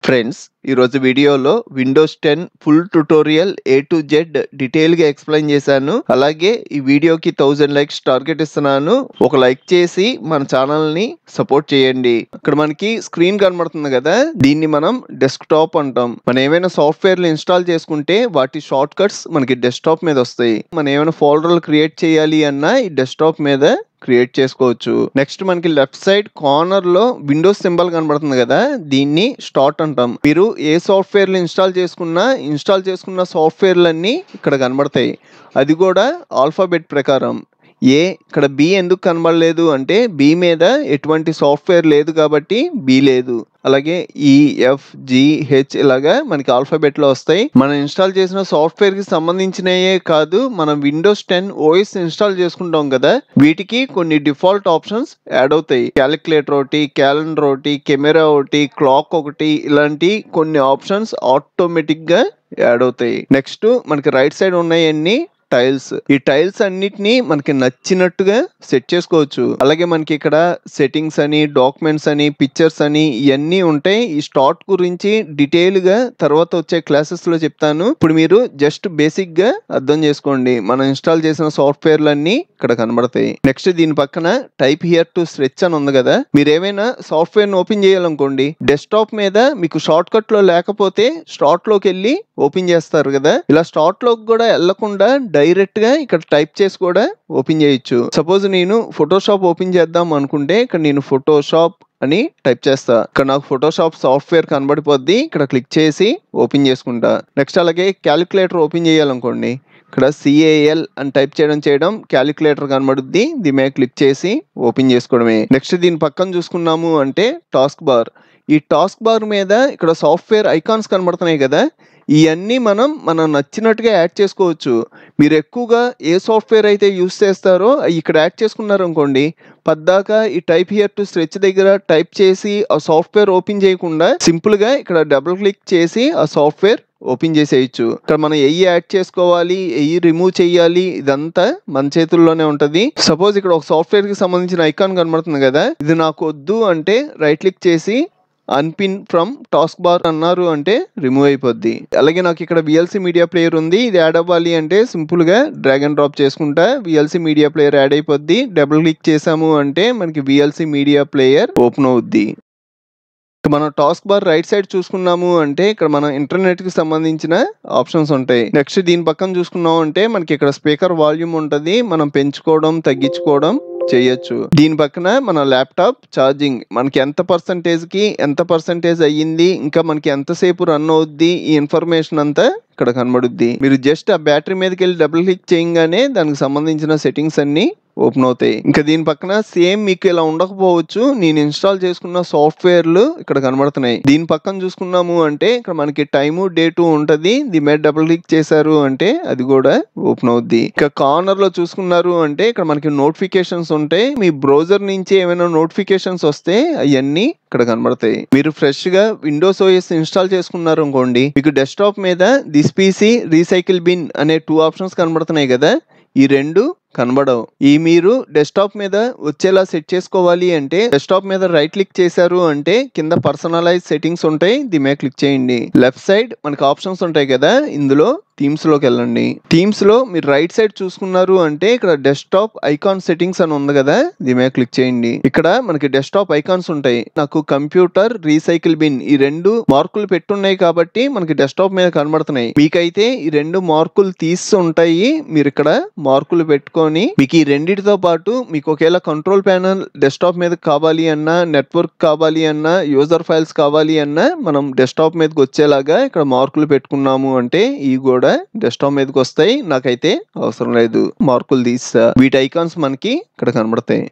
Friends, ఈరోజు వీడియోలో Windows 10 full tutorial A to Z డీటెయిల్గా ఎక్స్ప్లెయిన్ చేశాను. అలాగే ఈ వీడియోకి 1000 లైక్స్ టార్గెట్ ఇస్తున్నాను. ఒక లైక్ చేసి మన ఛానల్ని సపోర్ట్ చేయండి. ఇక్కడ మనకి స్క్రీన్ కనబడుతుంది కదా, దీన్ని మనం డెస్క్టాప్ అంటాం. మనం ఏమైనా సాఫ్ట్వేర్లు ఇన్స్టాల్ చేసుకుంటే వాటి షార్ట్ కట్స్ మనకి డెస్క్టాప్ మీద వస్తాయి. మనం ఏమైనా ఫోల్డర్లు క్రియేట్ చేయాలి అన్నా ఈ డెస్క్టాప్ మీద క్రియేట్ చేసుకోవచ్చు. నెక్స్ట్ మనకి లెఫ్ట్ సైడ్ కార్నర్ లో విండోస్ సింబల్ కనబడుతుంది కదా, దీన్ని స్టార్ట్ అంటాం. మీరు ఏ సాఫ్ట్వేర్లు ఇన్స్టాల్ చేసుకున్న సాఫ్ట్వేర్లన్నీ ఇక్కడ కనబడతాయి. అది కూడా ఆల్ఫాబెట్ ప్రకారం. ఇక్కడ బి ఎందుకు కనబడలేదు అంటే బి మీద ఎటువంటి సాఫ్ట్వేర్ లేదు కాబట్టి బి లేదు. అలాగే EFGH ఇలాగా మనకి ఆల్ఫాబెట్ లో వస్తాయి. మనం ఇన్స్టాల్ చేసిన సాఫ్ట్వేర్ కి సంబంధించినయే కాదు, మనం విండోస్ 10 OS ఇన్స్టాల్ చేసుకుంటాం కదా, వీటికి కొన్ని డిఫాల్ట్ ఆప్షన్స్ యాడ్ అవుతాయి. క్యాలిక్యులేటర్ ఒకటి, క్యాలెండర్ ఒకటి, కెమెరా ఒకటి, క్లాక్ ఒకటి, ఇలాంటి కొన్ని ఆప్షన్స్ ఆటోమేటిక్ గా యాడ్ అవుతాయి. నెక్స్ట్ మనకి రైట్ సైడ్ ఉన్నాయన్నీ టైల్స్. ఈ టైల్స్ అన్నిటిని మనకి నచ్చినట్టుగా సెట్ చేసుకోవచ్చు. అలాగే మనకి ఇక్కడ సెట్టింగ్స్ అని, డాక్యుమెంట్స్ అని, పిక్చర్స్ అని ఇవన్నీ ఉంటాయి. ఈ స్టార్ట్ గురించి డీటెయిల్ గా తర్వాత వచ్చే క్లాసెస్ లో చెప్తాను. ఇప్పుడు మీరు జస్ట్ బేసిక్ గా అర్థం చేసుకోండి. మనం ఇన్స్టాల్ చేసిన సాఫ్ట్వేర్లన్నీ ఇక్కడ కనబడతాయి. నెక్స్ట్ దీని పక్కన టైప్ హియర్ టు స్ట్రెచ్ అని ఉంది కదా, మీరు ఏమైనా సాఫ్ట్వేర్ ని ఓపెన్ చేయాలనుకోండి, డెస్క్టాప్ మీద మీకు షార్ట్ కట్ లో లేకపోతే స్టార్ట్ లోకి వెళ్ళి ఓపెన్ చేస్తారు కదా, ఇలా స్టార్ట్ లోకి కూడా వెళ్లకుండా డైరెక్ట్ గా ఇక్కడ టైప్ చేసి కూడా ఓపెన్ చేయొచ్చు. సపోజ్ నేను ఫోటోషాప్ ఓపెన్ చేద్దాం అనుకుంటే ఇక్కడ నేను ఫోటోషాప్ అని టైప్ చేస్తా. ఇక్కడ నాకు ఫోటోషాప్ సాఫ్ట్వేర్ కనబడిపోద్ది. ఇక్కడ క్లిక్ చేసి ఓపెన్ చేసుకుంటా. నెక్స్ట్ అలాగే క్యాలిక్యులేటర్ ఓపెన్ చేయాలనుకోండి, ఇక్కడ CAL అని టైప్ చేయడం క్యాలిక్యులేటర్ కనబడుద్ది. దీని మీద క్లిక్ చేసి ఓపెన్ చేసుకోవడమే. నెక్స్ట్ దీని పక్కన చూసుకున్నాము అంటే టాస్క్ బార్. ఈ టాస్క్ బార్ మీద ఇక్కడ సాఫ్ట్వేర్ ఐకాన్స్ కనబడుతున్నాయి కదా, ఇవన్నీ మనం నచ్చినట్టుగా యాడ్ చేసుకోవచ్చు. మీరు ఎక్కువగా ఏ సాఫ్ట్వేర్ అయితే యూస్ చేస్తారో ఇక్కడ యాడ్ చేసుకున్నారు అనుకోండి, పద్దాకా ఈ టైప్ హియర్ టు స్ట్రెచ్ దగ్గర టైప్ చేసి ఆ సాఫ్ట్వేర్ ఓపెన్ చేయకుండా సింపుల్ గా ఇక్కడ డబుల్ క్లిక్ చేసి ఆ సాఫ్ట్వేర్ ఓపెన్ చేసేయచ్చు. ఇక్కడ మనం యాడ్ చేసుకోవాలి, రిమూవ్ చేయాలి, ఇదంతా మన చేతుల్లోనే ఉంటది. సపోజ్ ఇక్కడ ఒక సాఫ్ట్వేర్ కి సంబంధించిన ఐకాన్ కనబడుతుంది కదా, ఇది నాకు వద్దు అంటే రైట్ క్లిక్ చేసి అన్పిన్ ఫ్రమ్ టాస్క్ బార్ అన్నారు అంటే రిమూవ్ అయిపోద్ది. అలాగే నాకు ఇక్కడ VLC మీడియా ప్లేయర్ ఉంది, ఇది యాడ్ అవ్వాలి అంటే సింపుల్ గా డ్రాగ్ అండ్ డ్రాప్ చేసుకుంటా VLC మీడియా ప్లేయర్ యాడ్ అయిపోద్ది. డబుల్ క్లిక్ చేసాము అంటే మనకి VLC మీడియా ప్లేయర్ ఓపెన్ అవుద్ది. మనం టాస్క్ బార్ రైట్ సైడ్ చూసుకున్నాము అంటే ఇక్కడ మనం ఇంటర్నెట్ కి సంబంధించిన ఆప్షన్స్ ఉంటాయి. నెక్స్ట్ దీని పక్కన చూసుకున్నాము అంటే మనకి ఇక్కడ స్పీకర్ వాల్యూమ్ ఉంటది, మనం పెంచుకోవడం తగ్గించుకోవడం చేయొచ్చు. దీని పక్కన మన ల్యాప్టాప్ ఛార్జింగ్, మనకి ఎంత పర్సంటేజ్ అయ్యింది, ఇంకా మనకి ఎంతసేపు రన్ అవుద్ది, ఈ ఇన్ఫర్మేషన్ అంతా ఇక్కడ కనబడుద్ది. మీరు జస్ట్ ఆ బ్యాటరీ మీదకి వెళ్ళి డబుల్ క్లిక్ చేయగానే దానికి సంబంధించిన సెట్టింగ్స్ అన్ని ఓపెన్ అవుతాయి. ఇంకా దీని పక్కన సేమ్ మీకు ఇలా ఉండకపోవచ్చు, నేను ఇన్స్టాల్ చేసుకున్న సాఫ్ట్వేర్లు ఇక్కడ కనబడుతున్నాయి. దీని పక్కన చూసుకున్నాము అంటే ఇక్కడ మనకి టైము డేటు ఉంటది. దీని మీద డబుల్ క్లిక్ చేశారు అంటే అది కూడా ఓపెన్ అవుద్ది. ఇక కార్నర్ లో చూసుకున్నారు అంటే ఇక్కడ మనకి నోటిఫికేషన్స్ ఉంటాయి. మీ బ్రౌజర్ నుంచి ఏమైనా నోటిఫికేషన్స్ వస్తే అవన్నీ ఇక్కడ కనబడతాయి. మీరు ఫ్రెష్ గా విండోస్ OS ఇన్స్టాల్ చేసుకున్నారు అనుకోండి, మీకు డెస్క్టాప్ మీద దిస్ PC రీసైకిల్ బిన్ అనే 2 ఆప్షన్స్ కనబడుతున్నాయి కదా, ఈ రెండు కనబడవు. ఈ మీరు డెస్క్టాప్ మీద వచ్చేలా సెట్ చేసుకోవాలి అంటే డెస్క్టాప్ మీద రైట్ క్లిక్ చేశారు అంటే కింద పర్సనలైజ్ సెట్టింగ్స్ ఉంటాయి, దీని మీద క్లిక్ చేయండి. లెఫ్ట్ సైడ్ మనకి ఆప్షన్స్ ఉంటాయి కదా, ఇందులో థీమ్స్ లోకి వెళ్ళండి. థీమ్స్ లో మీరు రైట్ సైడ్ చూసుకున్నారు అంటే ఇక్కడ డెస్క్టాప్ ఐకాన్ సెట్టింగ్స్ అని ఉంది కదా, దీని మీద క్లిక్ చేయండి. ఇక్కడ మనకి డెస్క్టాప్ ఐకాన్స్ ఉంటాయి. నాకు కంప్యూటర్ రీసైకిల్ బిన్ ఈ 2 మార్కులు పెట్టున్నాయి కాబట్టి మనకి డెస్క్టాప్ మీద కనబడుతున్నాయి. మీకైతే ఈ 2 మార్కులు తీసి ఉంటాయి, మీరు ఇక్కడ మార్కులు పెట్టుకో. మీకు ఈ రెండిటితో పాటు మీకు ఒకవేళ కంట్రోల్ ప్యానల్ డెస్క్టాప్ మీద కావాలి అన్నా, నెట్వర్క్ కావాలి అన్నా, యూజర్ ఫైల్స్ కావాలి అన్నా మనం డెస్క్టాప్ మీదకి వచ్చేలాగా ఇక్కడ మార్కులు పెట్టుకున్నాము అంటే ఇవి కూడా డెస్క్టాప్ మీదకి వస్తాయి. నాకైతే అవసరం లేదు, మార్కులు తీసా. వీటి ఐకాన్స్ మనకి ఇక్కడ కనబడతాయి.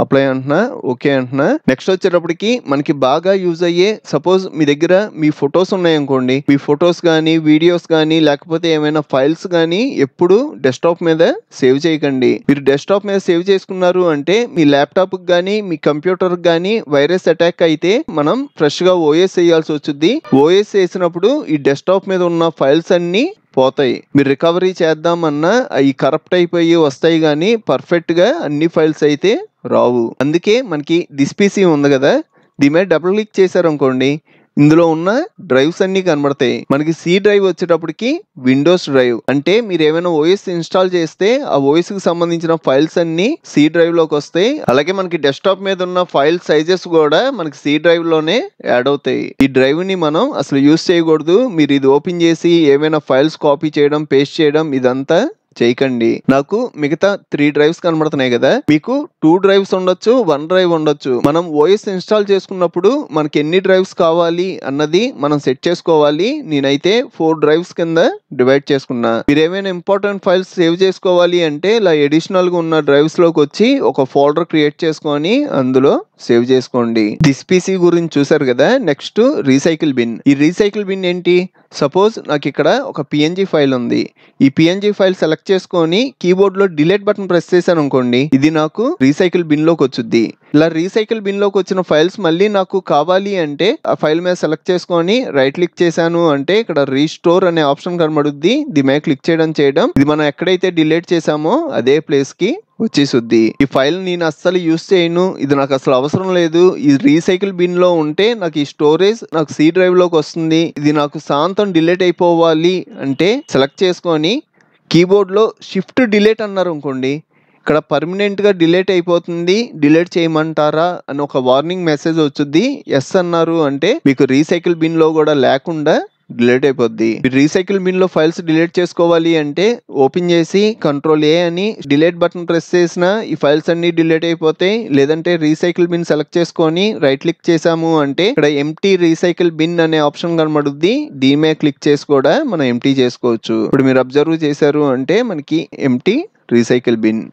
అప్లై అంటున్నా, ఓకే అంటున్నా. నెక్స్ట్ వచ్చేటప్పటికి మనకి బాగా యూజ్ అయ్యే, సపోజ్ మీ దగ్గర మీ ఫొటోస్ ఉన్నాయనుకోండి, మీ ఫొటోస్ కానీ వీడియోస్ కానీ లేకపోతే ఏమైనా ఫైల్స్ కానీ ఎప్పుడు డెస్క్టాప్ మీద సేవ్ చేయకండి. మీరు డెస్క్టాప్ మీద సేవ్ చేసుకున్నారు అంటే మీ ల్యాప్టాప్ కానీ మీ కంప్యూటర్ కానీ వైరస్ అటాక్ అయితే మనం ఫ్రెష్ గా OS వేయాల్సి వచ్చుద్ది. OS వేసినప్పుడు ఈ డెస్క్టాప్ మీద ఉన్న ఫైల్స్ అన్ని పోతాయి. మీరు రికవరీ చేద్దామన్నా అవి కరప్ట్ అయిపోయి వస్తాయి కానీ పర్ఫెక్ట్ గా అన్ని ఫైల్స్ అయితే రావు. అందుకే మనకి దిస్ PC ఉంది కదా, దీని మీద డబుల్ క్లిక్ చేశారు అనుకోండి, ఇందులో ఉన్న డ్రైవ్స్ అన్ని కనబడతాయి. మనకి సి డ్రైవ్ వచ్చేటప్పటికి విండోస్ డ్రైవ్, అంటే మీరు ఏమైనా ఓఎస్ ఇన్స్టాల్ చేస్తే ఆ ఓఎస్ కి సంబంధించిన ఫైల్స్ అన్ని సి డ్రైవ్ లోకి వస్తాయి. అలాగే మనకి డెస్క్టాప్ మీద ఉన్న ఫైల్ సైజెస్ కూడా మనకి సి డ్రైవ్ లోనే యాడ్ అవుతాయి. ఈ డ్రైవ్ ని మనం అసలు యూస్ చేయకూడదు. మీరు ఇది ఓపెన్ చేసి ఏమైనా ఫైల్స్ కాపీ చేయడం, పేస్ట్ చేయడం ఇదంతా చేయకండి. నాకు మిగతా 3 డ్రైవ్స్ కనబడుతున్నాయి కదా, మీకు 2 డ్రైవ్స్ ఉండొచ్చు, 1 డ్రైవ్ ఉండొచ్చు. మనం ఓఎస్ ఇన్స్టాల్ చేసుకున్నప్పుడు మనకి ఎన్ని డ్రైవ్స్ కావాలి అన్నది మనం సెట్ చేసుకోవాలి. నేనైతే 4 డ్రైవ్స్ కింద డివైడ్ చేసుకున్నా. మీరు ఏమైనా ఇంపార్టెంట్ ఫైల్స్ సేవ్ చేసుకోవాలి అంటే ఇలా అడిషనల్ గా ఉన్న డ్రైవ్స్ లోకి వచ్చి ఒక ఫోల్డర్ క్రియేట్ చేసుకొని అందులో సేవ్ చేసుకోండి. దిస్ పీసీ గురించి చూసారు కదా. Next recycle bin. ఈ రీసైకిల్ బిన్ ఏంటి? సపోజ్ నాకు ఇక్కడ ఒక పిఎన్జి ఫైల్ ఉంది. ఈ పిఎన్జి ఫైల్ సెలెక్ట్ చేసుకొని కీబోర్డ్ లో డిలీట్ బటన్ ప్రెస్ చేశాను అనుకోండి, ఇది నాకు రీసైకిల్ బిన్ లోకి వచ్చుద్ది. ఇలా రీసైకిల్ బిన్ లోకి వచ్చిన ఫైల్స్ మళ్ళీ నాకు కావాలి అంటే ఆ ఫైల్ మీద సెలెక్ట్ చేసుకొని రైట్ క్లిక్ చేశాను అంటే ఇక్కడ రీస్టోర్ అనే ఆప్షన్ కనబడుద్ది. దీని మీద క్లిక్ చేయడం ఇది మనం ఎక్కడైతే డిలీట్ చేసామో అదే ప్లేస్ కి వచ్చేసుద్ది. ఈ ఫైల్ నేను అస్సలు యూస్ చేయను, ఇది నాకు అసలు అవసరం లేదు. ఈ రీసైకిల్ బిన్ లో ఉంటే నాకు ఈ స్టోరేజ్ నాకు సి డ్రైవ్ లోకి వస్తుంది, ఇది నాకు శాంతం డిలీట్ అయిపోవాలి అంటే సెలెక్ట్ చేసుకొని కీబోర్డ్ లో షిఫ్ట్ డిలీట్ అన్నారు అనుకోండి, ఇక్కడ పర్మనెంట్ గా డిలీట్ అయిపోతుంది. డిలీట్ చేయమంటారా అని ఒక వార్నింగ్ మెసేజ్ వచ్చుద్ది. ఎస్ అన్నారు అంటే మీకు రీసైకిల్ బిన్ లో కూడా లేకుండా డిలీట్ అయిపోద్ది. రీసైకిల్ బిన్ లో ఫైల్స్ డిలీట్ చేసుకోవాలి అంటే ఓపెన్ చేసి Ctrl+A అని డిలీట్ బటన్ ప్రెస్ చేసిన ఈ ఫైల్స్ అన్ని డిలీట్ అయిపోతాయి. లేదంటే రీసైకిల్ బిన్ సెలెక్ట్ చేసుకొని రైట్ క్లిక్ చేసాము అంటే ఇక్కడ ఎంప్టీ రీసైకిల్ బిన్ అనే ఆప్షన్ కనబడుద్ది. దీని మీద క్లిక్ చేసి కూడా మనం ఎంప్టీ చేసుకోవచ్చు. ఇప్పుడు మీరు అబ్జర్వ్ చేశారు అంటే మనకి ఎంప్టీ రీసైకిల్ బిన్.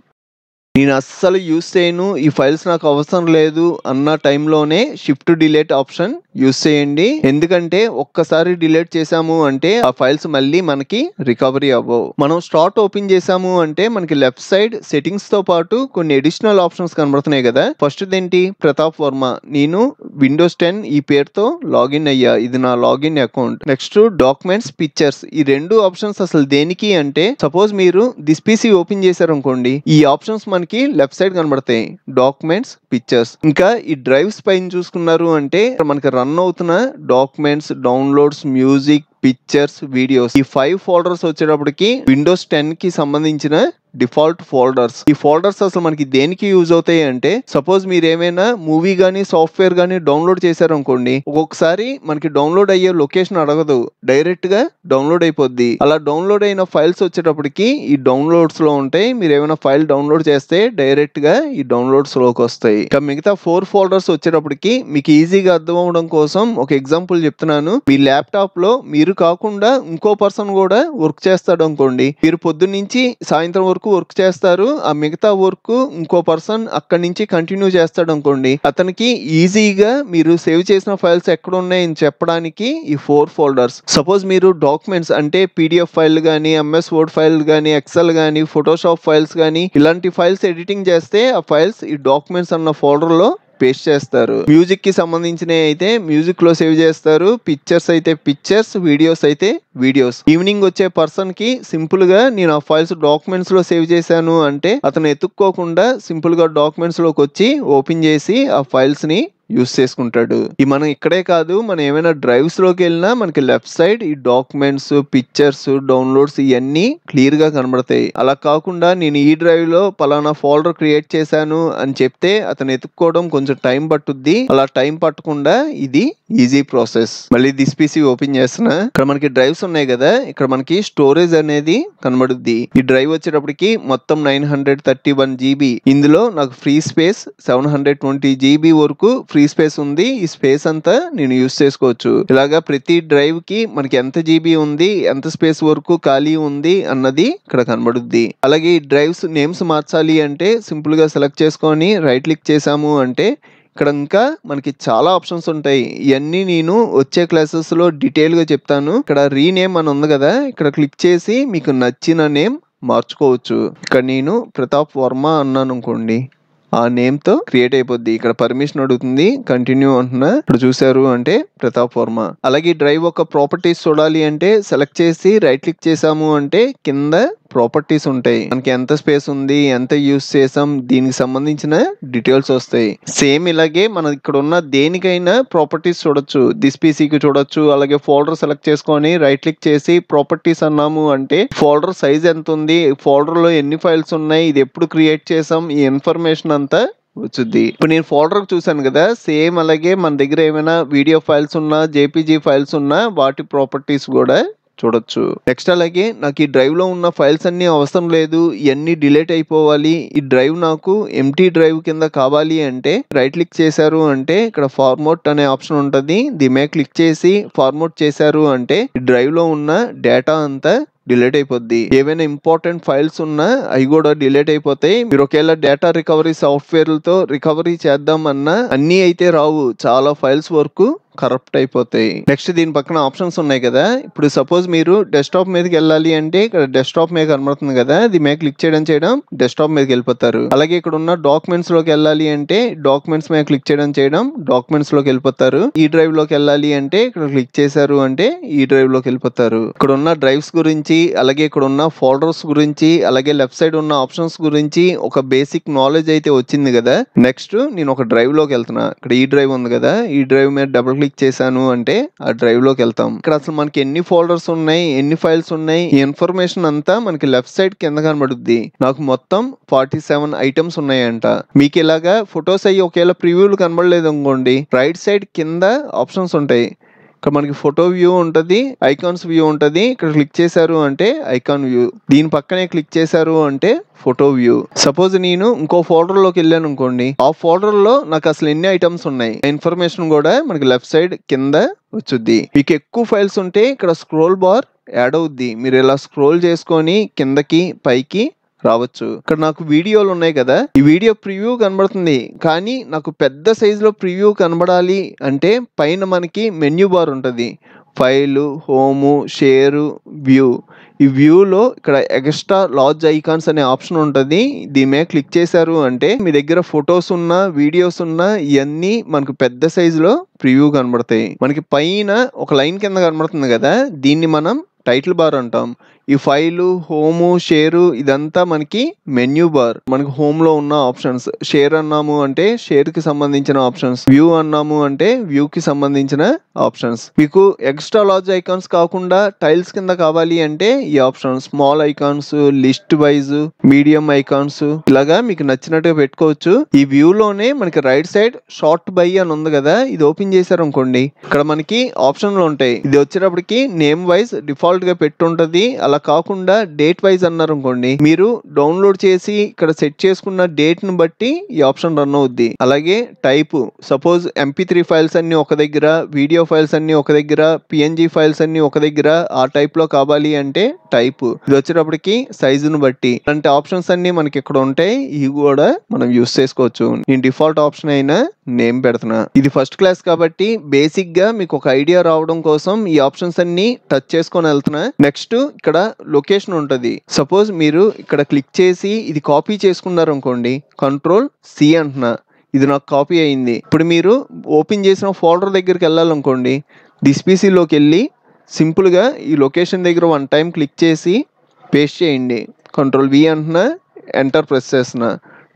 నేను అస్సలు యూస్ చేయను, ఈ ఫైల్స్ నాకు అవసరం లేదు అన్న టైంలోనే షిఫ్ట్ డిలీట్ ఆప్షన్ యూస్ చేయండి. ఎందుకంటే ఒక్కసారి డిలీట్ చేసాము అంటే ఆ ఫైల్స్ మళ్ళీ మనకి రికవరీ అవ్వవు. మనం స్టార్ట్ ఓపెన్ చేసాము అంటే మనకి లెఫ్ట్ సైడ్ సెట్టింగ్స్ తో పాటు కొన్ని అడిషనల్ ఆప్షన్స్ కనబడుతున్నాయి కదా. ఫస్ట్ ఏంటి? ప్రతాప్ వర్మ. నేను విండోస్ 10 ఈ పేరుతో లాగిన్ అయ్యా, ఇది నా login account. Next documents, pictures. ఈ 2 ఆప్షన్స్ అసలు దేనికి అంటే సపోజ్ మీరు దిస్ పీసీ ఓపెన్ చేశారు అనుకోండి, ఈ ఆప్షన్స్ మనకి లెఫ్ట్ సైడ్ కనబడతాయి, డాక్యుమెంట్స్, పిక్చర్స్. ఇంకా ఈ డ్రైవ్స్ పైన చూసుకున్నారు అంటే మనకి రన్ అవుతున్న documents, downloads, music, pictures, videos, ఈ 5 ఫోల్డర్స్ వచ్చేటప్పటికి విండోస్ 10 కి సంబంధించిన డిఫాల్ట్ ఫోల్డర్స్. ఈ ఫోల్డర్స్ అసలు మనకి దేనికి యూజ్ అవుతాయి అంటే సపోజ్ మీరు ఏమైనా మూవీ గానీ సాఫ్ట్వేర్ గానీ డౌన్లోడ్ చేశారు అనుకోండి, ఒక్కొక్కసారి మనకి డౌన్లోడ్ అయ్యే లొకేషన్ అడగదు, డైరెక్ట్ గా డౌన్లోడ్ అయిపోద్ది. అలా డౌన్లోడ్ అయిన ఫైల్స్ వచ్చేటప్పటికి ఈ డౌన్లోడ్స్ లో ఉంటాయి. మీరు ఏమైనా ఫైల్ డౌన్లోడ్ చేస్తే డైరెక్ట్ గా ఈ డౌన్లోడ్స్ లోకి వస్తాయి. ఇక మిగతా 4 ఫోల్డర్స్ వచ్చేటప్పటికి మీకు ఈజీగా అర్థం అవడం కోసం ఒక ఎగ్జాంపుల్ చెప్తున్నాను. మీ ల్యాప్టాప్ లో మీరు కాకుండా ఇంకో పర్సన్ కూడా వర్క్ చేస్తాడు అనుకోండి, మీరు పొద్దున్న నుంచి సాయంత్రం వరకు వర్క్ చేస్తారు, ఆ మిగతా వర్క్ ఇంకో పర్సన్ అక్కడి నుంచి కంటిన్యూ చేస్తాడు అనుకోండి, అతనికి ఈజీగా మీరు సేవ్ చేసిన ఫైల్స్ ఎక్కడ ఉన్నాయని చెప్పడానికి ఈ 4 ఫోల్డర్స్. సపోజ్ మీరు డాక్యుమెంట్స్ అంటే PDF ఫైల్ గానీ, MS వర్డ్ ఫైల్ గానీ, ఎక్సెల్ గానీ, ఫోటోషాప్ ఫైల్స్ గానీ ఇలాంటి ఫైల్స్ ఎడిటింగ్ చేస్తే ఆ ఫైల్స్ ఈ డాక్యుమెంట్స్ అన్న ఫోల్డర్ లో పేస్ట్ చేస్తారు. మ్యూజిక్ కి సంబంధించినవి అయితే మ్యూజిక్ లో సేవ్ చేస్తారు, పిక్చర్స్ అయితే పిక్చర్స్, వీడియోస్ అయితే వీడియోస్. ఈవినింగ్ వచ్చే పర్సన్ కి సింపుల్ గా నేను ఆ ఫైల్స్ డాక్యుమెంట్స్ లో సేవ్ చేశాను అంటే అతను ఎత్తుక్కోకుండా సింపుల్ గా డాక్యుమెంట్స్ లోకి వచ్చి ఓపెన్ చేసి ఆ ఫైల్స్ ని యూస్ చేసుకుంటాడు. ఈ మనం ఇక్కడే కాదు, మనం ఏమైనా డ్రైవ్స్ లోకి వెళ్ళినా మనకి లెఫ్ట్ సైడ్ ఈ డాక్యుమెంట్స్, పిక్చర్స్, డౌన్లోడ్స్ ఇవన్నీ క్లియర్ గా కనబడతాయి. అలా కాకుండా నేను ఈ డ్రైవ్ లో పలానా ఫోల్డర్ క్రియేట్ చేశాను అని చెప్తే అతను ఎత్తుక్కోవడం కొంచెం టైం పట్టుద్ది. అలా టైం పట్టకుండా ఇది ఈజీ ప్రాసెస్. మళ్ళీ దిస్ పీసీ ఓపెన్ చేస్తున్నా, ఇక్కడ మనకి డ్రైవ్స్ ఉన్నాయి కదా, ఇక్కడ మనకి స్టోరేజ్ అనేది కనబడుద్ది. ఈ డ్రైవ్ వచ్చేటప్పటికి మొత్తం 931 GB. ఇందులో నాకు ఫ్రీ స్పేస్ 720 GB వరకు ఫ్రీ స్పేస్ ఉంది. ఈ స్పేస్ అంతా నేను యూస్ చేసుకోవచ్చు. ఇలాగా ప్రతి డ్రైవ్ కి మనకి ఎంత జీబీ ఉంది, ఎంత స్పేస్ వరకు ఖాళీ ఉంది అన్నది ఇక్కడ కనబడుద్ది. అలాగే ఈ డ్రైవ్స్ నేమ్స్ మార్చాలి అంటే సింపుల్ గా సెలెక్ట్ చేసుకొని రైట్ క్లిక్ చేసాము అంటే ఇక్కడ ఇంకా మనకి చాలా ఆప్షన్స్ ఉంటాయి. ఇవన్నీ నేను వచ్చే క్లాసెస్ లో డీటెయిల్ గా చెప్తాను. ఇక్కడ రీనేమ్ అని ఉంది కదా, ఇక్కడ క్లిక్ చేసి మీకు నచ్చిన నేమ్ మార్చుకోవచ్చు. ఇక్కడ నేను ప్రతాప్ వర్మ అన్నాను అనుకోండి, ఆ నేమ్ తో క్రియేట్ అయిపోద్ది. ఇక్కడ పర్మిషన్ అడుగుతుంది, కంటిన్యూ అంటున్నా. ఇప్పుడు చూసారు అంటే ప్రతాప్ వర్మ. అలాగే డ్రైవ్ ఒక ప్రాపర్టీస్ చూడాలి అంటే సెలెక్ట్ చేసి రైట్ క్లిక్ చేసాము అంటే కింద ప్రాపర్టీస్ ఉంటాయి. మనకి ఎంత స్పేస్ ఉంది, ఎంత యూస్ చేసాం, దీనికి సంబంధించిన డీటెయిల్స్ వస్తాయి. సేమ్ ఇలాగే మనం ఇక్కడ ఉన్న దేనికైనా ప్రాపర్టీస్ చూడొచ్చు. దిస్ పీసీకి చూడొచ్చు. అలాగే ఫోల్డర్ సెలెక్ట్ చేసుకొని రైట్ క్లిక్ చేసి ప్రాపర్టీస్ అన్నాము అంటే ఫోల్డర్ సైజ్ ఎంత ఉంది, ఫోల్డర్ లో ఎన్ని ఫైల్స్ ఉన్నాయి, ఇది ఎప్పుడు క్రియేట్ చేసాం, ఈ ఇన్ఫర్మేషన్ అంతా వచ్చుద్ది. ఇప్పుడు నేను ఫోల్డర్ చూసాను కదా, సేమ్ అలాగే మన దగ్గర ఏమైనా వీడియో ఫైల్స్ ఉన్నా, జేపీజీ ఫైల్స్ ఉన్నా వాటి ప్రాపర్టీస్ కూడా చూడొచ్చు. నెక్స్ట్ అలాగే నాకు ఈ డ్రైవ్ లో ఉన్న ఫైల్స్ అన్ని అవసరం లేదు, ఇవన్నీ డిలీట్ అయిపోవాలి, ఈ డ్రైవ్ నాకు ఎంటీ డ్రైవ్ కింద కావాలి అంటే రైట్ క్లిక్ చేశారు అంటే ఇక్కడ ఫార్మాట్ అనే ఆప్షన్ ఉంటుంది. దీని మీద క్లిక్ చేసి ఫార్మాట్ చేశారు అంటే ఈ డ్రైవ్ లో ఉన్న డేటా అంతా డిలీట్ అయిపోద్ది. ఏవైనా ఇంపార్టెంట్ ఫైల్స్ ఉన్నా అవి కూడా డిలీట్ అయిపోతాయి. మీరు ఒకవేళ డేటా రికవరీ సాఫ్ట్వేర్లతో రికవరీ చేద్దామన్నా అన్నీ అయితే రావు, చాలా ఫైల్స్ వరకు కరప్ట్ అయిపోతాయి. నెక్స్ట్ దీని పక్కన ఆప్షన్స్ ఉన్నాయి కదా, ఇప్పుడు సపోజ్ మీరు డెస్క్టాప్ మీదకి వెళ్ళాలి అంటే ఇక్కడ డెస్క్టాప్ మీద కనబడుతుంది కదా, ఇది మీద క్లిక్ చేయడం డెస్క్టాప్ మీదకి వెళ్ళిపోతారు. అలాగే ఇక్కడ ఉన్న డాక్యుమెంట్స్ లోకి వెళ్ళాలి అంటే డాక్యుమెంట్స్ మీద క్లిక్ చేయడం డాక్యుమెంట్స్ లోకి వెళ్ళిపోతారు. ఈ డ్రైవ్ లోకి వెళ్ళాలి అంటే ఇక్కడ క్లిక్ చేశారు అంటే ఈ డ్రైవ్ లోకి వెళ్ళిపోతారు. ఇక్కడ ఉన్న డ్రైవ్స్ గురించి, అలాగే ఇక్కడ ఉన్న ఫోల్డర్స్ గురించి, అలాగే లెఫ్ట్ సైడ్ ఉన్న ఆప్షన్స్ గురించి ఒక బేసిక్ నాలెడ్జ్ అయితే వచ్చింది కదా. నెక్స్ట్ నేను ఒక డ్రైవ్ లోకి వెళ్తున్నా. ఇక్కడ ఈ డ్రైవ్ ఉంది కదా, ఈ డ్రైవ్ మీద డబుల్ క్లిక్ చేశాను అంటే ఆ డ్రైవ్ లోకి వెళ్తాం. ఇక్కడ అసలు మనకి ఎన్ని ఫోల్డర్స్ ఉన్నాయి, ఎన్ని ఫైల్స్ ఉన్నాయి, ఈ ఇన్ఫర్మేషన్ అంతా మనకి లెఫ్ట్ సైడ్ కింద కనబడుద్ది. నాకు మొత్తం 47 ఐటమ్స్ ఉన్నాయంట. మీకు ఇలాగా ఫొటోస్ అయ్యి ఒకవేళ ప్రివ్యూలు కనబడలేదు అనుకోండి, రైట్ సైడ్ కింద ఆప్షన్స్ ఉంటాయి. ఇక్కడ మనకి ఫోటో వ్యూ ఉంటుంది, ఐకాన్స్ వ్యూ ఉంటుంది. ఇక్కడ క్లిక్ చేశారు అంటే ఐకాన్ వ్యూ, దీని పక్కనే క్లిక్ చేశారు అంటే ఫోటో వ్యూ. సపోజ్ నేను ఇంకో ఫోల్డర్ లోకి వెళ్ళాను అనుకోండి, ఆ ఫోల్డర్ లో నాకు అసలు ఎన్ని ఐటమ్స్ ఉన్నాయి ఇన్ఫర్మేషన్ కూడా మనకి లెఫ్ట్ సైడ్ కింద వచ్చుద్ది. మీకు ఎక్కువ ఫైల్స్ ఉంటే ఇక్కడ స్క్రోల్ బార్ యాడ్ అవుద్ది. మీరు ఇలా స్క్రోల్ చేసుకొని కిందకి పైకి రావచ్చు. ఇక్కడ నాకు వీడియోలు ఉన్నాయి కదా, ఈ వీడియో ప్రివ్యూ కనబడుతుంది, కానీ నాకు పెద్ద సైజ్ లో ప్రివ్యూ కనబడాలి అంటే పైన మనకి మెన్యూ బార్ ఉంటుంది. File, home, share, view. ఈ వ్యూలో ఇక్కడ ఎక్స్ట్రా లార్జ్ ఐకాన్స్ అనే ఆప్షన్ ఉంటుంది. దీని మీద క్లిక్ చేశారు అంటే మీ దగ్గర ఫొటోస్ ఉన్నా, వీడియోస్ ఉన్నా ఇవన్నీ మనకు పెద్ద సైజులో ప్రివ్యూ కనబడతాయి. మనకి పైన ఒక లైన్ కింద కనబడుతుంది కదా, దీన్ని మనం టైటిల్ బార్ అంటాం. ఈ ఫైలు, హోము, షేరు ఇదంతా మనకి మెన్యూ బార్. మనకి హోమ్ లో ఉన్న ఆప్షన్స్. షేర్ అన్నాము అంటే షేర్ కి సంబంధించిన ఆప్షన్స్, వ్యూ అన్నాము అంటే వ్యూ కి సంబంధించిన ఆప్షన్స్. మీకు ఎక్స్ట్రా లార్జ్ ఐకాన్స్ కాకుండా టైల్స్ కింద కావాలి అంటే ఈ option small icons, list wise, medium icons, ఇలాగా మీకు నచ్చినట్టుగా పెట్టుకోవచ్చు. ఈ వ్యూ లోనే మనకి రైట్ సైడ్ షార్ట్ బై అని ఉంది కదా, ఇది ఓపెన్ చేశారు అనుకోండి, ఇక్కడ మనకి ఆప్షన్లు ఉంటాయి. ఇది వచ్చేటప్పటికి నేమ్ వైజ్ డిఫాల్ట్ గా పెట్టుంటది. అలా కాకుండా డేట్ వైజ్ అన్నారు అనుకోండి, మీరు డౌన్లోడ్ చేసి ఇక్కడ సెట్ చేసుకున్న డేట్ ని బట్టి ఈ ఆప్షన్ రన్ అవుద్ది. అలాగే టైప్, సపోజ్ MP3 ఫైల్స్ అన్ని ఒక దగ్గర, వీడియో ఫైల్స్ అన్ని ఒక దగ్గర, PNG ఫైల్స్ అన్ని ఒక దగ్గర, ఆ టైప్ లో కావాలి అంటే టైప్. ఇది వచ్చేటప్పటికి సైజును బట్టి అంటే ఆప్షన్స్ అన్ని మనకి ఇక్కడ ఉంటాయి. ఇవి కూడా మనం యూస్ చేసుకోవచ్చు. నేను డిఫాల్ట్ ఆప్షన్ అయినా నేమ్ పెడుతున్నా. ఇది ఫస్ట్ క్లాస్ కాబట్టి బేసిక్ గా మీకు ఒక ఐడియా రావడం కోసం ఈ ఆప్షన్స్ అన్ని టచ్ చేసుకొని వెళ్తున్నా. నెక్స్ట్ ఇక్కడ లొకేషన్ ఉంటది. సపోజ్ మీరు ఇక్కడ క్లిక్ చేసి ఇది కాపీ చేసుకున్నారు అనుకోండి, Ctrl+C అంటున్నా, ఇది నాకు కాపీ అయింది. ఇప్పుడు మీరు ఓపెన్ చేసిన ఫోల్డర్ దగ్గరికి వెళ్ళాలనుకోండి, దిస్ పీసీలోకి వెళ్ళి సింపుల్ గా ఈ లొకేషన్ దగ్గర 1 టైం క్లిక్ చేసి పేస్ట్ చేయండి. Ctrl+V అంటున్నా, ఎంటర్ ప్రెస్ చేస్తున్నా,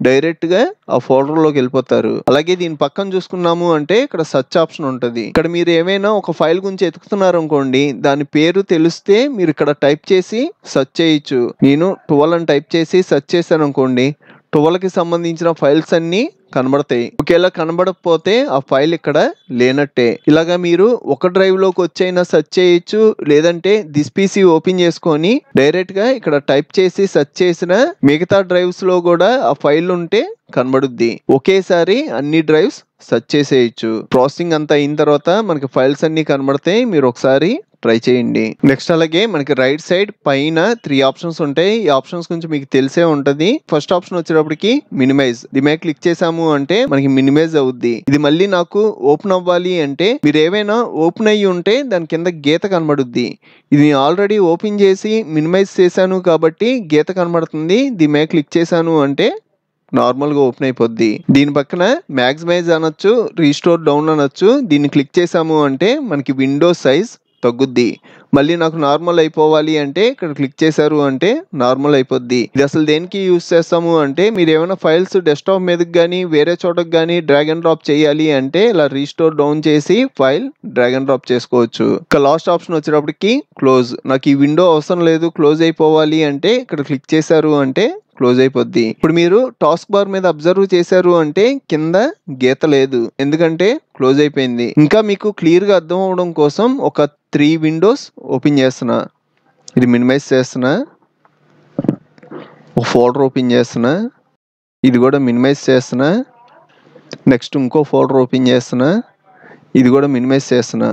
డైరెక్ట్ గా ఆ ఫోల్డర్ లోకి వెళ్ళిపోతారు. అలాగే దీని పక్కన చూసుకున్నాము అంటే ఇక్కడ సెర్చ్ ఆప్షన్ ఉంటుంది. ఇక్కడ మీరు ఏమైనా ఒక ఫైల్ గురించి ఎతుకుతున్నారు అనుకోండి, దాని పేరు తెలిస్తే మీరు ఇక్కడ టైప్ చేసి సెర్చ్ చేయొచ్చు. నేను 12 అని టైప్ చేసి సెర్చ్ చేశాను అనుకోండి, 12 కి సంబంధించిన ఫైల్స్ అన్ని కనబడతాయి. ఒకవేళ కనబడకపోతే ఆ ఫైల్ ఇక్కడ లేనట్టే. ఇలాగా మీరు ఒక డ్రైవ్ లోకి వచ్చైనా సెర్చ్ చేయొచ్చు, లేదంటే దిస్ పీసీ ఓపెన్ చేసుకొని డైరెక్ట్ గా ఇక్కడ టైప్ చేసి సెర్చ్ చేసిన మిగతా డ్రైవ్స్ లో కూడా ఆ ఫైల్ ఉంటే కనబడుద్ది. ఒకేసారి అన్ని డ్రైవ్స్ సెర్చ్ చేసేయచ్చు. ప్రాసెసింగ్ అంతా అయిన తర్వాత మనకి ఫైల్స్ అన్ని కనబడతాయి. మీరు ఒకసారి ట్రై చేయండి. నెక్స్ట్ అలాగే మనకి రైట్ సైడ్ పైన 3 ఆప్షన్స్ ఉంటాయి. ఈ ఆప్షన్స్ గురించి మీకు తెలిసే ఉంటది. ఫస్ట్ ఆప్షన్ వచ్చేటప్పటికి మినిమైజ్. దీని మీద క్లిక్ చేసాము అంటే మనకి మినిమైజ్ అవుద్ది. ఇది మళ్ళీ నాకు ఓపెన్ అవ్వాలి అంటే మీరు ఏవైనా ఓపెన్ అయ్యి ఉంటే దాని కింద గీత కనబడుద్ది. ఇది ఆల్రెడీ ఓపెన్ చేసి మినిమైజ్ చేశాను కాబట్టి గీత కనబడుతుంది. దీని మీద క్లిక్ చేశాను అంటే నార్మల్ గా ఓపెన్ అయిపోద్ది. దీని పక్కన మ్యాక్సిమైజ్ అనొచ్చు, రీస్టోర్ డౌన్ అనొచ్చు. దీన్ని క్లిక్ చేసాము అంటే మనకి విండో సైజ్ తగ్గుద్ది. మళ్ళీ నాకు నార్మల్ అయిపోవాలి అంటే ఇక్కడ క్లిక్ చేశారు అంటే నార్మల్ అయిపోద్ది. ఇది అసలు దేనికి యూస్ చేస్తాము అంటే మీరు ఏమైనా ఫైల్స్ డెస్క్టాప్ మీదకి కానీ వేరే చోటకి కానీ డ్రాగ్ అండ్ డ్రాప్ చేయాలి అంటే ఇలా రీస్టోర్ డౌన్ చేసి ఫైల్ డ్రాగ్ అండ్ డ్రాప్ చేసుకోవచ్చు. ఇక లాస్ట్ ఆప్షన్ వచ్చేటప్పటికి క్లోజ్. నాకు ఈ విండో అవసరం లేదు, క్లోజ్ అయిపోవాలి అంటే ఇక్కడ క్లిక్ చేశారు అంటే క్లోజ్ అయిపోద్ది. ఇప్పుడు మీరు టాస్క్ బార్ మీద అబ్జర్వ్ చేశారు అంటే కింద గీత లేదు, ఎందుకంటే క్లోజ్ అయిపోయింది. ఇంకా మీకు క్లియర్ గా అర్థం అవడం కోసం ఒక 3 విండోస్ ఓపెన్ చేస్తున్నా. ఇది మినిమైజ్ చేస్తున్నా, ఒక ఫోల్డర్ ఓపెన్ చేస్తున్నా, ఇది కూడా మినిమైజ్ చేస్తున్నా, నెక్స్ట్ ఇంకో ఫోల్డర్ ఓపెన్ చేస్తున్నా, ఇది కూడా మినిమైజ్ చేస్తున్నా.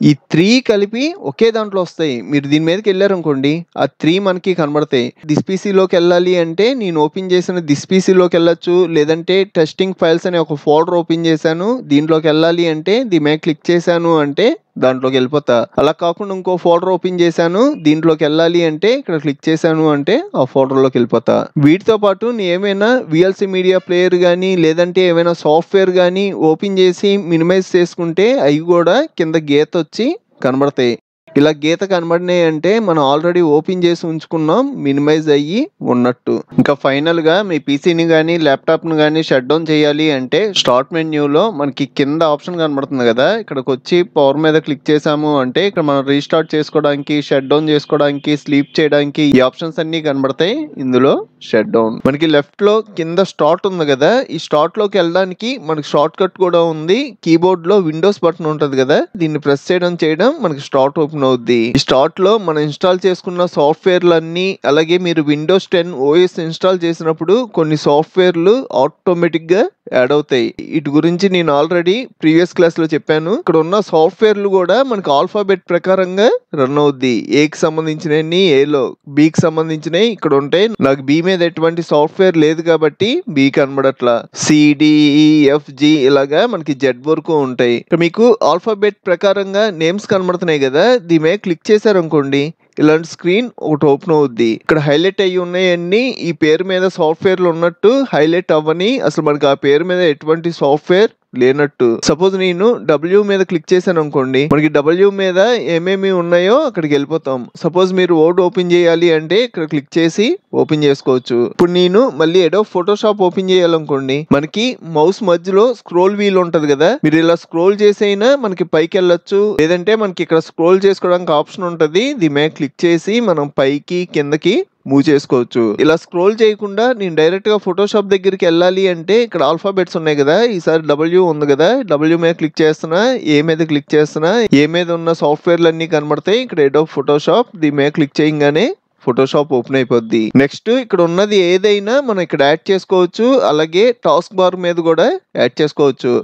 ఈ 3 కలిపి ఒకే దాంట్లో వస్తాయి. మీరు దీని మీదకి వెళ్ళారు అనుకోండి, ఆ 3 మనకి కనబడతాయి. దిస్ పీసీలోకి వెళ్ళాలి అంటే నేను ఓపెన్ చేసిన దిస్ పీసీలోకి వెళ్ళొచ్చు, లేదంటే టెస్టింగ్ ఫైల్స్ అనే ఒక ఫోల్డర్ ఓపెన్ చేశాను, దీంట్లోకి వెళ్ళాలి అంటే దీని మీద క్లిక్ చేశాను అంటే దాంట్లోకి వెళ్ళిపోతా. అలా కాకుండా ఇంకో ఫోల్డర్ ఓపెన్ చేశాను, దీంట్లోకి వెళ్ళాలి అంటే ఇక్కడ క్లిక్ చేశాను అంటే ఆ ఫోల్డర్లోకి వెళ్ళిపోతా. వీటితో పాటు నేను ఏమైనా విఎల్సి మీడియా ప్లేయర్ కానీ లేదంటే ఏమైనా సాఫ్ట్వేర్ కానీ ఓపెన్ చేసి మినిమైజ్ చేసుకుంటే అవి కూడా కింద గీత వచ్చి కనబడతాయి. ఇలా గీత కనబడినాయి అంటే మనం ఆల్రెడీ ఓపెన్ చేసి ఉంచుకున్నాం, మినిమైజ్ అయ్యి ఉన్నట్టు. ఇంకా ఫైనల్ గా మీ పీసీని కానీ ల్యాప్టాప్ ని కానీ షట్ డౌన్ చేయాలి అంటే స్టార్ట్ మెన్యూలో మనకి కింద ఆప్షన్ కనబడుతుంది కదా, ఇక్కడికి వచ్చి పవర్ మీద క్లిక్ చేసాము అంటే ఇక్కడ మనం రీస్టార్ట్ చేసుకోవడానికి, షట్ డౌన్ చేసుకోవడానికి, స్లీప్ చేయడానికి ఈ ఆప్షన్స్ అన్ని కనబడతాయి. ఇందులో షట్ డౌన్ మనకి లెఫ్ట్ లో కింద స్టార్ట్ ఉంది కదా, ఈ స్టార్ట్ లోకి వెళ్ళడానికి మనకి షార్ట్ కట్ కూడా ఉంది. కీబోర్డ్ లో విండోస్ బటన్ ఉంటది కదా, దీన్ని ప్రెస్ చేయడం మనకి స్టార్ట్ ఓపెన్ అవుద్ది. ఈ స్టార్ట్ లో మనం ఇన్స్టాల్ చేసుకున్న సాఫ్ట్వేర్లన్నీ, అలాగే మీరు విండోస్ 10 OS ఇన్స్టాల్ చేసినప్పుడు కొన్ని సాఫ్ట్వేర్లు ఆటోమేటిక్ గా యాడ్ అవుతాయి. వీటి గురించి నేను ఆల్రెడీ ప్రీవియస్ క్లాస్ లో చెప్పాను. ఇక్కడ ఉన్న సాఫ్ట్వేర్లు కూడా మనకి ఆల్ఫాబెట్ ప్రకారంగా రన్ అవుద్ది. ఏకి సంబంధించినవి ఏలో, బికి సంబంధించినవి ఇక్కడ ఉంటాయి. నాకు బి మీద ఎటువంటి సాఫ్ట్వేర్ లేదు కాబట్టి బి కనబడట్లా. CDEFG ఇలాగా మనకి జెడ్ వరకు ఉంటాయి. మీకు ఆల్ఫాబెట్ ప్రకారంగా నేమ్స్ కనబడుతున్నాయి కదా, దీని మీద క్లిక్ చేశారు అనుకోండి ఇలాంటి స్క్రీన్ ఒకటి ఓపెన్ అవుద్ది. ఇక్కడ హైలైట్ అయ్యి ఉన్నాయన్నీ ఈ పేరు మీద సాఫ్ట్వేర్లు ఉన్నట్టు హైలైట్ అవ్వని, అసలు మనకి ఆ పేరు మీద ఎటువంటి సాఫ్ట్వేర్ లేనట్టు. సపోజ్ నేను W మీద క్లిక్ చేశాను అనుకోండి, మనకి W మీద ఏమేమి ఉన్నాయో అక్కడికి వెళ్ళిపోతాం. సపోజ్ మీరు వర్డ్ ఓపెన్ చేయాలి అంటే ఇక్కడ క్లిక్ చేసి ఓపెన్ చేసుకోవచ్చు. ఇప్పుడు నేను మళ్ళీ అడోబ్ ఫోటోషాప్ ఓపెన్ చేయాలనుకోండి, మనకి మౌస్ మధ్యలో స్క్రోల్ వీల్ ఉంటది కదా, మీరు ఇలా స్క్రోల్ చేసైనా మనకి పైకి వెళ్ళొచ్చు, లేదంటే మనకి ఇక్కడ స్క్రోల్ చేసుకోవడానికి ఆప్షన్ ఉంటది, దీని మీద క్లిక్ చేసి మనం పైకి కిందకి మూవ్ చేసుకోవచ్చు. ఇలా స్క్రోల్ చేయకుండా నేను డైరెక్ట్ గా ఫోటోషాప్ దగ్గరికి వెళ్ళాలి అంటే ఇక్కడ ఆల్ఫాబెట్స్ ఉన్నాయి కదా, ఈసారి W ఉంది కదా, W మీద క్లిక్ చేస్తున్నా, ఏ మీద క్లిక్ చేస్తున్నా, ఏ మీద ఉన్న సాఫ్ట్వేర్లు అన్ని కనబడతాయి. ఇక్కడ అడోబ్ ఫోటోషాప్ దీని మీద క్లిక్ చేయగానే ఫోటోషాప్ ఓపెన్ అయిపోద్ది. నెక్స్ట్ ఇక్కడ ఉన్నది ఏదైనా మనం ఇక్కడ యాడ్ చేసుకోవచ్చు, అలాగే టాస్క్ బార్ మీద కూడా యాడ్ చేసుకోవచ్చు.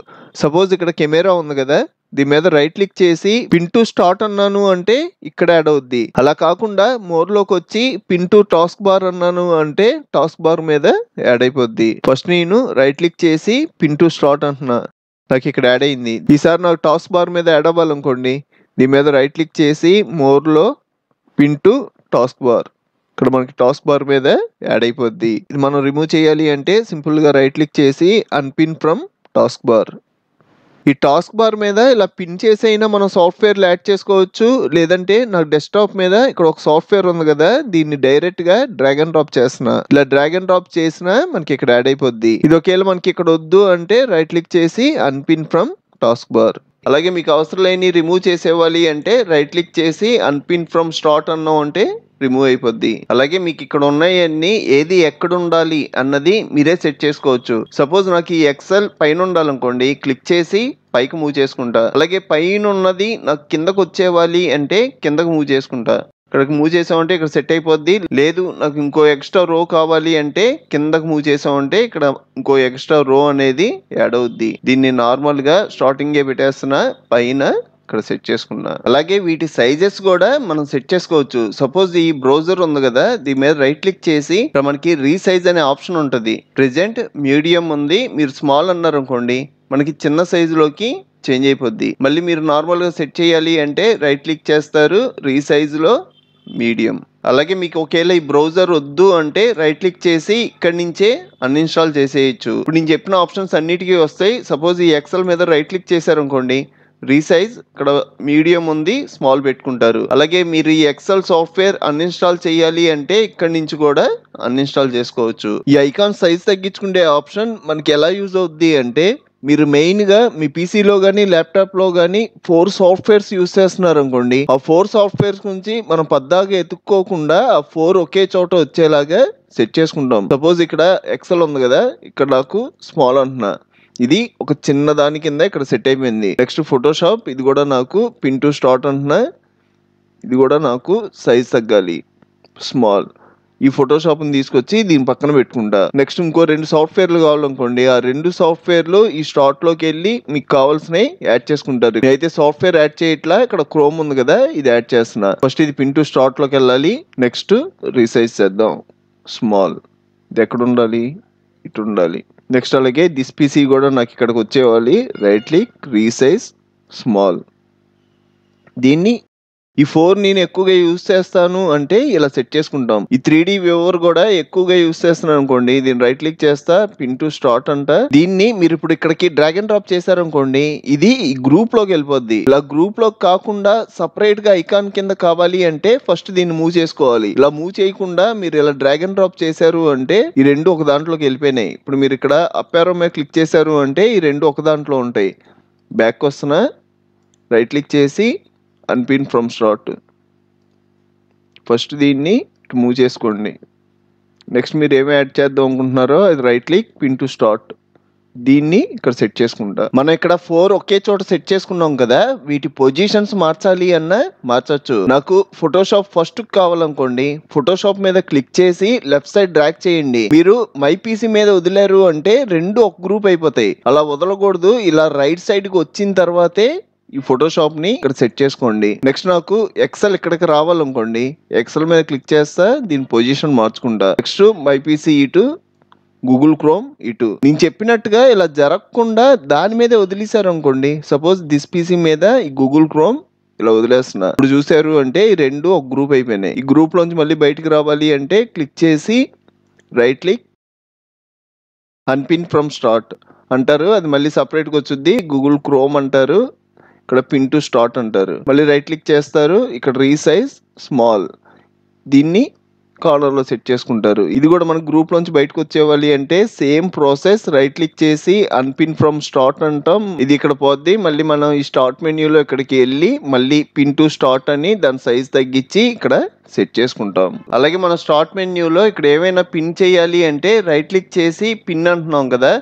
సపోజ్ ఇక్కడ కెమెరా ఉంది కదా, దీని మీద రైట్ క్లిక్ చేసి పిన్ టు స్టార్ట్ అన్నాను అంటే ఇక్కడ యాడ్ అవుద్ది. అలా కాకుండా మోర్ లోకి వచ్చి పిన్ టు టాస్క్ బార్ అన్నాను అంటే టాస్క్ బార్ మీద యాడ్ అయిపోద్ది. ఫస్ట్ నేను రైట్ క్లిక్ చేసి పిన్ టు స్టార్ట్ అంటున్నా, నాకు ఇక్కడ యాడ్ అయింది. ఈసారి నాకు టాస్క్ బార్ మీద యాడ్ అవ్వాలనుకోండి, దీని మీద రైట్ క్లిక్ చేసి మోర్ లో పిన్ టు టాస్క్ బార్, ఇక్కడ మనకి టాస్క్ బార్ మీద యాడ్ అయిపోద్ది. ఇది మనం రిమూవ్ చేయాలి అంటే సింపుల్ గా రైట్ క్లిక్ చేసి అన్పిన్ ఫ్రమ్ టాస్క్ బార్. ఈ టాస్క్ బార్ మీద ఇలా పిన్ చేసి అయినా మనం సాఫ్ట్వేర్లు యాడ్ చేసుకోవచ్చు, లేదంటే నాకు డెస్క్టాప్ మీద ఇక్కడ ఒక సాఫ్ట్వేర్ ఉంది కదా, దీన్ని డైరెక్ట్ గా డ్రాగ్ అండ్ డ్రాప్ చేస్తున్నా. ఇలా డ్రాగ్ అండ్ డ్రాప్ చేసినా మనకి ఇక్కడ యాడ్ అయిపోద్ది. ఇది ఒకవేళ మనకి ఇక్కడ వద్దు అంటే రైట్ క్లిక్ చేసి అన్పిన్ ఫ్రమ్ టాస్క్ బార్. అలాగే మీకు అవసరం లేని రిమూవ్ చేసేవాలి అంటే రైట్ క్లిక్ చేసి అన్పిన్ ఫ్రమ్ స్టార్ట్ అన్నాం అంటే రిమూవ్ అయిపోద్ది. అలాగే మీకు ఇక్కడ ఉన్నాయన్నీ ఏది ఎక్కడ ఉండాలి అన్నది మీరే సెట్ చేసుకోవచ్చు. సపోజ్ నాకు ఈ ఎక్సెల్ పైన ఉండాలనుకోండి, క్లిక్ చేసి పైకి మూవ్ చేసుకుంటా. అలాగే పైన ఉన్నది నాకు కిందకు వచ్చేవాలి అంటే కిందకు మూవ్ చేసుకుంటా. ఇక్కడికి మూవ్ చేసామంటే ఇక్కడ సెట్ అయిపోద్ది. లేదు నాకు ఇంకో ఎక్స్ట్రా రో కావాలి అంటే కిందకు మూవ్ చేసామంటే ఇక్కడ ఇంకో ఎక్స్ట్రా రో అనేది యాడ్ అవుద్ది. దీన్ని నార్మల్ గా స్టార్టింగ్ పెట్టేస్తున్నా, పైన ఇక్కడ సెట్ చేసుకున్నా. అలాగే వీటి సైజెస్ కూడా మనం సెట్ చేసుకోవచ్చు. సపోజ్ ఈ బ్రౌజర్ ఉంది కదా, దీని మీద రైట్ క్లిక్ చేసి ఇక్కడ మనకి రీసైజ్ అనే ఆప్షన్ ఉంటుంది. ప్రెజెంట్ మీడియం ఉంది, మీరు స్మాల్ అన్నారు అనుకోండి మనకి చిన్న సైజులోకి చేంజ్ అయిపోద్ది. మళ్ళీ మీరు నార్మల్ గా సెట్ చేయాలి అంటే రైట్ క్లిక్ చేస్తారు, రీసైజ్ లో మీడియం. అలాగే మీకు ఒకవేళ ఈ బ్రౌజర్ వద్దు అంటే రైట్ క్లిక్ చేసి ఇక్కడి నుంచే అన్ఇన్స్టాల్ చేసేయచ్చు. ఇప్పుడు నేను చెప్పిన ఆప్షన్స్ అన్నిటికీ వస్తాయి. సపోజ్ ఈ ఎక్సెల్ మీద రైట్ క్లిక్ చేశారు అనుకోండి, రీసైజ్ ఇక్కడ మీడియం ఉంది, స్మాల్ పెట్టుకుంటారు. అలాగే మీరు ఈ ఎక్సెల్ సాఫ్ట్వేర్ అన్ఇన్స్టాల్ చేయాలి అంటే ఇక్కడ నుంచి కూడా అన్ఇన్స్టాల్ చేసుకోవచ్చు. ఈ ఐకాన్ సైజ్ తగ్గించుకునే ఆప్షన్ మనకి ఎలా యూజ్ అవుద్ది అంటే, మీరు మెయిన్గా మీ పీసీలో కానీ ల్యాప్టాప్లో కానీ 4 సాఫ్ట్వేర్స్ యూజ్ చేస్తున్నారు అనుకోండి, ఆ 4 సాఫ్ట్వేర్స్ నుంచి మనం పద్దాగా ఎత్తుక్కోకుండా ఆ 4 ఒకే చోట వచ్చేలాగా సెట్ చేసుకుంటాం. సపోజ్ ఇక్కడ ఎక్సెల్ ఉంది కదా, ఇక్కడ నాకు స్మాల్ అంటున్నా, ఇది ఒక చిన్న దాని కింద ఇక్కడ సెట్ అయిపోయింది. నెక్స్ట్ ఫోటోషాప్, ఇది కూడా నాకు పిన్ టు స్టార్ట్ అంటున్నా, ఇది కూడా నాకు సైజ్ తగ్గాలి, స్మాల్. ఈ ఫోటోషాప్ని తీసుకొచ్చి దీని పక్కన పెట్టుకుంటా. నెక్స్ట్ ఇంకో 2 సాఫ్ట్వేర్లు కావాలనుకోండి, ఆ 2 సాఫ్ట్వేర్లు ఈ స్టార్ట్లోకి వెళ్ళి మీకు కావాల్సినవి యాడ్ చేసుకుంటారు. నేనైతే సాఫ్ట్వేర్ యాడ్ చేయట్లా, ఇక్కడ క్రోమ్ ఉంది కదా, ఇది యాడ్ చేస్తున్నా. ఫస్ట్ ఇది పిన్ టు స్టార్ట్లోకి వెళ్ళాలి. నెక్స్ట్ రీసైజ్ చేద్దాం, స్మాల్. ఇది ఎక్కడ ఉండాలి, ఇటు ఉండాలి. నెక్స్ట్ అలాగే దిస్ పీసీ కూడా నాకు ఇక్కడికి వచ్చేవాలి. Right click, resize, small. దీన్ని ఈ 4 నేను ఎక్కువగా యూజ్ చేస్తాను అంటే ఇలా సెట్ చేసుకుంటాం. ఈ 3D వ్యూవర్ కూడా ఎక్కువగా యూజ్ చేస్తున్నాను అనుకోండి, దీన్ని రైట్ క్లిక్ చేస్తా, పిన్ టు స్టార్ట్ అంట. దీన్ని మీరు ఇప్పుడు ఇక్కడికి డ్రాగ్ అండ్ డ్రాప్ చేశారనుకోండి, ఇది ఈ గ్రూప్ లోకి వెళ్ళిపోద్ది. ఇలా గ్రూప్ లోకి కాకుండా సపరేట్ గా ఐకాన్ కింద కావాలి అంటే ఫస్ట్ దీన్ని మూవ్ చేసుకోవాలి. ఇలా మూవ్ చేయకుండా మీరు ఇలా డ్రాగ్ అండ్ డ్రాప్ చేశారు అంటే ఈ 2 ఒక దాంట్లోకి వెళ్ళిపోయినాయి. ఇప్పుడు మీరు ఇక్కడ అప్ యారో మీద క్లిక్ చేశారు అంటే ఈ 2 ఒక దాంట్లో ఉంటాయి. బ్యాక్ వస్తున్నా, రైట్ క్లిక్ చేసి అన్పిన్ ఫ్రమ్ స్టార్ట్. ఫస్ట్ దీన్ని మూవ్ చేసుకోండి. నెక్స్ట్ మీరు ఏమి యాడ్ చేద్దాం అనుకుంటున్నారో అది right click, pin to start. దీన్ని ఇక్కడ సెట్ చేసుకుంటా. మనం ఇక్కడ 4 ఒకే చోట సెట్ చేసుకున్నాం కదా, వీటి పొజిషన్స్ మార్చాలి అన్నా మార్చచ్చు. నాకు ఫోటోషాప్ ఫస్ట్ కావాలనుకోండి, ఫోటోషాప్ మీద క్లిక్ చేసి లెఫ్ట్ సైడ్ డ్రాగ్ చేయండి. మీరు మై పీసీ మీద వదిలేరు అంటే 2 ఒక గ్రూప్ అయిపోతాయి. అలా వదలకూడదు. ఇలా రైట్ సైడ్ కి వచ్చిన తర్వాతే ఈ ఫోటోషాప్ ని ఇక్కడ సెట్ చేసుకోండి. నెక్స్ట్ నాకు ఎక్సెల్ ఇక్కడికి రావాలనుకోండి, ఎక్సెల్ మీద క్లిక్ చేస్తా, దీని పొజిషన్ మార్చుకుంటా. నెక్స్ట్ మై పీసీ ఇటు, గూగుల్ క్రోమ్ ఇటు. నేను చెప్పినట్టుగా ఇలా జరగకుండా దాని మీదే వదిలేశారు అనుకోండి, సపోజ్ దిస్ పీసీ మీద ఈ గూగుల్ క్రోమ్ ఇలా వదిలేస్తున్నా. ఇప్పుడు చూసారు అంటే ఈ 2 ఒక గ్రూప్ అయిపోయినాయి. ఈ గ్రూప్ లోంచి మళ్ళీ బయటికి రావాలి అంటే క్లిక్ చేసి right click, unpin from start అంటారు. అది మళ్ళీ సపరేట్ గా వచ్చుద్ది. గూగుల్ క్రోమ్ అంటారు, ఇక్కడ పిన్ టు స్టార్ట్ అంటారు. మళ్ళీ రైట్ క్లిక్ చేస్తారు, ఇక్కడ రీసైజ్, స్మాల్. దీన్ని కార్నర్ లో సెట్ చేసుకుంటారు. ఇది కూడా మన గ్రూప్ నుంచి బయటకు వచ్చేవాలి అంటే సేమ్ ప్రాసెస్. రైట్ క్లిక్ చేసి అన్పిన్ ఫ్రమ్ స్టార్ట్ అంటాం, ఇది ఇక్కడ పోద్ది. మళ్ళీ మనం ఈ స్టార్ట్ మెన్యూలో ఇక్కడికి వెళ్ళి మళ్ళీ పిన్ టు స్టార్ట్ అని దాని సైజ్ తగ్గించి ఇక్కడ సెట్ చేసుకుంటాం. అలాగే మన స్టార్ట్ మెన్యూలో ఇక్కడ ఏమైనా పిన్ చేయాలి అంటే రైట్ క్లిక్ చేసి పిన్ అంటున్నాం కదా,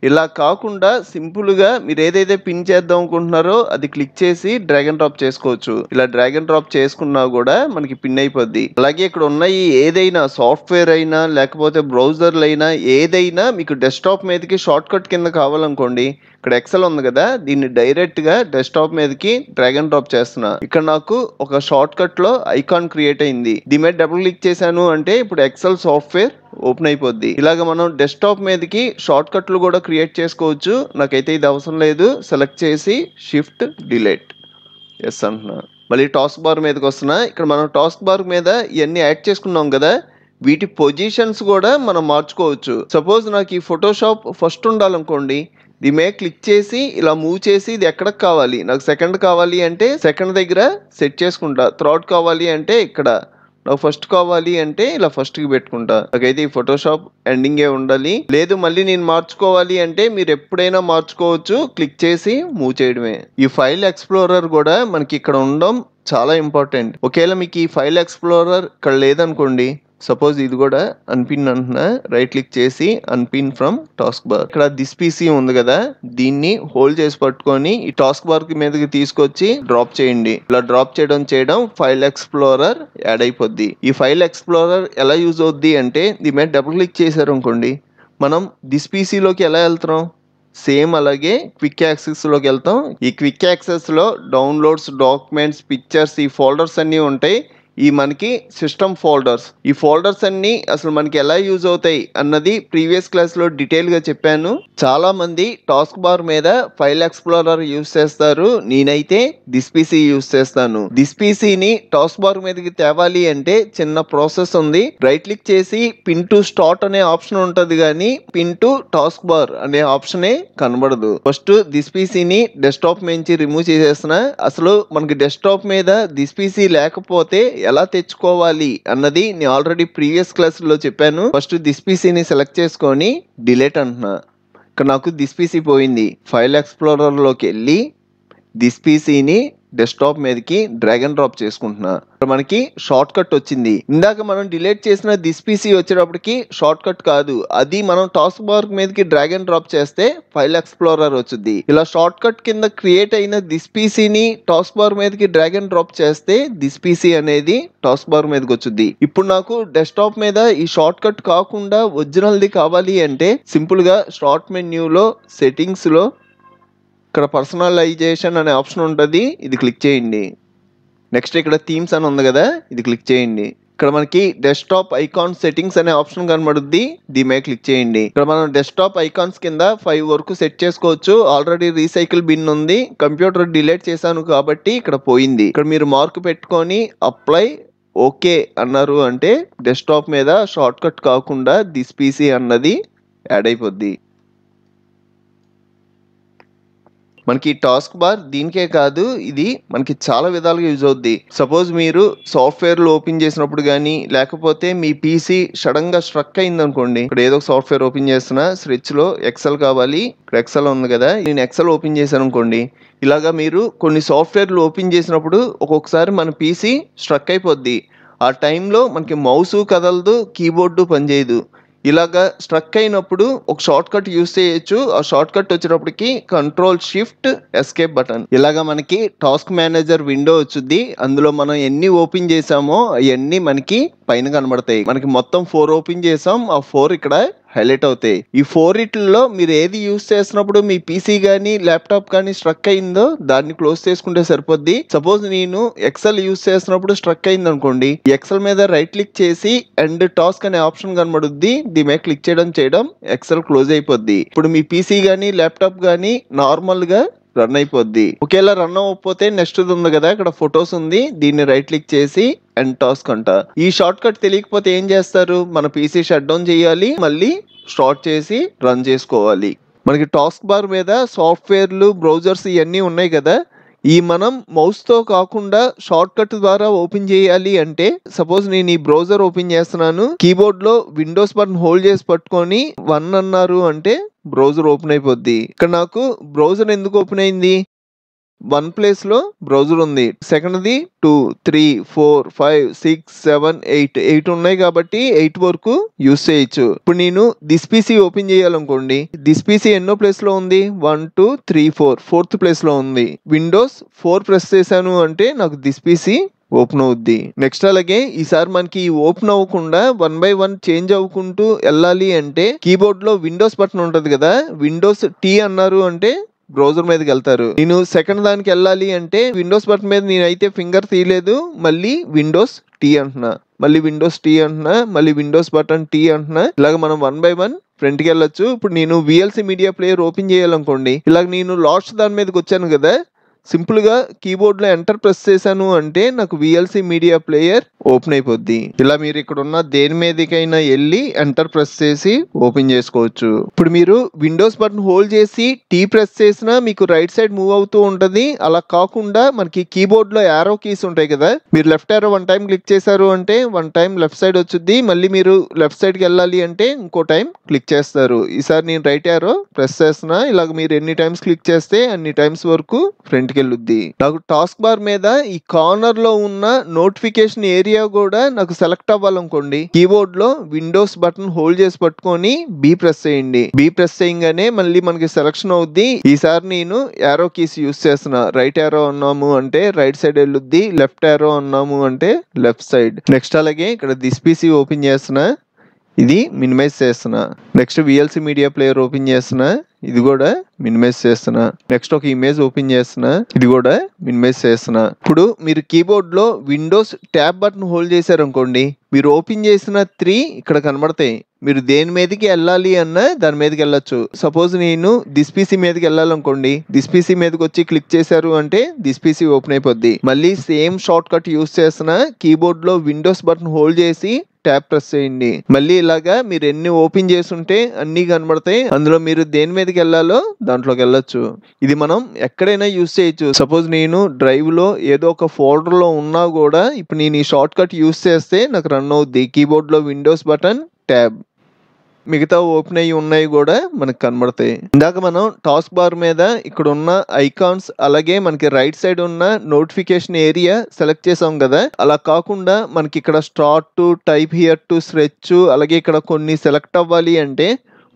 ఇలా కాకుండా సింపుల్ గా మీరు ఏదైతే పిన్ చేద్దాం అనుకుంటున్నారో అది క్లిక్ చేసి డ్రాగ్ అండ్ డ్రాప్ చేసుకోవచ్చు. ఇలా డ్రాగ్ అండ్ డ్రాప్ చేసుకున్నా కూడా మనకి పిన్ అయిపోద్ది. అలాగే ఇక్కడ ఉన్న ఏదైనా సాఫ్ట్వేర్ అయినా లేకపోతే బ్రౌజర్లు అయినా ఏదైనా మీకు డెస్క్టాప్ మీదకి షార్ట్ కట్ కింద కావాలనుకోండి, ఇక్కడ ఎక్సెల్ ఉంది కదా, దీన్ని డైరెక్ట్ గా డెస్క్టాప్ మీదకి డ్రాగ్ అండ్ డ్రాప్ చేస్తున్నా. ఇక్కడ నాకు ఒక షార్ట్ కట్ లో ఐకాన్ క్రియేట్ అయింది. దీని మీద డబుల్ క్లిక్ చేశాను అంటే ఇప్పుడు ఎక్సెల్ సాఫ్ట్వేర్ ఓపెన్ అయిపోద్ది. ఇలాగ మనం డెస్క్టాప్ మీదకి షార్ట్ కట్లు కూడా క్రియేట్ చేసుకోవచ్చు. నాకైతే ఇది అవసరం లేదు. సెలెక్ట్ చేసి షిఫ్ట్ డిలీట్ ఎస్ అంటున్నా. మళ్ళీ టాస్క్ బార్ మీదకి వస్తున్నా. ఇక్కడ మనం టాస్క్ బార్ మీద ఇవన్నీ యాడ్ చేసుకున్నాం కదా, వీటి పొజిషన్స్ కూడా మనం మార్చుకోవచ్చు. సపోజ్ నాకు ఈ ఫోటోషాప్ ఫస్ట్ ఉండాలనుకోండి, దీని మీద క్లిక్ చేసి ఇలా మూవ్ చేసి ఇది ఎక్కడికి కావాలి, నాకు సెకండ్ కావాలి అంటే సెకండ్ దగ్గర సెట్ చేసుకుంటా. థర్డ్ కావాలి అంటే ఇక్కడ, నాకు ఫస్ట్ కావాలి అంటే ఇలా ఫస్ట్ కి పెట్టుకుంటా. నాకైతే ఈ ఫోటోషాప్ ఎండింగే ఉండాలి. లేదు మళ్ళీ నేను మార్చుకోవాలి అంటే మీరు ఎప్పుడైనా మార్చుకోవచ్చు, క్లిక్ చేసి మూవ్ చేయడమే. ఈ ఫైల్ ఎక్స్ప్లోరర్ కూడా మనకి ఇక్కడ ఉండడం చాలా ఇంపార్టెంట్. ఒకవేళ మీకు ఈ ఫైల్ ఎక్స్ప్లోరర్ ఇక్కడ లేదనుకోండి, సపోజ్ ఇది కూడా అన్పిన్ అంటున్నా, రైట్ క్లిక్ చేసి అన్పిన్ ఫ్రమ్ టాస్క్ బార్. ఇక్కడ దిస్ పీసీ ఉంది కదా, దీన్ని హోల్డ్ చేసి పట్టుకొని ఈ టాస్క్ బార్ మీదకి తీసుకొచ్చి డ్రాప్ చేయండి. ఇలా డ్రాప్ చేయడం ఫైల్ ఎక్స్ప్లోరర్ యాడ్ అయిపోద్ది. ఈ ఫైల్ ఎక్స్ప్లోరర్ ఎలా యూజ్ అవుద్ది అంటే దీని మీద డబుల్ క్లిక్ చేశారు అనుకోండి, మనం దిస్ పీసీలోకి ఎలా వెళ్తున్నాం, సేమ్ అలాగే క్విక్ యాక్సెస్ లోకి వెళ్తాం. ఈ క్విక్ యాక్సెస్ లో డౌన్లోడ్స్, డాక్యుమెంట్స్, పిక్చర్స్, ఈ ఫోల్డర్స్ అన్ని ఉంటాయి. ఈ మనకి సిస్టమ్ ఫోల్డర్స్. ఈ ఫోల్డర్స్ అన్ని అసలు మనకి ఎలా యూజ్ అవుతాయి అన్నది ప్రీవియస్ క్లాస్లో డీటెయిల్గా చెప్పాను. చాలా మంది టాస్క్ బార్ మీద ఫైల్ ఎక్స్ప్లోరర్ యూజ్ చేస్తారు. నేనైతే దిస్ పీసీ యూజ్ చేస్తాను. దిస్ పీసీని టాస్క్ బార్ మీదకి తేవాలి అంటే చిన్న ప్రాసెస్ ఉంది. రైట్ క్లిక్ చేసి పిన్ టు స్టార్ట్ అనే ఆప్షన్ ఉంటది, కానీ పిన్ టు టాస్క్ బార్ అనే ఆప్షనే కనబడదు. ఫస్ట్ దిస్ పీసీని డెస్క్టాప్ నుంచి రిమూవ్ చేసేస్తున్నా. అసలు మనకి డెస్క్టాప్ మీద దిస్ పీసీ లేకపోతే ఎలా తెచ్చుకోవాలి అన్నది నేను ఆల్రెడీ ప్రీవియస్ క్లాస్లో చెప్పాను. ఫస్ట్ దిస్ పీసీని సెలెక్ట్ చేసుకొని డిలీట్ అంటున్నా. ఇక్కడ నాకు దిస్ పీసీ పోయింది. ఫైల్ ఎక్స్ప్లోరర్లోకి వెళ్ళి దిస్ పీసీని డెస్క్టాప్ మీదకి డ్రాగ్ అండ్ డ్రాప్ చేసుకుంటున్నా. మనకి షార్ట్ కట్ వచ్చింది. ఇందాక మనం డిలీట్ చేసిన దిస్ పీసీ వచ్చేటప్పటికి షార్ట్ కట్ కాదు, అది మనం టాస్క్ బార్ మీదకి డ్రాగ్ అండ్ డ్రాప్ చేస్తే ఫైల్ ఎక్స్ప్లోరర్ వచ్చింది. ఇలా షార్ట్ కట్ కింద క్రియేట్ అయిన దిస్ పీసీని టాస్క్ బార్ మీదకి డ్రాగ్ అండ్ డ్రాప్ చేస్తే దిస్ పీసీ అనేది టాస్క్ బార్ మీదకి వచ్చింది. ఇప్పుడు నాకు డెస్క్టాప్ మీద ఈ షార్ట్ కట్ కాకుండా ఒరిజినల్ది కావాలి అంటే సింపుల్ గా షార్ట్ మెన్యూలో సెట్టింగ్స్ లో ఇక్కడ పర్సనలైజేషన్ అనే ఆప్షన్ ఉంటుంది, ఇది క్లిక్ చేయండి. నెక్స్ట్ ఇక్కడ థీమ్స్ అని ఉంది కదా, ఇది క్లిక్ చేయండి. ఇక్కడ మనకి డెస్క్టాప్ ఐకాన్ సెట్టింగ్స్ అనే ఆప్షన్ కనబడుద్ది, దీని మీద క్లిక్ చేయండి. ఇక్కడ మనం డెస్క్టాప్ ఐకాన్స్ కింద 5 వరకు సెట్ చేసుకోవచ్చు. ఆల్రెడీ రీసైకిల్ బిన్ ఉంది, కంప్యూటర్ డిలీట్ చేశాను కాబట్టి ఇక్కడ పోయింది. ఇక్కడ మీరు మార్క్ పెట్టుకొని అప్లై ఓకే అన్నారు అంటే డెస్క్టాప్ మీద షార్ట్ కట్ కాకుండా దిస్ పీసీ అన్నది యాడ్ అయిపోద్ది. మనకి టాస్క్ బార్ దీనికే కాదు, ఇది మనకి చాలా విధాలుగా యూజ్ అవుద్ది. సపోజ్ మీరు సాఫ్ట్వేర్లు ఓపెన్ చేసినప్పుడు కానీ, లేకపోతే మీ పీసీ సడన్ గా స్ట్రక్ అయింది అనుకోండి. ఇక్కడ ఏదో ఒక సాఫ్ట్వేర్ ఓపెన్ చేస్తున్నా, స్విచ్ లో ఎక్సెల్ కావాలి, ఇక్కడ ఎక్సెల్ ఉంది కదా, నేను ఎక్సెల్ ఓపెన్ చేశాను అనుకోండి. ఇలాగా మీరు కొన్ని సాఫ్ట్వేర్లు ఓపెన్ చేసినప్పుడు ఒక్కొక్కసారి మన పీసీ స్ట్రక్ అయిపోద్ది. ఆ టైంలో మనకి మౌస్ కదలదు, కీబోర్డు పనిచేయదు. ఇలాగా స్ట్రక్ అయినప్పుడు ఒక షార్ట్ కట్ యూస్ చేయొచ్చు. ఆ షార్ట్ కట్ వచ్చేటప్పటికి కంట్రోల్ షిఫ్ట్ ఎస్కేప్ బటన్. ఇలాగా మనకి టాస్క్ మేనేజర్ విండో వచ్చింది. అందులో మనం ఎన్ని ఓపెన్ చేసామో అవన్నీ మనకి పైన కనబడతాయి. మనకి మొత్తం 4 ఓపెన్ చేసాం, ఆ 4 ఇక్కడ హైలైట్ అవుతాయి. ఈ 4 మీరు ఏది యూస్ చేసినప్పుడు మీ పీసీ కానీ ల్యాప్టాప్ కానీ స్ట్రక్ అయిందో దాన్ని క్లోజ్ చేసుకుంటే సరిపోద్ది. సపోజ్ నేను ఎక్సెల్ యూస్ చేసినప్పుడు స్ట్రక్ అయింది అనుకోండి, ఎక్సెల్ మీద రైట్ క్లిక్ చేసి ఎండ్ టాస్క్ అనే ఆప్షన్ కనబడుద్ది, దీని మీద క్లిక్ చేయడం ఎక్సెల్ క్లోజ్ అయిపోద్ది. ఇప్పుడు మీ పీసీ కానీ ల్యాప్టాప్ కానీ నార్మల్ గా రన్ అయిపోద్ది. ఒకేలా రన్ అవ్వకపోతే నెక్స్ట్ ఉంది కదా, ఇక్కడ ఫొటోస్ ఉంది, దీన్ని రైట్ క్లిక్ చేసి ఎండ్ టాస్క్ అంట. ఈ షార్ట్ కట్ తెలియకపోతే ఏం చేస్తారు, మన పీసీ షట్ డౌన్ చేయాలి, మళ్ళీ స్టార్ట్ చేసి రన్ చేసుకోవాలి. మనకి టాస్క్ బార్ మీద సాఫ్ట్వేర్లు, బ్రౌజర్స్ ఇవన్నీ ఉన్నాయి కదా, ఈ మనం మౌస్ తో కాకుండా షార్ట్ కట్ ద్వారా ఓపెన్ చేయాలి అంటే, సపోజ్ నేను ఈ బ్రౌజర్ ఓపెన్ చేస్తున్నాను, కీబోర్డ్ లో విండోస్ బటన్ హోల్డ్ చేసి పట్టుకొని 1 అన్నారు అంటే బ్రౌజర్ ఓపెన్ అయిపోద్ది. ఇక్కడ నాకు బ్రౌజర్ ఎందుకు ఓపెన్ అయింది, 1 ప్లేస్ లో బ్రౌజర్ ఉంది, సెకండ్ది 2, 3, 4, 5, 6, 7, 8 ఉన్నాయి కాబట్టి 8 వరకు యూస్ చేయొచ్చు. ఇప్పుడు నేను దిస్ పీసీ ఓపెన్ చేయాలనుకోండి, దిస్ పీసీ ఎన్నో ప్లేస్ లో ఉంది, 1, 2, 3, 4, 4th ప్లేస్ లో ఉంది. విండోస్ 4 ప్రెస్ చేశాను అంటే నాకు దిస్ పీసీ ఓపెన్ అవుద్ది. నెక్స్ట్ అలాగే ఈసారి మనకి ఓపెన్ అవ్వకుండా 1 by 1 చేంజ్ అవ్వకుంటూ వెళ్ళాలి అంటే కీబోర్డ్ లో విండోస్ బటన్ ఉంటది కదా, విండోస్ టీ అన్నారు అంటే బ్రౌజర్ మీదకి వెళ్తారు. నేను సెకండ్ దానికి వెళ్ళాలి అంటే విండోస్ బటన్ మీద నేనైతే ఫింగర్ తీయలేదు, మళ్ళీ విండోస్ టీ అంటున్నా, మళ్ళీ విండోస్ టీ అంటున్నా, మళ్ళీ విండోస్ బటన్ టీ అంటున్నా. ఇలాగ మనం 1 by 1 ఫ్రంట్ కి వెళ్ళొచ్చు. ఇప్పుడు నేను VLC మీడియా ప్లేయర్ ఓపెన్ చేయాలనుకోండి, ఇలాగ నేను లాస్ట్ దాని మీదకి వచ్చాను కదా, సింపుల్ గా కీబోర్డ్ లో ఎంటర్ ప్రెస్ చేశాను అంటే నాకు VLC మీడియా ప్లేయర్ ఓపెన్ అయిపోద్ది. ఇలా మీరు ఇక్కడ ఉన్న దేని మీదకైనా వెళ్ళి ఎంటర్ ప్రెస్ చేసి ఓపెన్ చేసుకోవచ్చు. ఇప్పుడు మీరు విండోస్ బటన్ హోల్డ్ చేసి టీ ప్రెస్ చేసినా మీకు రైట్ సైడ్ మూవ్ అవుతూ ఉంటది. అలా కాకుండా మనకి కీబోర్డ్ లో యారో కీస్ ఉంటాయి కదా, మీరు లెఫ్ట్ యారో 1 టైం క్లిక్ చేశారు అంటే 1 టైం లెఫ్ట్ సైడ్ వచ్చుద్ది, మళ్ళీ మీరు లెఫ్ట్ సైడ్ కి వెళ్ళాలి అంటే ఇంకో టైం క్లిక్ చేస్తారు. ఈసారి నేను రైట్ యారో ప్రెస్ చేస్తున్నా, ఇలాగ మీరు ఎన్ని టైమ్స్ క్లిక్ చేస్తే అన్ని టైమ్స్ వరకు ఫ్రంట్ వెళ్ళుద్ది. నాకు టాస్క్ బార్ మీద ఈ కార్నర్ లో ఉన్న నోటిఫికేషన్ ఏరియా కూడా నాకు సెలెక్ట్ అవ్వాలనుకోండి, కీబోర్డ్ లో విండోస్ బటన్ హోల్డ్ చేసి పట్టుకొని బి ప్రెస్ చేయండి. బి ప్రెస్ చేయగానే మళ్ళీ మనకి సెలెక్షన్ అవుద్ది. ఈసారి నేను యారో కీస్ యూస్ చేస్తున్నా, రైట్ యారో అన్నాము అంటే రైట్ సైడ్ వెళ్ళుద్ది, లెఫ్ట్ యారో అన్నాము అంటే లెఫ్ట్ సైడ్. నెక్స్ట్ అలాగే ఇక్కడ దిస్ పీసీ ఓపెన్ చేస్తున్నా, ఇది మినిమైజ్ చేస్తున్నా. Next VLC media player open చేస్తున్నా, ఇది కూడా మినిమైజ్ చేస్తున్నా. నెక్స్ట్ ఒక ఇమేజ్ ఓపెన్ చేస్తున్నా, ఇది కూడా మినిమైజ్ చేస్తున్నా. ఇప్పుడు మీరు కీబోర్డ్ లో విండోస్ ట్యాబ్ బటన్ హోల్డ్ చేశారు అనుకోండి, మీరు ఓపెన్ చేసిన 3 ఇక్కడ కనబడతాయి. మీరు దేని మీదకి వెళ్ళాలి అన్నా దాని మీదకి వెళ్ళొచ్చు. సపోజ్ నేను దిస్ పీసీ మీదకి వెళ్ళాలనుకోండి, దిస్ పీసీ మీదకి వచ్చి క్లిక్ చేశారు అంటే దిస్ పీసీ ఓపెన్ అయిపోద్ది. మళ్ళీ సేమ్ షార్ట్ కట్ యూస్ చేస్తున్నా, కీబోర్డ్ లో విండోస్ బటన్ హోల్డ్ చేసి ట్యాప్ ప్రెస్ చేయండి. మళ్ళీ ఇలాగా మీరు ఎన్ని ఓపెన్ చేస్తుంటే అన్ని కనబడతాయి. అందులో మీరు దేని మీదకి వెళ్ళాలో దాంట్లోకి వెళ్ళొచ్చు. ఇది మనం ఎక్కడైనా యూస్ చేయొచ్చు. సపోజ్ నేను డ్రైవ్ లో ఏదో ఒక ఫోల్డర్ లో ఉన్నా కూడా ఇప్పుడు నేను ఈ షార్ట్ కట్ యూస్ చేస్తే నాకు రన్ అవుద్ది. కీబోర్డ్ లో విండోస్ బటన్ ట్యాబ్, మిగతా ఓపెన్ అయ్యి ఉన్నాయి కూడా మనకు కనబడతాయి. ఇందాక మనం టాస్క్ బార్ మీద ఇక్కడ ఉన్న ఐకాన్స్ అలాగే మనకి రైట్ సైడ్ ఉన్న నోటిఫికేషన్ ఏరియా సెలెక్ట్ చేసాం కదా, అలా కాకుండా మనకి ఇక్కడ start to type here to stretch అలాగే ఇక్కడ కొన్ని సెలెక్ట్ అవ్వాలి అంటే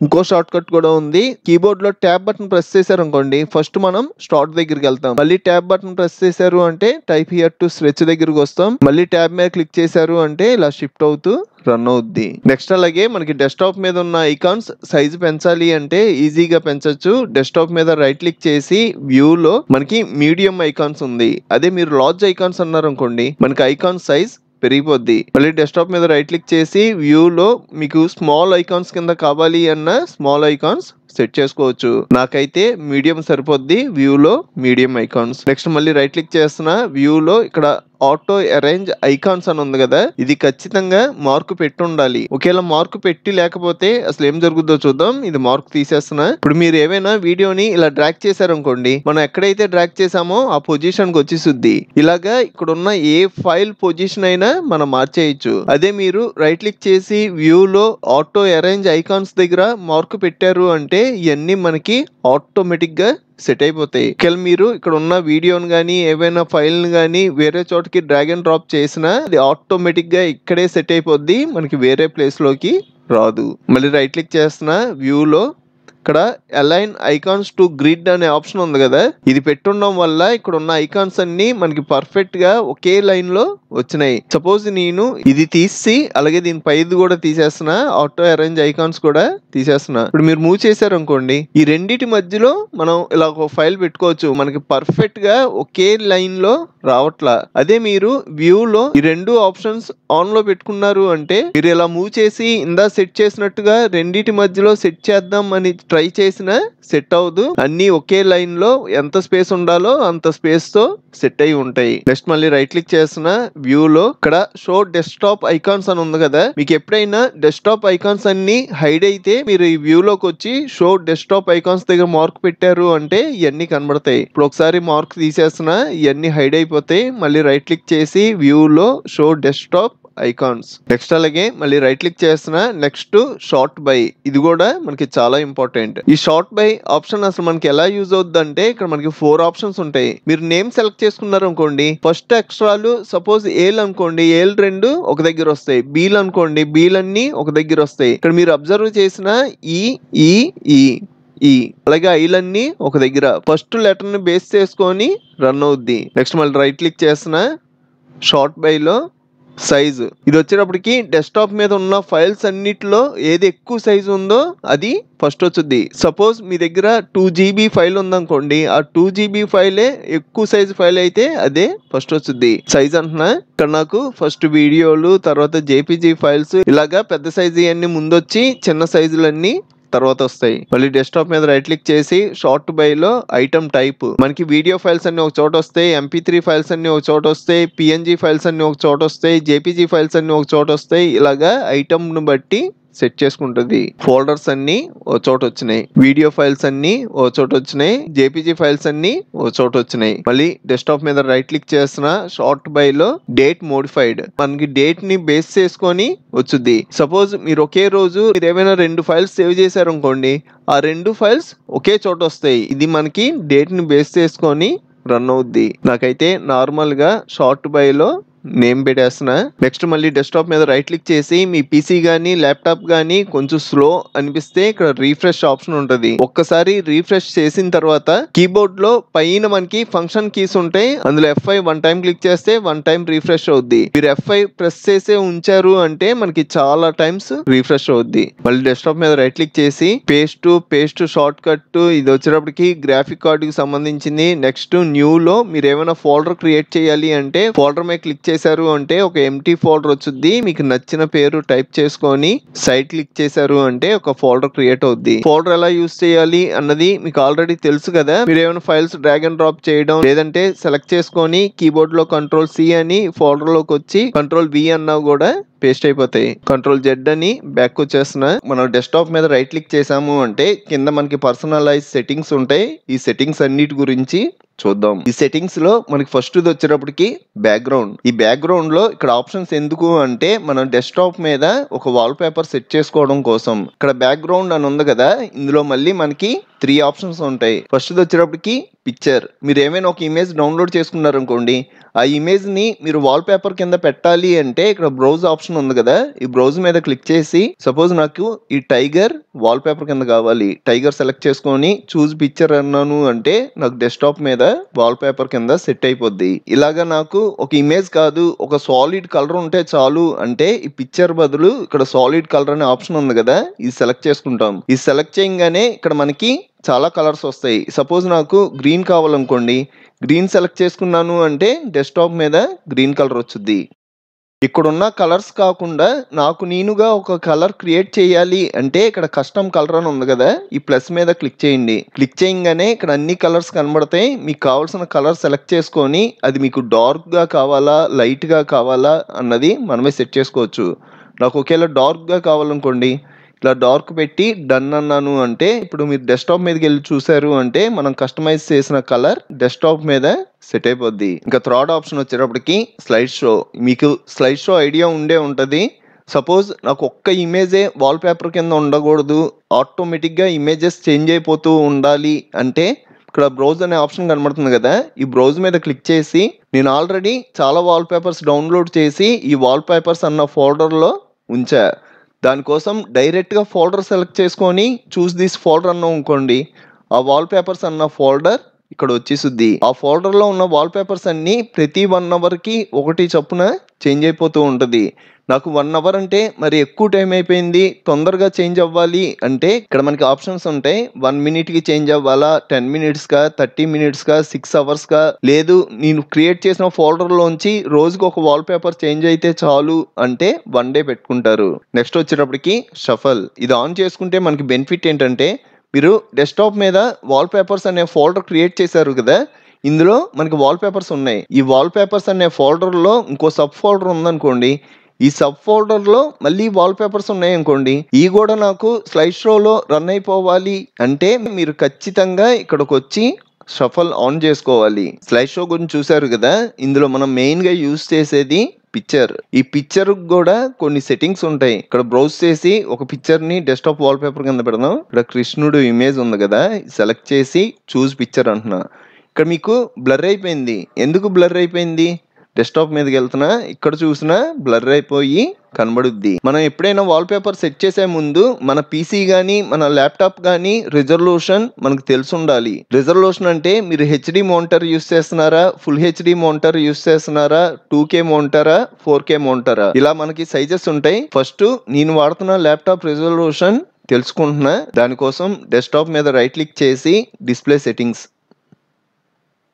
ఇంకో షార్ట్ కట్ కూడా ఉంది. కీబోర్డ్ లో ట్యాబ్ బటన్ ప్రెస్ చేశారు అనుకోండి, ఫస్ట్ మనం స్టార్ట్ దగ్గరికి వెళ్తాం. మళ్ళీ ట్యాబ్ బటన్ ప్రెస్ చేశారు అంటే టైప్ హియర్ టు స్ట్రెచ్ దగ్గరికి వస్తాం. మళ్ళీ ట్యాబ్ మీద క్లిక్ చేశారు అంటే ఇలా షిఫ్ట్ అవుతూ రన్ అవుద్ది. నెక్స్ట్ అలాగే మనకి డెస్క్టాప్ మీద ఉన్న ఐకాన్స్ సైజ్ పెంచాలి అంటే ఈజీగా పెంచొచ్చు. డెస్క్టాప్ మీద రైట్ క్లిక్ చేసి వ్యూ లో మనకి మీడియం ఐకాన్స్ ఉంది. అదే మీరు లార్జ్ ఐకాన్స్ అన్నారు అనుకోండి, మనకి ఐకాన్ సైజ్ పెరిగిపోద్ది. మళ్ళీ డెస్క్టాప్ మీద రైట్ క్లిక్ చేసి వ్యూ లో మీకు స్మాల్ ఐకాన్స్ కింద కావాలి అన్న స్మాల్ ఐకాన్స్ సెట్ చేసుకోవచ్చు. నాకైతే మీడియం సరిపోద్ది, వ్యూ లో మీడియం ఐకాన్స్. నెక్స్ట్ మళ్ళీ రైట్ క్లిక్ చేస్తున్నా, వ్యూ లో ఇక్కడ ఆటో అరేంజ్ ఐకాన్స్ అని ఉంది కదా, ఇది ఖచ్చితంగా మార్కు పెట్టి ఉండాలి. ఒకవేళ మార్కు పెట్టి లేకపోతే అసలు ఏం జరుగుతుందో చూద్దాం. ఇది మార్కు తీసేస్తున్నా. ఇప్పుడు మీరు ఏమైనా వీడియోని ఇలా డ్రాగ్ చేశారనుకోండి, మనం ఎక్కడైతే డ్రాగ్ చేసామో ఆ పొజిషన్ కి వచ్చేసిద్ది. ఇలాగా ఇక్కడ ఉన్న ఏ ఫైల్ పొజిషన్ అయినా మనం మార్చేయచ్చు. అదే మీరు రైట్ క్లిక్ చేసి వ్యూ లో ఆటో అరేంజ్ ఐకాన్స్ దగ్గర మార్కు పెట్టారు అంటే ఇవన్నీ మనకి ఆటోమేటిక్ గా సెట్ అయిపోతాయి. మీరు ఇక్కడ ఉన్న వీడియోని కానీ ఏవైనా ఫైల్ కానీ వేరే చోటకి డ్రాగ్ అండ్ డ్రాప్ చేసినా అది ఆటోమేటిక్ గా ఇక్కడే సెట్ అయిపోద్ది, మనకి వేరే ప్లేస్ లోకి రాదు. మళ్ళీ రైట్ క్లిక్ చేస్తున్నా, వ్యూ లో ఇక్కడ అలైన్ ఐకాన్స్ టు గ్రిడ్ అనే ఆప్షన్ ఉంది కదా, ఇది పెట్టుండడం వల్ల ఇక్కడ ఉన్న ఐకాన్స్ అన్ని మనకి పర్ఫెక్ట్ గా ఒకే లైన్ లో వచ్చినాయి. సపోజ్ నేను ఇది తీసి అలాగే దీని పైది కూడా తీసేస్తున్నా, ఆటో అరేంజ్ ఐకాన్స్ కూడా తీసేస్తున్నా. ఇప్పుడు మీరు మూవ్ చేశారు అనుకోండి, ఈ రెండిటి మధ్యలో మనం ఇలా ఒక ఫైల్ పెట్టుకోవచ్చు. మనకి పర్ఫెక్ట్ గా ఒకే లైన్ లో రావట్లా. అదే మీరు వ్యూ లో ఈ రెండు ఆప్షన్స్ ఆన్ లో పెట్టుకున్నారు అంటే మీరు ఇలా మూవ్ చేసి ఇందా సెట్ చేసినట్టుగా రెండిటి మధ్యలో సెట్ చేద్దాం అని ట్రై చేసిన సెట్ అవ్వదు. అన్ని ఒకే లైన్ లో ఎంత స్పేస్ ఉండాలో అంత స్పేస్ తో సెట్ అయి ఉంటాయి. నెక్స్ట్ మళ్ళీ రైట్ క్లిక్ చేస్తున్నా, వ్యూ లో ఇక్కడ షో డెస్క్టాప్ ఐకాన్స్ అని ఉంది కదా, మీకు ఎప్పుడైనా డెస్క్టాప్ ఐకాన్స్ అన్ని హైడ్ అయితే మీరు ఈ వ్యూ లోకి వచ్చి షో డెస్క్టాప్ ఐకాన్స్ దగ్గర మార్క్ పెట్టారు అంటే ఇవన్నీ కనబడతాయి. ఇప్పుడు ఒకసారి మార్క్ తీసేస్తున్నా, ఇవన్నీ హైడ్ అయిపోతాయి. మళ్ళీ రైట్ క్లిక్ చేసి వ్యూ లో షో డెస్క్టాప్ ఐకాన్స్. నెక్స్ట్ అలాగే మళ్ళీ రైట్ క్లిక్ చేస్తున్నా, నెక్స్ట్ షార్ట్ బై, ఇది కూడా మనకి చాలా ఇంపార్టెంట్. ఈ షార్ట్ బై ఆప్షన్ అసలు మనకి ఎలా యూజ్ అవుద్ది అంటే ఇక్కడ మనకి 4 ఆప్షన్స్ ఉంటాయి. మీరు నేమ్ సెలెక్ట్ చేసుకున్నారు అనుకోండి, ఫస్ట్ ఎక్స్ట్రాలు సపోజ్ ఏలు అనుకోండి, ఏలు 2 ఒక దగ్గర వస్తాయి. బీలు అనుకోండి, బీలన్నీ ఒక దగ్గర వస్తాయి. ఇక్కడ మీరు అబ్జర్వ్ చేసిన ఈ అలాగే ఐలన్నీ ఒక దగ్గర ఫస్ట్ లెటర్ ని బేస్ చేసుకొని రన్ అవుద్ది. నెక్స్ట్ మళ్ళీ రైట్ క్లిక్ చేస్తున్నా, షార్ట్ బై లో సైజు, ఇది వచ్చేటప్పటికి డెస్క్టాప్ మీద ఉన్న ఫైల్స్ అన్నిటిలో ఏది ఎక్కువ సైజు ఉందో అది ఫస్ట్ వచ్చుద్ది. సపోజ్ మీ దగ్గర 2 GB ఫైల్ ఉందనుకోండి, ఆ 2 GB ఫైలే ఎక్కువ సైజు ఫైల్ అయితే అదే ఫస్ట్ వచ్చుద్ది. సైజ్ అంటున్నా, ఇక్కడ నాకు ఫస్ట్ వీడియోలు, తర్వాత జేపీజీ ఫైల్స్, ఇలాగా పెద్ద సైజు అన్ని ముందొచ్చి చిన్న సైజులన్నీ తర్వాత వస్తాయి. మళ్ళీ డెస్క్టాప్ మీద రైట్ క్లిక్ చేసి షార్ట్ బై లో ఐటమ్ టైప్, మనకి వీడియో ఫైల్స్ అన్ని ఒక చోట వస్తాయి, MP3 ఫైల్స్ అన్ని ఒక చోట వస్తాయి, PNG ఫైల్స్ అన్ని ఒక చోట వస్తాయి, JPG ఫైల్స్ అన్ని ఒక చోట వస్తాయి. ఇలాగా ఐటమ్ ను బట్టి సెట్ చేసుకుంటుంది. ఫోల్డర్స్ అన్ని ఓ చోట వచ్చినాయి, వీడియో ఫైల్స్ అన్ని ఓ చోట వచ్చినాయి, జేపీజీ ఫైల్స్ అన్ని ఓ చోట వచ్చినాయి. మళ్ళీ డెస్క్టాప్ మీద రైట్ క్లిక్ చేస్తున్నా, షార్ట్ బై లో డేట్ మోడిఫైడ్, మనకి డేట్ ని బేస్ చేసుకొని వచ్చుద్ది. సపోజ్ మీరు ఒకే రోజు మీరు ఏమైనా 2 ఫైల్స్ సేవ్ చేశారు అనుకోండి, ఆ 2 ఫైల్స్ ఒకే చోట వస్తాయి. ఇది మనకి డేట్ ని బేస్ చేసుకొని రన్ అవుద్ది. నాకైతే నార్మల్ గా షార్ట్ బై లో నేమ్ పెట్టేస్తున్నా. నెక్స్ట్ మళ్ళీ డెస్క్టాప్ మీద రైట్ క్లిక్ చేసి మీ పీసీ గానీ ల్యాప్టాప్ గానీ కొంచెం స్లో అనిపిస్తే ఇక్కడ రీఫ్రెష్ ఆప్షన్ ఉంటుంది. ఒక్కసారి రీఫ్రెష్ చేసిన తర్వాత కీబోర్డ్ లో పైన మనకి ఫంక్షన్ కీస్ ఉంటాయి. అందులో F5 వన్ టైం క్లిక్ చేస్తే వన్ టైం రీఫ్రెష్ అవుద్ది. మీరు F5 ప్రెస్ చేసే ఉంచారు అంటే మనకి చాలా టైమ్స్ రీఫ్రెష్ అవుద్ది. మళ్ళీ డెస్క్టాప్ మీద రైట్ క్లిక్ చేసి పేస్ట్ షార్ట్ కట్ ఇది వచ్చేటప్పటికి గ్రాఫిక్ కార్డ్ కి సంబంధించింది. నెక్స్ట్ న్యూ లో మీరు ఏమైనా ఫోల్డర్ క్రియేట్ చేయాలి అంటే ఫోల్డర్ మీద క్లిక్ చేశారు అంటే ఒక ఎంటీ ఫోల్డర్ వచ్చుద్ది. మీకు నచ్చిన పేరు టైప్ చేసుకొని సైడ్ క్లిక్ చేశారు అంటే ఒక ఫోల్డర్ క్రియేట్ అవుద్ది. ఫోల్డర్ ఎలా యూజ్ చేయాలి అన్నది మీకు ఆల్రెడీ తెలుసు కదా. మీరు ఏమైనా ఫైల్స్ డ్రాగ్ అండ్ డ్రాప్ చేయడం లేదంటే సెలెక్ట్ చేసుకొని కీబోర్డ్ లో Ctrl+C అని ఫోల్డర్ లోకి వచ్చి Ctrl+V అన్నా కూడా పేస్ట్ అయిపోతాయి. Ctrl+Z అని బ్యాక్ వచ్చేస్తున్నా. మనం డెస్క్టాప్ మీద రైట్ క్లిక్ చేసాము అంటే కింద మనకి పర్సనలైజ్ సెట్టింగ్స్ ఉంటాయి. ఈ సెట్టింగ్స్ అన్నిటి గురించి చూద్దాం. ఈ సెట్టింగ్స్ లో మనకి ఫస్ట్ వచ్చేటప్పటికి బ్యాక్గ్రౌండ్. ఈ బ్యాక్గ్రౌండ్ లో ఇక్కడ ఆప్షన్స్ ఎందుకు అంటే మనం డెస్క్టాప్ మీద ఒక వాల్ పేపర్ సెట్ చేసుకోవడం కోసం. ఇక్కడ బ్యాక్గ్రౌండ్ అని ఉంది కదా, ఇందులో మళ్ళీ మనకి 3 ఆప్షన్స్ ఉంటాయి. ఫస్ట్ వచ్చేటప్పటికి పిక్చర్. మీరు ఏమైనా ఒక ఇమేజ్ డౌన్లోడ్ చేసుకున్నారు అనుకోండి, ఆ ఇమేజ్ ని మీరు వాల్ పేపర్ కింద పెట్టాలి అంటే ఇక్కడ బ్రౌజ్ ఆప్షన్ ఉంది కదా, ఈ బ్రౌజ్ మీద క్లిక్ చేసి సపోజ్ నాకు ఈ టైగర్ వాల్ పేపర్ కింద కావాలి, టైగర్ సెలెక్ట్ చేసుకొని చూజ్ పిక్చర్ అన్నాను అంటే నాకు డెస్క్టాప్ మీద వాల్ పేపర్ కింద సెట్ అయిపోద్ది. ఇలాగా నాకు ఒక ఇమేజ్ కాదు ఒక సాలిడ్ కలర్ ఉంటే చాలు అంటే ఈ పిక్చర్ బదులు ఇక్కడ సాలిడ్ కలర్ అనే ఆప్షన్ ఉంది కదా, ఇది సెలెక్ట్ చేసుకుంటాం. ఇది సెలెక్ట్ చేయగానే ఇక్కడ మనకి చాలా కలర్స్ వస్తాయి. సపోజ్ నాకు గ్రీన్ కావాలనుకోండి, గ్రీన్ సెలెక్ట్ చేసుకున్నాను అంటే డెస్క్టాప్ మీద గ్రీన్ కలర్ వచ్చుద్ది. ఇక్కడున్న కలర్స్ కాకుండా నాకు నేనుగా ఒక కలర్ క్రియేట్ చేయాలి అంటే ఇక్కడ కస్టమ్ కలర్ అని ఉంది కదా, ఈ ప్లస్ మీద క్లిక్ చేయండి. క్లిక్ చేయగానే ఇక్కడ అన్ని కలర్స్ కనబడతాయి. మీకు కావాల్సిన కలర్ సెలెక్ట్ చేసుకొని అది మీకు డార్క్ గా కావాలా లైట్ గా కావాలా అన్నది మనమే సెట్ చేసుకోవచ్చు. నాకు ఒకేలా డార్క్ గా కావాలనుకోండి, ఇలా డార్క్ పెట్టి డన్ అన్నాను అంటే ఇప్పుడు మీరు డెస్క్టాప్ మీదకి వెళ్ళి చూసారు అంటే మనం కస్టమైజ్ చేసిన కలర్ డెస్క్టాప్ మీద సెట్ అయిపోద్ది. ఇంకా థర్డ్ ఆప్షన్ వచ్చేటప్పటికి స్లైడ్ షో. మీకు స్లైడ్ షో ఐడియా ఉంటది. సపోజ్ నాకు ఒక్క ఇమేజే వాల్ పేపర్ కింద ఉండకూడదు, ఆటోమేటిక్గా ఇమేజెస్ చేంజ్ అయిపోతూ ఉండాలి అంటే ఇక్కడ బ్రౌజ్ అనే ఆప్షన్ కనబడుతుంది కదా, ఈ బ్రౌజ్ మీద క్లిక్ చేసి నేను ఆల్రెడీ చాలా వాల్ పేపర్స్ డౌన్లోడ్ చేసి ఈ వాల్ పేపర్స్ అన్న ఫోల్డర్లో ఉంచా. దానికోసం డైరెక్ట్గా ఫోల్డర్ సెలెక్ట్ చేసుకొని చూస్ దిస్ ఫోల్డర్ అన్నాం అనుకోండి, ఆ వాల్ పేపర్స్ అన్న ఫోల్డర్ ఇక్కడ వచ్చేసుద్ది. ఆ ఫోల్డర్లో ఉన్న వాల్ పేపర్స్ అన్ని ప్రతి 1 అవర్కి ఒకటి చొప్పున చేంజ్ అయిపోతూ ఉంటుంది. నాకు 1 అవర్ అంటే మరి ఎక్కువ టైం అయిపోయింది, తొందరగా చేంజ్ అవ్వాలి అంటే ఇక్కడ మనకి ఆప్షన్స్ ఉంటాయి. 1 మినిట్కి చేంజ్ అవ్వాలా, 10 మినిట్స్గా, 30 మినిట్స్గా, 6 అవర్స్గా, లేదు నేను క్రియేట్ చేసిన ఫోల్డర్లోంచి రోజుకి ఒక వాల్ పేపర్ చేంజ్ అయితే చాలు అంటే 1 డే పెట్టుకుంటారు. నెక్స్ట్ వచ్చేటప్పటికి షఫల్. ఇది ఆన్ చేసుకుంటే మనకి బెనిఫిట్ ఏంటంటే మీరు డెస్క్టాప్ మీద వాల్ పేపర్స్ అనే ఫోల్డర్ క్రియేట్ చేశారు కదా, ఇందులో మనకి వాల్ పేపర్స్ ఉన్నాయి. ఈ వాల్ పేపర్స్ అనే ఫోల్డర్లో ఇంకో సబ్ ఫోల్డర్ ఉందనుకోండి, ఈ సబ్ ఫోల్డర్లో మళ్ళీ వాల్ పేపర్స్ ఉన్నాయి అనుకోండి, ఈ కూడా నాకు స్లైడ్ షోలో రన్ అయిపోవాలి అంటే మీరు ఖచ్చితంగా ఇక్కడికి వచ్చి షఫల్ ఆన్ చేసుకోవాలి. స్లైడ్ షో గురించి చూసారు కదా, ఇందులో మనం మెయిన్గా యూజ్ చేసేది పిక్చర్. ఈ పిక్చర్ కూడా కొన్ని సెట్టింగ్స్ ఉంటాయి. ఇక్కడ బ్రౌజ్ చేసి ఒక పిక్చర్ ని డెస్క్టాప్ వాల్ పేపర్ కింద పెడదాం. ఇక్కడ కృష్ణుడు ఇమేజ్ ఉంది కదా, సెలెక్ట్ చేసి చూస్ పిక్చర్ అంటున్నా. ఇక్కడ మీకు బ్లర్ అయిపోయింది. ఎందుకు బ్లర్ అయిపోయింది? డెస్క్టాప్ మీదకి వెళ్తున్నా, ఇక్కడ చూసినా బ్లర్ అయిపోయి కనబడుద్ది. మనం ఎప్పుడైనా వాల్ పేపర్ సెట్ చేసే ముందు మన పీసీ కానీ మన ల్యాప్టాప్ కానీ రిజల్యూషన్ మనకు తెలిసి ఉండాలి. రిజల్యూషన్ అంటే మీరు హెచ్డి మోనిటర్ యూస్ చేస్తున్నారా, ఫుల్ హెచ్డి మోనిటర్ యూస్ చేస్తున్నారా, 2K మోనిటరా, 4K మోనిటరా, ఇలా మనకి సైజెస్ ఉంటాయి. ఫస్ట్ నేను వాడుతున్న ల్యాప్టాప్ రిజల్యూషన్ తెలుసుకుంటున్నా. దానికోసం డెస్క్టాప్ మీద రైట్ క్లిక్ చేసి డిస్ప్లే సెట్టింగ్స్,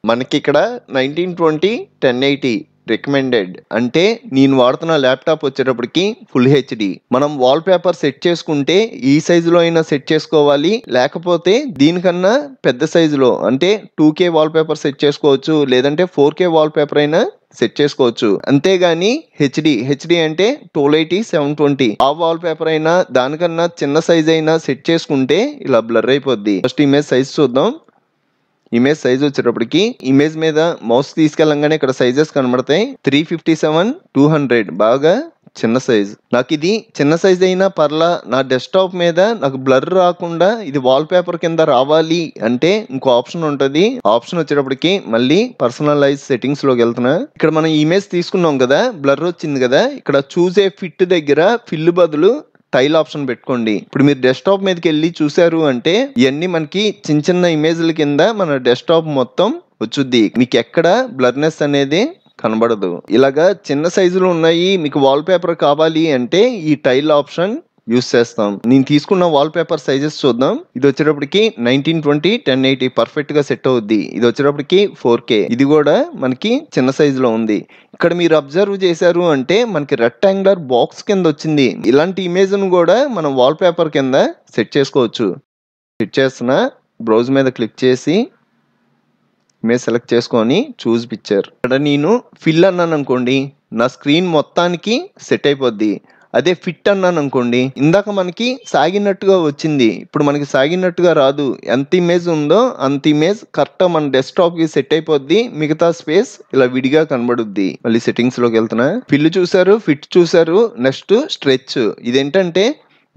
మనకి ఇక్కడ 1920x1080 రికమెండెడ్ అంటే నేను వాడుతున్న ల్యాప్టాప్ వచ్చేటప్పటికి ఫుల్ హెచ్డి. మనం వాల్ పేపర్ సెట్ చేసుకుంటే ఈ సైజులో అయినా సెట్ చేసుకోవాలి, లేకపోతే దీనికన్నా పెద్ద సైజులో అంటే 2K వాల్ పేపర్ సెట్ చేసుకోవచ్చు, లేదంటే 4K వాల్ పేపర్ అయినా సెట్ చేసుకోవచ్చు. అంతేగాని హెచ్డి అంటే 1280x720 ఆ వాల్ పేపర్ అయినా దానికన్నా చిన్న సైజ్ అయినా సెట్ చేసుకుంటే ఇలా బ్లర్ అయిపోద్ది. ఫస్ట్ ఇమేజ్ సైజ్ చూద్దాం. ఇమేజ్ సైజ్ వచ్చేటప్పటికి ఇమేజ్ మీద మౌస్ తీసుకెళ్ళంగానే ఇక్కడ సైజెస్ కనబడతాయి. 357, 200 బాగా చిన్న సైజ్. నాకు ఇది చిన్న సైజ్ అయినా పర్లా, నా డెస్క్టాప్ మీద నాకు బ్లర్ రాకుండా ఇది వాల్ పేపర్ కింద రావాలి అంటే ఇంకో ఆప్షన్ ఉంటది. ఆప్షన్ వచ్చేటప్పటికి మళ్ళీ పర్సనలైజ్ సెట్టింగ్స్ లోకి వెళ్తున్నా. ఇక్కడ మనం ఇమేజ్ తీసుకున్నాం కదా, బ్లర్ వచ్చింది కదా, ఇక్కడ చూస్ ఏ ఫిట్ దగ్గర ఫిల్ బదులు టైల్ ఆప్షన్ పెట్టుకోండి. ఇప్పుడు మీరు డెస్క్టాప్ మీదకి వెళ్ళి చూసారు అంటే ఇవన్నీ మనకి చిన్న చిన్న ఇమేజ్ల కింద మన డెస్క్టాప్ మొత్తం వచ్చుద్ది. మీకు ఎక్కడ బ్లర్నెస్ అనేది కనబడదు. ఇలాగా చిన్న సైజులో ఉన్నాయి. మీకు వాల్ పేపర్ కావాలి అంటే ఈ టైల్ ఆప్షన్ యూస్ చేస్తాం. నేను తీసుకున్న వాల్ పేపర్ సైజెస్ చూద్దాం. ఇది వచ్చేటప్పటికి 1920 1080 పర్ఫెక్ట్ గా సెట్ అవుద్ది. ఇది వచ్చేటప్పటికి 4K. ఇది కూడా మనకి చిన్న సైజులో ఉంది. ఇక్కడ మీరు అబ్జర్వ్ చేశారు అంటే మనకి రెక్టాంగులర్ బాక్స్ కింద వచ్చింది. ఇలాంటి ఇమేజ్ ను కూడా మనం వాల్ పేపర్ కింద సెట్ చేసుకోవచ్చు. సెట్ చేస్తున్నా, బ్రౌజ్ మీద క్లిక్ చేసి ఇమేజ్ సెలెక్ట్ చేసుకొని చూస్ పిక్చర్. ఇక్కడ నేను ఫిల్ అన్నాను అనుకోండి, నా స్క్రీన్ మొత్తానికి సెట్ అయిపోద్ది. అదే ఫిట్ అన్నాను అనుకోండి, ఇందాక మనకి సాగినట్టుగా వచ్చింది, ఇప్పుడు మనకి సాగినట్టుగా రాదు. ఎంత ఇమేజ్ ఉందో అంత ఇమేజ్ కరెక్ట్ మన డెస్క్టాప్ కి సెట్ అయిపోద్ది. మిగతా స్పేస్ ఇలా విడిగా కనబడుద్ది. మళ్ళీ సెట్టింగ్స్ లోకి వెళ్తున్నా. ఫిల్ చూసారు, ఫిట్ చూసారు, నెక్స్ట్ స్ట్రెచ్. ఇదేంటంటే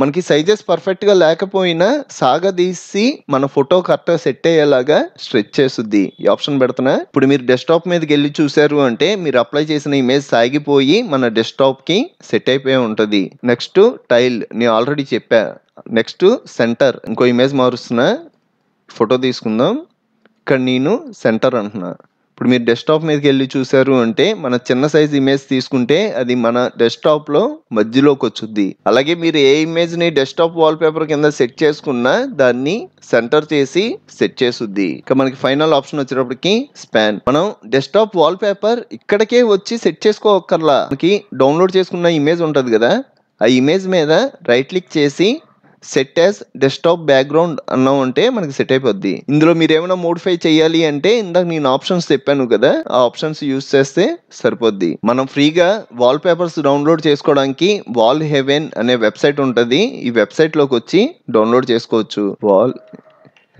మనకి సైజెస్ పర్ఫెక్ట్ గా లేకపోయినా సాగదీసి మన ఫోటో కరెక్ట్ గా సెట్ అయ్యేలాగా స్ట్రెచ్ చేస్తుంది. ఈ ఆప్షన్ పెడుతున్నా. ఇప్పుడు మీరు డెస్క్టాప్ మీదకి వెళ్ళి చూసారు అంటే మీరు అప్లై చేసిన ఇమేజ్ సాగిపోయి మన డెస్క్టాప్ కి సెట్ అయిపోయి ఉంటది. నెక్స్ట్ టైల్ నేను ఆల్రెడీ చెప్పా. నెక్స్ట్ సెంటర్, ఇంకో ఇమేజ్ మారుస్తున్నా. ఫోటో తీసుకుందాం. ఇక్కడ నేను సెంటర్ అంటున్నా. ఇప్పుడు మీరు డెస్క్టాప్ మీదకి వెళ్ళి చూసారు అంటే మన చిన్న సైజ్ ఇమేజ్ తీసుకుంటే అది మన డెస్క్టాప్ లో మధ్యలోకి వచ్చుద్ది. అలాగే మీరు ఏ ఇమేజ్ ని డెస్క్టాప్ వాల్ పేపర్ కింద సెట్ చేసుకున్నా దాన్ని సెంటర్ చేసి సెట్ చేసుద్ది. ఇక మనకి ఫైనల్ ఆప్షన్ వచ్చేటప్పటికి స్పాన్. మనం డెస్క్టాప్ వాల్ పేపర్ ఇక్కడికే వచ్చి సెట్ చేసుకోవక్కర్లా. మనకి డౌన్లోడ్ చేసుకున్న ఇమేజ్ ఉంటది కదా, ఆ ఇమేజ్ మీద రైట్ క్లిక్ చేసి సెట్ యాజ్ డెస్క్టాప్ బ్యాక్గ్రౌండ్ అన్నాం అంటే మనకి సెట్ అయిపోద్ది. ఇందులో మీరు ఏమైనా మోడిఫై చేయాలి అంటే ఇందాక నేను ఆప్షన్స్ చెప్పాను కదా, ఆ ఆప్షన్స్ యూస్ చేస్తే సరిపోద్ది. మనం ఫ్రీగా వాల్ పేపర్స్ డౌన్లోడ్ చేసుకోవడానికి వాల్ హెవెన్ అనే వెబ్సైట్ ఉంటది. ఈ వెబ్సైట్ లోకి వచ్చి డౌన్లోడ్ చేసుకోవచ్చు. వాల్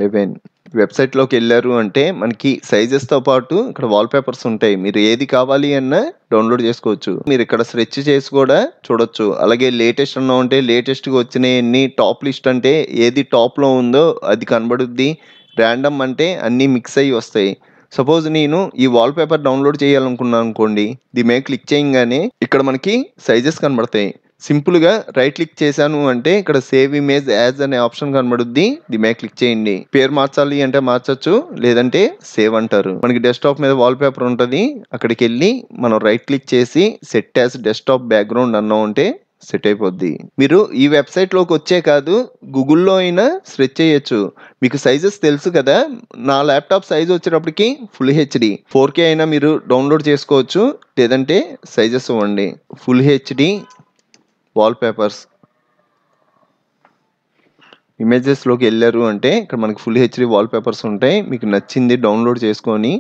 హెవెన్ వెబ్సైట్ లోకి వెళ్ళారు అంటే మనకి సైజెస్ తో పాటు ఇక్కడ వాల్ పేపర్స్ ఉంటాయి. మీరు ఏది కావాలి అన్నా డౌన్లోడ్ చేసుకోవచ్చు. మీరు ఇక్కడ స్ట్రెచ్ చేసి కూడా చూడొచ్చు. అలాగే లేటెస్ట్ అన్నా ఉంటే లేటెస్ట్ గా వచ్చినాయి టాప్ లిస్ట్ అంటే ఏది టాప్ లో ఉందో అది కనబడుద్ది. ర్యాండమ్ అంటే అన్ని మిక్స్ అయ్యి వస్తాయి. సపోజ్ నేను ఈ వాల్ పేపర్ డౌన్లోడ్ చేయాలనుకున్నాను అనుకోండి, దీని మీద క్లిక్ చేయగానే ఇక్కడ మనకి సైజెస్ కనబడతాయి. సింపుల్ గా రైట్ క్లిక్ చేశాను అంటే ఇక్కడ సేవ్ ఇమేజ్ యాజ్ అనే ఆప్షన్ కనబడుద్ది. దీని మీద క్లిక్ చేయండి. పేరు మార్చాలి అంటే మార్చొచ్చు, లేదంటే సేవ్ అంటారు. మనకి డెస్క్టాప్ మీద వాల్ పేపర్ ఉంటది. అక్కడికి వెళ్ళి మనం రైట్ క్లిక్ చేసి సెట్ యాజ్ డెస్క్టాప్ బ్యాక్గ్రౌండ్ అన్నాం అంటే సెట్ అయిపోద్ది. మీరు ఈ వెబ్సైట్ లోకి వచ్చే కాదు, గూగుల్లో అయినా సెర్చ్ చేయొచ్చు. మీకు సైజెస్ తెలుసు కదా, నా ల్యాప్టాప్ సైజ్ వచ్చేటప్పటికి ఫుల్ హెచ్డి 4K అయినా మీరు డౌన్లోడ్ చేసుకోవచ్చు, లేదంటే సైజెస్ ఇవ్వండి. Full HD wall papers images లోకి వెళ్ళారు అంటే ఇక్కడ మనకి ఫుల్ హెచ్డి వాల్ పేపర్స్ ఉంటాయి. మీకు నచ్చింది డౌన్లోడ్ చేసుకొని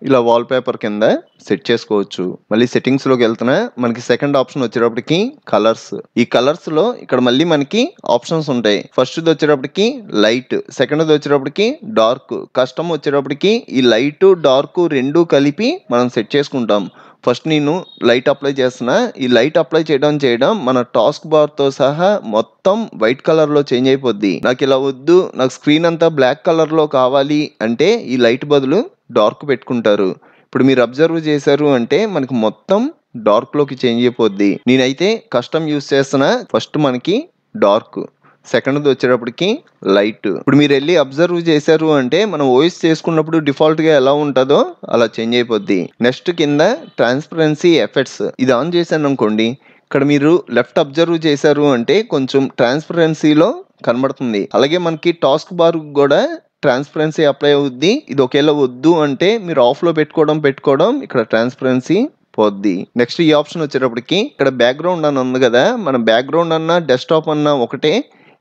ఇలా వాల్ పేపర్ కింద సెట్ చేసుకోవచ్చు. మళ్ళీ సెట్టింగ్స్ లోకి వెళ్తున్నా. మనకి సెకండ్ ఆప్షన్ వచ్చేటప్పటికి కలర్స్. ఈ కలర్స్ లో ఇక్కడ మళ్ళీ మనకి ఆప్షన్స్ ఉంటాయి. ఫస్ట్ వచ్చేటప్పటికి లైట్, సెకండ్ వచ్చేటప్పటికి డార్క్, కస్టమ్ వచ్చేటప్పటికి ఈ లైట్ డార్క్ రెండు కలిపి మనం సెట్ చేసుకుంటాం. ఫస్ట్ నేను లైట్ అప్లై చేస్తున్నా. ఈ లైట్ అప్లై చేయడం మన టాస్క్ బార్ తో సహా మొత్తం వైట్ కలర్ లో చేంజ్ అయిపోద్ది. నాకు ఇలా వద్దు, నాకు స్క్రీన్ అంతా బ్లాక్ కలర్ లో కావాలి అంటే ఈ లైట్ బదులు డార్క్ పెట్టుకుంటారు. ఇప్పుడు మీరు అబ్జర్వ్ చేశారు అంటే మనకి మొత్తం డార్క్ లోకి చేంజ్ అయిపోద్ది. నేనైతే కస్టమ్ యూస్ చేస్తున్నా. ఫస్ట్ మనకి డార్క్, సెకండ్ వచ్చేటప్పటికి లైట్. ఇప్పుడు మీరు వెళ్ళి అబ్జర్వ్ చేశారు అంటే మనం ఓఎస్ చేసుకున్నప్పుడు డిఫాల్ట్ గా ఎలా ఉంటుందో అలా చేంజ్ అయిపోద్ది. నెక్స్ట్ కింద ట్రాన్స్పరెన్సీ ఎఫెక్ట్స్, ఇది ఆన్ చేశాను అనుకోండి, ఇక్కడ మీరు లెఫ్ట్ అబ్జర్వ్ చేశారు అంటే కొంచెం ట్రాన్స్పరెన్సీలో కనబడుతుంది. అలాగే మనకి టాస్క్ బార్ కూడా ట్రాన్స్పరెన్సీ అప్లై అవుద్ది. ఇది ఒకేలా వద్దు అంటే మీరు ఆఫ్ లో పెట్టుకోవడం ఇక్కడ ట్రాన్స్పరెన్సీ పోద్ది. నెక్స్ట్ ఈ ఆప్షన్ వచ్చేటప్పటికి ఇక్కడ బ్యాక్గ్రౌండ్ అని ఉంది కదా, మన బ్యాక్గ్రౌండ్ అన్నా డెస్క్టాప్ అన్నా ఒకటే.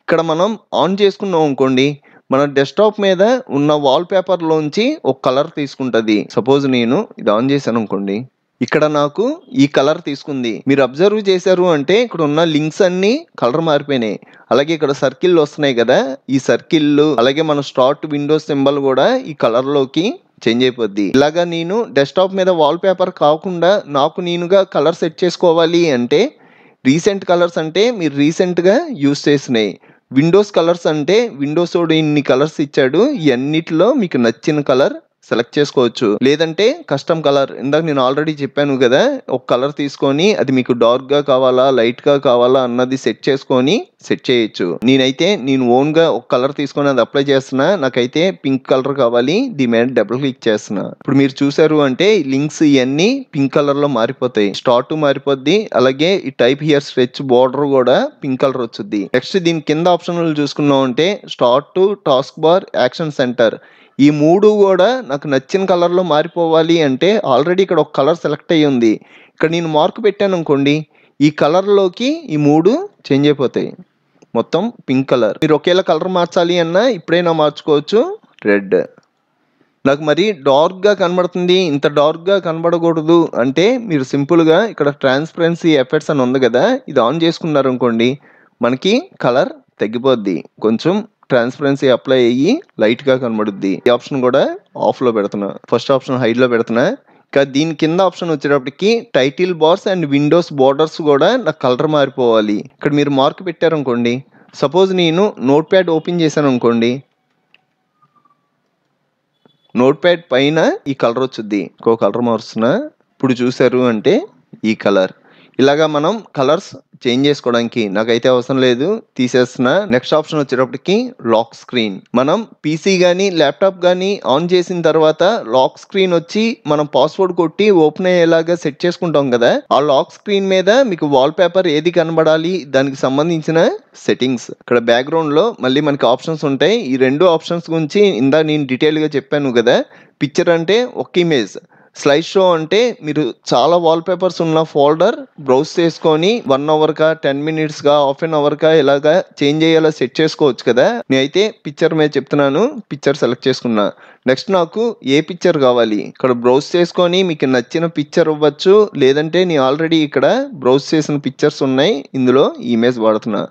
ఇక్కడ మనం ఆన్ చేసుకున్నాం అనుకోండి, మన డెస్క్టాప్ మీద ఉన్న వాల్ పేపర్ లోంచి ఒక కలర్ తీసుకుంటది. సపోజ్ నేను ఇది ఆన్ చేశాను అనుకోండి, ఇక్కడ నాకు ఈ కలర్ తీసుకుంది. మీరు అబ్జర్వ్ చేశారు అంటే ఇక్కడ ఉన్న లింక్స్ అన్ని కలర్ మారిపోయినాయి. అలాగే ఇక్కడ సర్కిల్ వస్తున్నాయి కదా, ఈ సర్కిల్ అలాగే మన స్టార్ట్ విండోస్ సింబల్ కూడా ఈ కలర్ లోకి చేంజ్ అయిపోద్ది. ఇలాగా నేను డెస్క్టాప్ మీద వాల్ పేపర్ కాకుండా నాకు నేనుగా కలర్ సెట్ చేసుకోవాలి అంటే, రీసెంట్ కలర్స్ అంటే మీరు రీసెంట్గా యూస్ చేసినాయి, విండోస్ కలర్స్ అంటే విండోస్ ఇన్ని కలర్స్ ఇచ్చాడు, ఇవన్నిటిలో మీకు నచ్చిన కలర్ సెలెక్ట్ చేసుకోవచ్చు. లేదంటే కస్టమ్ కలర్, ఇందాక నేను ఆల్రెడీ చెప్పాను కదా, ఒక కలర్ తీసుకొని అది మీకు డార్క్ గా కావాలా లైట్ గా కావాలా అన్నది సెట్ చేసుకొని సెట్ చేయొచ్చు. నేను ఓన్ గా ఒక కలర్ తీసుకొని అది అప్లై చేస్తున్నా. నాకైతే పింక్ కలర్ కావాలి, దీని మీద డబుల్ క్లిక్ చేస్తున్నా. ఇప్పుడు మీరు చూసారు అంటే లింక్స్ ఇవన్నీ పింక్ కలర్ లో మారిపోతాయి. స్టార్ట్ మారిపోద్ది, అలాగే ఈ టైప్ హియర్ స్ట్రెచ్ బోర్డర్ కూడా పింక్ కలర్ వచ్చుద్ది. నెక్స్ట్ దీని కింద ఆప్షన్లు చూసుకున్నాం అంటే start, task bar, action centre, ఈ మూడు కూడా నాకు నచ్చిన కలర్లో మారిపోవాలి అంటే ఆల్రెడీ ఇక్కడ ఒక కలర్ సెలెక్ట్ అయ్యి ఉంది. ఇక్కడ నేను మార్క్ పెట్టాను అనుకోండి, ఈ కలర్లోకి ఈ మూడు చేంజ్ అయిపోతాయి, మొత్తం పింక్ కలర్. మీరు ఒకేలా కలర్ మార్చాలి అన్నా ఇప్పుడైనా మార్చుకోవచ్చు. రెడ్ నాకు మరి డార్క్గా కనబడుతుంది, ఇంత డార్క్గా కనబడకూడదు అంటే మీరు సింపుల్గా ఇక్కడ ట్రాన్స్పరెన్సీ ఎఫెక్ట్స్ అని ఉంది కదా, ఇది ఆన్ చేసుకున్నారు అనుకోండి, మనకి కలర్ తగ్గిపోద్ది. కొంచెం ట్రాన్స్పరెన్సీ అప్లై అయ్యి లైట్గా కనబడుద్ది. ఈ ఆప్షన్ కూడా ఆఫ్లో పెడుతున్నా, ఫస్ట్ ఆప్షన్ హైడ్లో పెడుతున్నా. ఇంకా దీని కింద ఆప్షన్ వచ్చేటప్పటికి title bars and Windows borders కూడా నాకు కలర్ మారిపోవాలి. ఇక్కడ మీరు మార్క్ పెట్టారనుకోండి, సపోజ్ నేను నోట్ ప్యాడ్ ఓపెన్ చేశాను అనుకోండి, నోట్ ప్యాడ్ పైన ఈ కలర్ వచ్చుద్ది. ఇంకో కలర్ మారుస్తున్నా, ఇప్పుడు చూసారు అంటే ఈ కలర్. ఇలాగా మనం కలర్స్ చేంజ్ చేసుకోవడానికి నాకైతే అవసరం లేదు, తీసేస్తున్నా. నెక్స్ట్ ఆప్షన్ వచ్చేటప్పటికి లాక్ స్క్రీన్. మనం పీసీ కానీ ల్యాప్టాప్ కానీ ఆన్ చేసిన తర్వాత లాక్ స్క్రీన్ వచ్చి మనం పాస్వర్డ్ కొట్టి ఓపెన్ అయ్యేలాగా సెట్ చేసుకుంటాం కదా, ఆ లాక్ స్క్రీన్ మీద మీకు వాల్ పేపర్ ఏది కనబడాలి దానికి సంబంధించిన సెట్టింగ్స్ ఇక్కడ బ్యాక్గ్రౌండ్ లో మళ్ళీ మనకి ఆప్షన్స్ ఉంటాయి. ఈ రెండు ఆప్షన్స్ గురించి ఇందా నేను డీటెయిల్ గా చెప్పాను కదా. పిక్చర్ అంటే ఒక ఇమేజ్, స్లైడ్ షో అంటే మీరు చాలా వాల్ పేపర్స్ ఉన్న ఫోల్డర్ బ్రౌజ్ చేసుకొని 1 అవర్ కా 10 మినిట్స్ గా హాఫ్ అన్ అవర్ కా ఇలాగా చేంజ్ అయ్యేలా సెట్ చేసుకోవచ్చు కదా. నేనైతే పిక్చర్ మీద చెప్తున్నాను, పిక్చర్ సెలెక్ట్ చేసుకున్నా. నెక్స్ట్ నాకు ఏ పిక్చర్ కావాలి, ఇక్కడ బ్రౌజ్ చేసుకొని మీకు నచ్చిన పిక్చర్ ఇవ్వచ్చు, లేదంటే నేను ఆల్రెడీ ఇక్కడ బ్రౌజ్ చేసిన పిక్చర్స్ ఉన్నాయి, ఇందులో ఇమేజ్ వాడుతున్నా.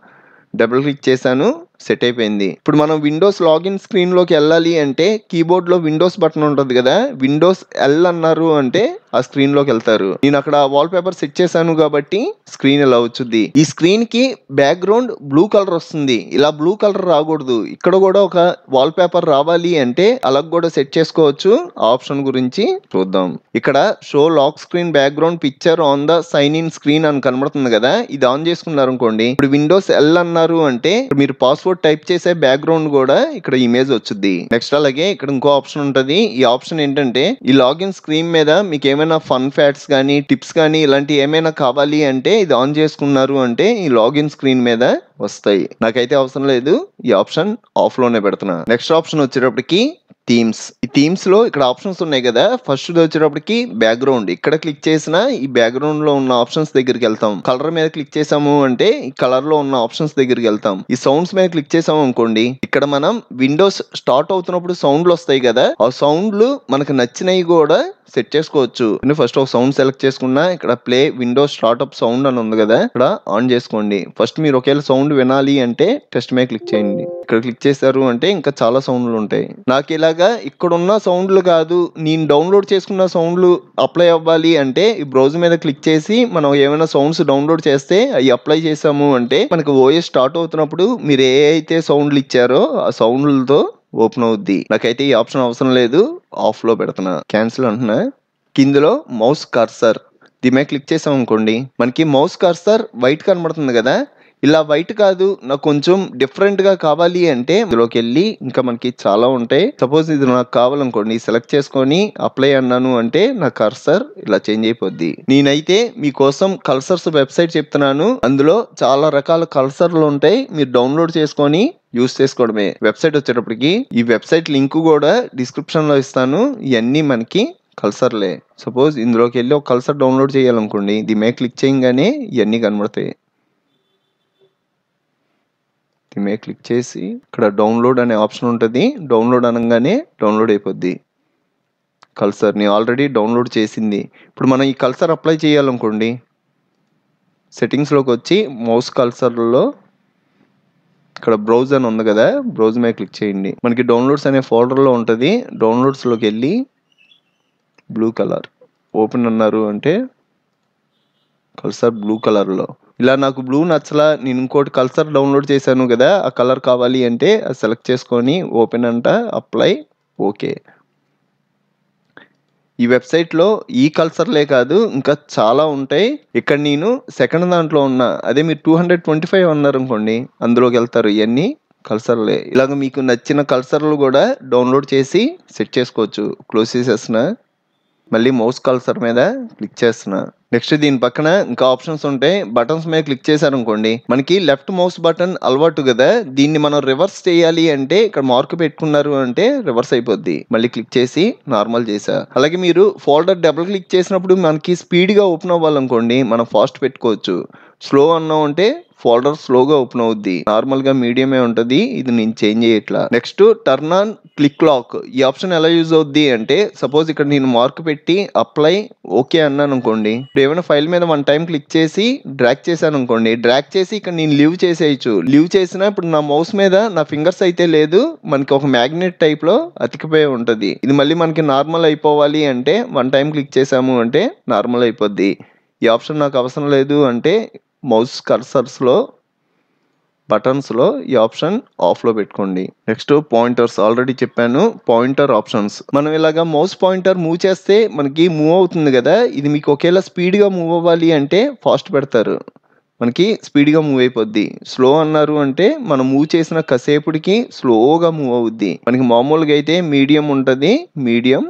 డబుల్ క్లిక్ చేశాను, సెట్ అయిపోయింది. ఇప్పుడు మనం విండోస్ లాగిన్ స్క్రీన్ లోకి వెళ్ళాలి అంటే కీబోర్డ్ లో విండోస్ బటన్ ఉంటుంది కదా, విండోస్ ఎల్ అన్నారు అంటే ఆ స్క్రీన్ లోకి వెళ్తారు. నేను అక్కడ వాల్ పేపర్ సెట్ చేశాను కాబట్టి స్క్రీన్ ఇలా వచ్చుద్ది. ఈ స్క్రీన్ కి బ్యాక్గ్రౌండ్ బ్లూ కలర్ వస్తుంది, ఇలా బ్లూ కలర్ రాకూడదు. ఇక్కడ కూడా ఒక వాల్ పేపర్ రావాలి అంటే అలా కూడా సెట్ చేసుకోవచ్చు. ఆప్షన్ గురించి చూద్దాం. ఇక్కడ show lock screen background picture on the sign in screen అని కనబడుతుంది కదా, ఇది ఆన్ చేసుకున్నారు అనుకోండి, ఇప్పుడు విండోస్ ఎల్ అన్నారు అంటే మీరు పాస్వర్డ్ టైప్ చేసే బ్యాక్గ్రౌండ్ కూడా ఇక్కడ ఇమేజ్ వచ్చుద్ది. నెక్స్ట్ అలాగే ఇక్కడ ఇంకో ఆప్షన్ ఉంటది. ఈ ఆప్షన్ ఏంటంటే ఈ లాగిన్ స్క్రీన్ మీద మీకు ఏమైనా ఫన్ ఫ్యాక్ట్స్ కానీ టిప్స్ కానీ ఇలాంటి ఏమైనా కావాలి అంటే ఇది ఆన్ చేసుకున్నారు అంటే ఈ లాగిన్ స్క్రీన్ మీద వస్తాయి. నాకైతే అవసరం లేదు, ఈ ఆప్షన్ ఆఫ్ లోనే పెడుతున్నా. నెక్స్ట్ ఆప్షన్ వచ్చేటప్పటికి థీమ్స్. ఈ థీమ్స్ లో ఇక్కడ ఆప్షన్స్ ఉన్నాయి కదా, ఫస్ట్ వచ్చేటప్పటికి బ్యాక్గ్రౌండ్. ఇక్కడ క్లిక్ చేసిన ఈ బ్యాక్గ్రౌండ్ లో ఉన్న ఆప్షన్స్ దగ్గరికి వెళ్తాం. కలర్ మీద క్లిక్ చేసాము అంటే ఈ కలర్ లో ఉన్న ఆప్షన్స్ దగ్గరికి వెళ్తాం. ఈ సౌండ్స్ మీద క్లిక్ చేసాము అనుకోండి, ఇక్కడ మనం విండోస్ స్టార్ట్ అవుతున్నప్పుడు సౌండ్లు వస్తాయి కదా, ఆ సౌండ్లు మనకు నచ్చినవి కూడా సెట్ చేసుకోవచ్చు. ఫస్ట్ ఒక సౌండ్ సెలెక్ట్ చేసుకున్నా, ఇక్కడ ప్లే విండోస్ స్టార్ట్అప్ సౌండ్ అని ఉంది కదా, ఇక్కడ ఆన్ చేసుకోండి. ఫస్ట్ మీరు ఒకేలా సౌండ్ వినాలి అంటే టెస్ట్ మీద క్లిక్ చేయండి. ఇక్కడ క్లిక్ చేశారు అంటే ఇంకా చాలా సౌండ్లు ఉంటాయి. నాకు ఇలాగా ఇక్కడ ఉన్న సౌండ్లు కాదు, నేను డౌన్లోడ్ చేసుకున్న సౌండ్లు అప్లై అవ్వాలి అంటే ఈ బ్రౌజర్ మీద క్లిక్ చేసి మనం ఏమైనా సౌండ్స్ డౌన్లోడ్ చేస్తే అవి అప్లై చేసాము అంటే మనకు ఓఎస్ స్టార్ట్ అవుతున్నప్పుడు మీరు ఏ అయితే సౌండ్లు ఇచ్చారో ఆ సౌండ్లతో ఓపెన్ అవుద్ది. నాకైతే ఈ ఆప్షన్ అవసరం లేదు, ఆఫ్ లో పెడుతున్నా. క్యాన్సిల్ అంటున్నా. కిందలో మౌస్ కర్సర్, దీని మీద క్లిక్ చేసాం అనుకోండి, మనకి మౌస్ కర్సర్ వైట్ కనబడుతుంది కదా, ఇలా వైట్ కాదు నాకు కొంచెం డిఫరెంట్ గా కావాలి అంటే ఇందులోకి వెళ్ళి ఇంకా మనకి చాలా ఉంటాయి. సపోజ్ ఇది నాకు కావాలనుకోండి, సెలెక్ట్ చేసుకొని అప్లై అన్నాను అంటే నా కర్సర్ ఇలా చేంజ్ అయిపోద్ది. నేనైతే మీకోసం కర్సర్స్ వెబ్సైట్ చెప్తున్నాను, అందులో చాలా రకాల కర్సర్లు ఉంటాయి, మీరు డౌన్లోడ్ చేసుకొని యూస్ చేసుకోవడమే. వెబ్సైట్ వచ్చేటప్పటికి ఈ వెబ్సైట్ లింక్ కూడా డిస్క్రిప్షన్ లో ఇస్తాను. ఇవన్నీ మనకి కల్సర్లే. సపోజ్ ఇందులోకి వెళ్ళి ఒక కల్సర్ డౌన్లోడ్ చేయాలనుకోండి, దీని మీద క్లిక్ చేయగానే ఇవన్నీ కనబడతాయి. దీని మీద క్లిక్ చేసి ఇక్కడ డౌన్లోడ్ అనే ఆప్షన్ ఉంటుంది, డౌన్లోడ్ అనగానే డౌన్లోడ్ అయిపోద్ది. కల్సర్ని ఆల్రెడీ డౌన్లోడ్ చేసింది. ఇప్పుడు మనం ఈ కల్సర్ అప్లై చేయాలనుకోండి, సెట్టింగ్స్లోకి వచ్చి మౌస్ కల్సర్లో ఇక్కడ బ్రౌజ్ అని ఉంది కదా, బ్రౌజ్ మీద క్లిక్ చేయండి. మనకి డౌన్లోడ్స్ అనే ఫోల్డర్లో ఉంటుంది. డౌన్లోడ్స్లోకి వెళ్ళి బ్లూ కలర్ ఓపెన్ అన్నారు అంటే కల్సర్ బ్లూ కలర్లో, ఇలా నాకు బ్లూ నచ్చలా, నేను ఇంకోటి కల్సర్ డౌన్లోడ్ చేశాను కదా, ఆ కలర్ కావాలి అంటే అది సెలెక్ట్ చేసుకొని ఓపెన్ అంట, అప్లై, ఓకే. ఈ వెబ్సైట్లో ఈ కల్సర్లే కాదు ఇంకా చాలా ఉంటాయి. ఇక్కడ నేను సెకండ్ దాంట్లో ఉన్నా. అదే మీరు 225 అన్నారు అనుకోండి, అందులోకి వెళ్తారు. ఇవన్నీ కల్సర్లే. ఇలాగ మీకు నచ్చిన కల్సర్లు కూడా డౌన్లోడ్ చేసి సెట్ చేసుకోవచ్చు. క్లోజ్ చేసేసిన, మళ్ళీ మౌస్ కల్సర్ మీద క్లిక్ చేస్తున్నా. నెక్స్ట్ దీని పక్కన ఇంకా ఆప్షన్స్ ఉంటాయి. బటన్స్ మీద క్లిక్ చేశారనుకోండి, మనకి లెఫ్ట్ మౌస్ బటన్ అలవాటు కదా, దీన్ని మనం రివర్స్ చేయాలి అంటే ఇక్కడ మార్క్ పెట్టుకున్నారు అంటే రివర్స్ అయిపోద్ది. మళ్ళీ క్లిక్ చేసి నార్మల్ చేసా. అలాగే మీరు ఫోల్డర్ డబుల్ క్లిక్ చేసినప్పుడు మనకి స్పీడ్గా ఓపెన్ అవ్వాలనుకోండి, మనం ఫాస్ట్ పెట్టుకోవచ్చు. స్లో అన్నాం అంటే ఫోల్డర్ స్లోగా ఓపెన్ అవుద్ది. నార్మల్గా మీడియమే ఉంటుంది. ఇది నేను చేంజ్ చేయట్లా. Next turn on click lock. ఈ ఆప్షన్ ఎలా యూజ్ అవుద్ది అంటే, సపోజ్ ఇక్కడ నేను మార్క్ పెట్టి అప్లై ఓకే అన్నాను అనుకోండి, ఇప్పుడు ఏమైనా ఫైల్ మీద 1 టైం క్లిక్ చేసి డ్రాగ్ చేశాను అనుకోండి, డ్రాగ్ చేసి ఇక్కడ నేను లీవ్ చేసేయచ్చు. లీవ్ చేసినా ఇప్పుడు నా మౌస్ మీద నా ఫింగర్స్ అయితే లేదు, మనకి ఒక మ్యాగ్నెట్ టైప్ లో అతికిపోయి ఉంటుంది. ఇది మళ్ళీ మనకి నార్మల్ అయిపోవాలి అంటే 1 టైం క్లిక్ చేసాము అంటే నార్మల్ అయిపోద్ది. ఈ ఆప్షన్ నాకు అవసరం లేదు అంటే మౌస్ కర్సర్స్లో బటన్స్లో ఈ ఆప్షన్ ఆఫ్లో పెట్టుకోండి. నెక్స్ట్ పాయింటర్స్ ఆల్రెడీ చెప్పాను. పాయింటర్ ఆప్షన్స్, మనం ఇలాగా మౌస్ పాయింటర్ మూవ్ చేస్తే మనకి మూవ్ అవుతుంది కదా, ఇది మీకు ఒకేలా స్పీడ్గా మూవ్ అవ్వాలి అంటే ఫాస్ట్ పెడతారు, మనకి స్పీడ్గా మూవ్ అయిపోద్ది. స్లో అన్నారు అంటే మనం మూవ్ చేసిన కాసేపటికి స్లోగా మూవ్ అవుద్ది. మనకి మామూలుగా అయితే మీడియం ఉంటుంది, మీడియం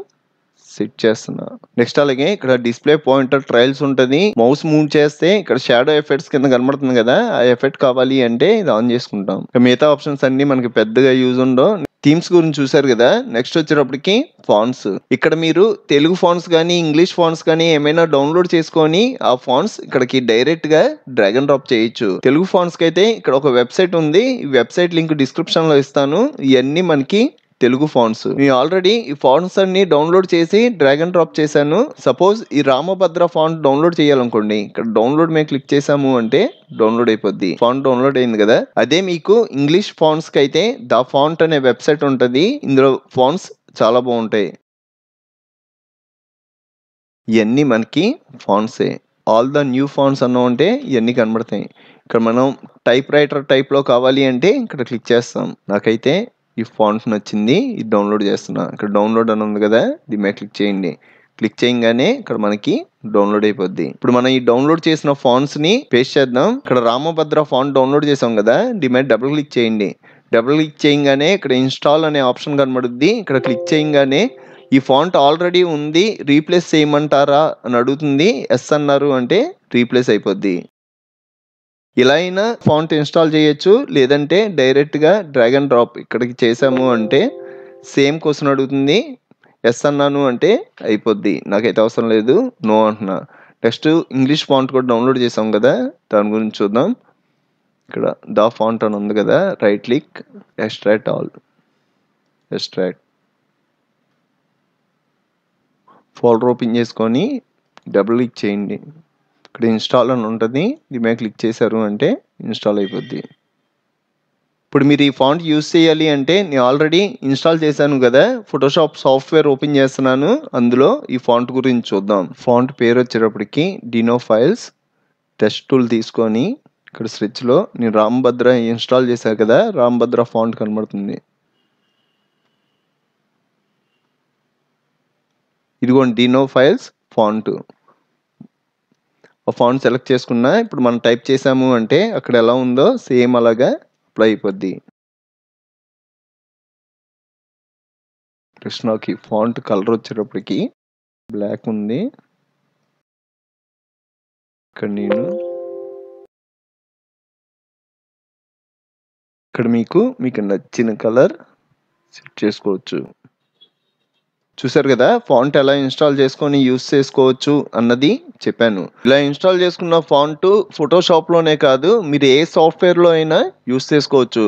సెట్ చేస్తున్నా. నెక్స్ట్ అలాగే ఇక్కడ డిస్ప్లే పాయింటర్ ట్రయల్స్ ఉంటుంది. మౌస్ మూవ్ చేస్తే ఇక్కడ షాడో ఎఫెక్ట్స్ కింద కనబడుతుంది కదా, ఆ ఎఫెక్ట్ కావాలి అంటే ఇది ఆన్ చేసుకుంటాం. మిగతా ఆప్షన్స్ అన్ని మనకి పెద్దగా యూజ్ ఉండవు. థీమ్స్ గురించి చూసారు కదా. నెక్స్ట్ వచ్చేటప్పటికి ఫాంట్స్. ఇక్కడ మీరు తెలుగు ఫాంట్స్ కానీ ఇంగ్లీష్ ఫాంట్స్ కానీ ఏమైనా డౌన్లోడ్ చేసుకొని ఆ ఫాంట్స్ ఇక్కడికి డైరెక్ట్ గా డ్రాగ్ అండ్ డ్రాప్ చేయొచ్చు. తెలుగు ఫాంట్స్ కి అయితే ఇక్కడ ఒక వెబ్సైట్ ఉంది. ఈ వెబ్సైట్ లింక్ డిస్క్రిప్షన్ లో ఇస్తాను. ఇవన్నీ మనకి తెలుగు ఫాంట్స్. నేను ఆల్రెడీ ఈ ఫాంట్స్ అన్ని డౌన్లోడ్ చేసి డ్రాగ్ అండ్ డ్రాప్ చేశాను. సపోజ్ ఈ రామభద్ర ఫాంట్ డౌన్లోడ్ చేయాలనుకోండి, ఇక్కడ డౌన్లోడ్ మీద క్లిక్ చేసాము అంటే డౌన్లోడ్ అయిపోద్ది. ఫాంట్ డౌన్లోడ్ అయింది కదా. అదే మీకు ఇంగ్లీష్ ఫాంట్స్ కి అయితే ద ఫాంట్ అనే వెబ్సైట్ ఉంటుంది. ఇందులో ఫాంట్స్ చాలా బాగుంటాయి. ఇవన్నీ మనకి ఫాంట్సే. ఆల్ ద న్యూ ఫాంట్స్ అన్నా ఉంటే ఇవన్నీ కనబడతాయి. ఇక్కడ మనం టైప్ రైటర్ టైప్లో కావాలి అంటే ఇక్కడ క్లిక్ చేస్తాం. నాకైతే ఈ ఫాంట్ నచ్చింది, ఇది డౌన్లోడ్ చేస్తున్నా. ఇక్కడ డౌన్లోడ్ అని ఉంది కదా, దీని మీద క్లిక్ చేయండి. క్లిక్ చేయగానే ఇక్కడ మనకి డౌన్లోడ్ అయిపోద్ది. ఇప్పుడు మనం ఈ డౌన్లోడ్ చేసిన ఫాంట్స్ ని పేస్ట్ చేద్దాం. ఇక్కడ రామభద్ర ఫాంట్ డౌన్లోడ్ చేసాం కదా, దీని మీద డబుల్ క్లిక్ చేయండి. డబుల్ క్లిక్ చేయగానే ఇక్కడ ఇన్స్టాల్ అనే ఆప్షన్ కనబడుద్ది. ఇక్కడ క్లిక్ చేయగానే ఈ ఫాంట్ ఆల్రెడీ ఉంది, రీప్లేస్ చేయమంటారా అని అడుగుతుంది. ఎస్ అన్నారు అంటే రీప్లేస్ అయిపోద్ది. ఇలా అయినా ఫాంట్ ఇన్స్టాల్ చేయొచ్చు, లేదంటే డైరెక్ట్గా డ్రాగ్ అండ్ డ్రాప్ ఇక్కడికి చేసాము అంటే సేమ్ క్వశ్చన్ అడుగుతుంది. ఎస్ అన్నాను అంటే అయిపోద్ది. నాకైతే అవసరం లేదు, నో అంటున్నా. నెక్స్ట్ ఇంగ్లీష్ ఫాంట్ కూడా డౌన్లోడ్ చేసాం కదా, దాని గురించి చూద్దాం. ఇక్కడ ద ఫాంట్ అని ఉంది కదా, right click, extract all, extract folder open చేసుకొని డబుల్ క్లిక్ చేయండి. ఇక్కడ ఇన్స్టాల్ అని ఉంటుంది, దీని మీద క్లిక్ చేశారు అంటే ఇన్స్టాల్ అయిపోద్ది. ఇప్పుడు మీరు ఈ ఫాంట్ యూజ్ చేయాలి అంటే నేను ఆల్రెడీ ఇన్స్టాల్ చేశాను కదా, ఫోటోషాప్ సాఫ్ట్వేర్ ఓపెన్ చేస్తున్నాను, అందులో ఈ ఫాంట్ గురించి చూద్దాం. ఫాంట్ పేరు వచ్చేటప్పటికి డినో ఫైల్స్. టెస్ట్ టూల్ తీసుకొని ఇక్కడ స్విచ్లో నేను రామభద్ర ఇన్స్టాల్ చేశాను కదా, రామభద్ర ఫాంట్ కనబడుతుంది. ఇదిగోండి డినో ఫైల్స్ ఫాంట్. ఆ ఫాంట్ సెలెక్ట్ చేసుకున్నా. ఇప్పుడు మనం టైప్ చేసాము అంటే అక్కడ ఎలా ఉందో సేమ్ అలాగా అప్లై అయిపోద్ది. కృష్ణకి ఫాంట్ కలర్ వచ్చేటప్పటికి బ్లాక్ ఉంది. ఇక్కడ నేను ఇక్కడ మీకు నచ్చిన కలర్ సెట్ చేసుకోవచ్చు. చూసారు కదా, ఫాంట్ ఎలా ఇన్స్టాల్ చేసుకొని యూస్ చేసుకోవచ్చు అన్నది చెప్పాను. ఇలా ఇన్స్టాల్ చేసుకున్న ఫాంట్ ఫోటోషాప్లోనే కాదు, మీరు ఏ సాఫ్ట్వేర్లో అయినా యూస్ చేసుకోవచ్చు.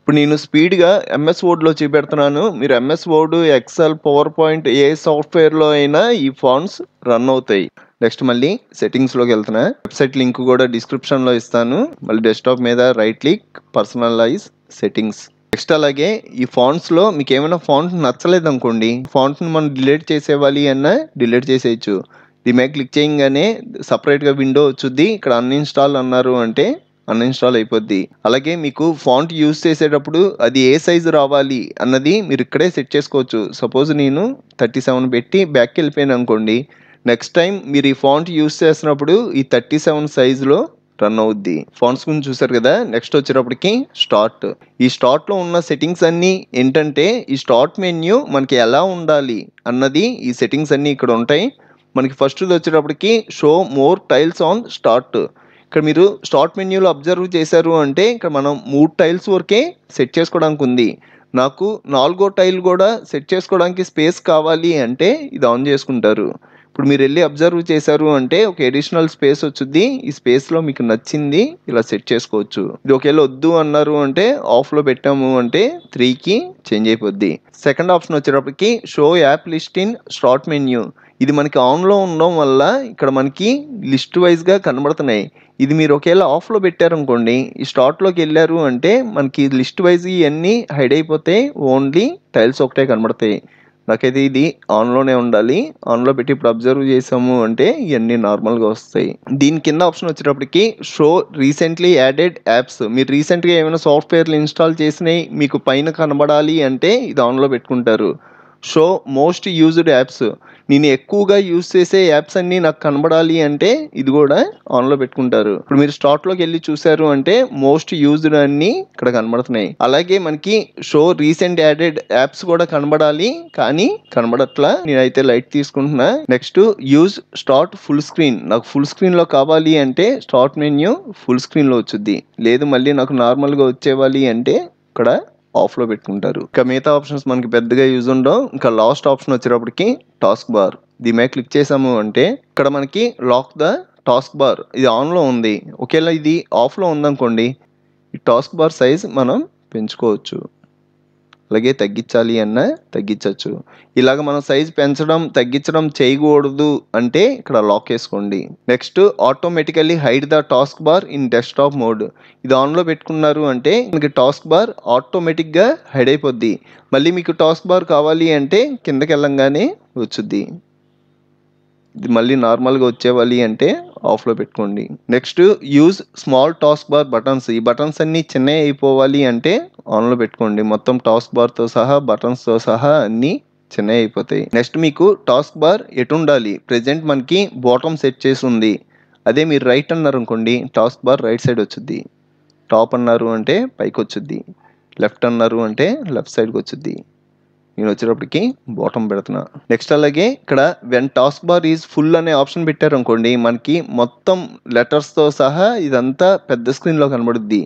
ఇప్పుడు నేను స్పీడ్గా ఎంఎస్ వర్డ్లో చూపెడుతున్నాను. మీరు MS Word, Excel, PowerPoint ఏ సాఫ్ట్వేర్లో అయినా ఈ ఫాంట్స్ రన్ అవుతాయి. నెక్స్ట్ మళ్ళీ సెట్టింగ్స్లోకి వెళ్తున్నా. వెబ్సైట్ లింక్ కూడా డిస్క్రిప్షన్లో ఇస్తాను. మళ్ళీ డెస్క్టాప్ మీద right click, personalise settings. Next అలాగే ఈ ఫాంట్స్లో మీకు ఏమైనా ఫాంట్ నచ్చలేదు అనుకోండి, ఫాంట్ని మనం డిలీట్ చేసేవాలి అన్నా డిలీట్ చేసేయచ్చు. దీని మీద క్లిక్ చేయగానే సపరేట్గా విండో వచ్చుద్ది. ఇక్కడ అన్ఇన్స్టాల్ అన్నారు అంటే అన్ఇన్స్టాల్ అయిపోద్ది. అలాగే మీకు ఫాంట్ యూజ్ చేసేటప్పుడు అది ఏ సైజు రావాలి అన్నది మీరు ఇక్కడే సెట్ చేసుకోవచ్చు. సపోజ్ నేను 37 పెట్టి బ్యాక్కి వెళ్ళిపోయాను అనుకోండి, నెక్స్ట్ టైం మీరు ఈ ఫాంట్ యూజ్ చేసినప్పుడు ఈ 37 సైజులో రన్ అవుద్ది. ఫాంట్స్ గురించి చూసారు కదా. నెక్స్ట్ వచ్చేటప్పటికి స్టార్ట్. ఈ స్టార్ట్లో ఉన్న సెట్టింగ్స్ అన్నీ ఏంటంటే ఈ స్టార్ట్ మెన్యూ మనకి ఎలా ఉండాలి అన్నది ఈ సెట్టింగ్స్ అన్నీ ఇక్కడ ఉంటాయి. మనకి ఫస్ట్ వచ్చేటప్పటికి show more tiles on start. ఇక్కడ మీరు స్టార్ట్ మెన్యూలో అబ్జర్వ్ చేశారు అంటే ఇక్కడ మనం 3 టైల్స్ వరకే సెట్ చేసుకోవడానికి ఉంది. నాకు 4వ టైల్ కూడా సెట్ చేసుకోవడానికి స్పేస్ కావాలి అంటే ఇది ఆన్ చేసుకుంటారు. ఇప్పుడు మీరు వెళ్ళి అబ్జర్వ్ చేశారు అంటే ఒక అడిషనల్ స్పేస్ వచ్చుద్ది. ఈ స్పేస్లో మీకు నచ్చింది ఇలా సెట్ చేసుకోవచ్చు. ఇది ఒకవేళ వద్దు అన్నారు అంటే ఆఫ్లో పెట్టాము అంటే 3కి చేంజ్ అయిపోద్ది. సెకండ్ ఆప్షన్ వచ్చేటప్పటికి show app list in start menu. ఇది మనకి ఆన్లో ఉండడం వల్ల ఇక్కడ మనకి లిస్ట్ వైజ్గా కనబడుతున్నాయి. ఇది మీరు ఒకవేళ ఆఫ్లో పెట్టారనుకోండి, ఈ స్టార్ట్లోకి వెళ్ళారు అంటే మనకి లిస్ట్ వైజ్ ఇవన్నీ హైడ్ అయిపోతాయి. ఓన్లీ టైల్స్ ఒకటే కనబడతాయి. నాకైతే ఇది ఆన్లోనే ఉండాలి. ఆన్లో పెట్టి ఇప్పుడు అబ్జర్వ్ చేసాము అంటే ఇవన్నీ నార్మల్గా వస్తాయి. దీని కింద ఆప్షన్ వచ్చేటప్పటికి షో రీసెంట్లీ యాడెడ్ యాప్స్. మీరు రీసెంట్గా ఏమైనా సాఫ్ట్వేర్లు ఇన్స్టాల్ చేసినవి మీకు పైన కనబడాలి అంటే ఇది ఆన్లో పెట్టుకుంటారు. Show most used apps. నేను ఎక్కువగా యూజ్ చేసే యాప్స్ అన్నీ నాకు కనబడాలి అంటే ఇది కూడా ఆన్లో పెట్టుకుంటారు. ఇప్పుడు మీరు స్టార్ట్లోకి వెళ్ళి చూసారు అంటే మోస్ట్ యూజ్డ్ అన్నీ ఇక్కడ కనబడుతున్నాయి. అలాగే మనకి షో రీసెంట్ యాడెడ్ యాప్స్ కూడా కనబడాలి, కానీ కనబడట్లా. నేనైతే లైట్ తీసుకుంటున్నా. Next use start full screen. నాకు ఫుల్ స్క్రీన్లో కావాలి అంటే స్టార్ట్ మెన్యూ ఫుల్ స్క్రీన్లో వచ్చుద్ది. లేదు మళ్ళీ నాకు నార్మల్గా వచ్చేవాలి అంటే ఇక్కడ ఆఫ్లో పెట్టుకుంటారు. ఇంకా మిగతా ఆప్షన్స్ మనకి పెద్దగా యూజ్ ఉండవు. ఇంకా లాస్ట్ ఆప్షన్ వచ్చేటప్పటికి టాస్క్ బార్. దీని మీద క్లిక్ చేసాము అంటే ఇక్కడ మనకి లాక్ ద టాస్క్ బార్. ఇది ఆన్లో ఉంది. ఒకవేళ ఇది ఆఫ్లో ఉందనుకోండి, ఈ టాస్క్ బార్ సైజ్ మనం పెంచుకోవచ్చు. అలాగే తగ్గించాలి అన్నా తగ్గించవచ్చు. ఇలాగ మనం సైజ్ పెంచడం తగ్గించడం చేయకూడదు అంటే ఇక్కడ లాక్ వేసుకోండి. Next automatically hide the task bar in desktop mode. ఇది ఆన్లో పెట్టుకున్నారు అంటే మనకి టాస్క్ బార్ ఆటోమేటిక్గా హైడ్ అయిపోద్ది. మళ్ళీ మీకు టాస్క్ బార్ కావాలి అంటే కిందకి వెళ్ళంగానే వచ్చుద్ది. ఇది మళ్ళీ నార్మల్గా వచ్చేవాలి అంటే ఆఫ్లో పెట్టుకోండి. Next use small task bar buttons. ఈ బటన్స్ అన్నీ చిన్నవి అయిపోవాలి అంటే ఆన్లో పెట్టుకోండి. మొత్తం టాస్క్ బార్తో సహా బటన్స్తో సహా అన్నీ చిన్నవి అయిపోతాయి. నెక్స్ట్ మీకు టాస్క్ బార్ ఎటు ఉండాలి? ప్రెజెంట్ మనకి బాటమ్ సెట్ చేసి ఉంది. అదే మీరు రైట్ అన్నారు అనుకోండి, టాస్క్ బార్ రైట్ సైడ్ వచ్చుద్ది. టాప్ అన్నారు అంటే పైకి వచ్చుద్ది. లెఫ్ట్ అన్నారు అంటే లెఫ్ట్ సైడ్కి వచ్చుద్ది. నేను వచ్చేటప్పటికి బాటమ్ పెడుతున్నా. నెక్స్ట్ అలాగే ఇక్కడ when task bar is full అనే ఆప్షన్ పెట్టారు అనుకోండి, మనకి మొత్తం లెటర్స్తో సహా ఇదంతా పెద్ద స్క్రీన్లో కనబడుద్ది.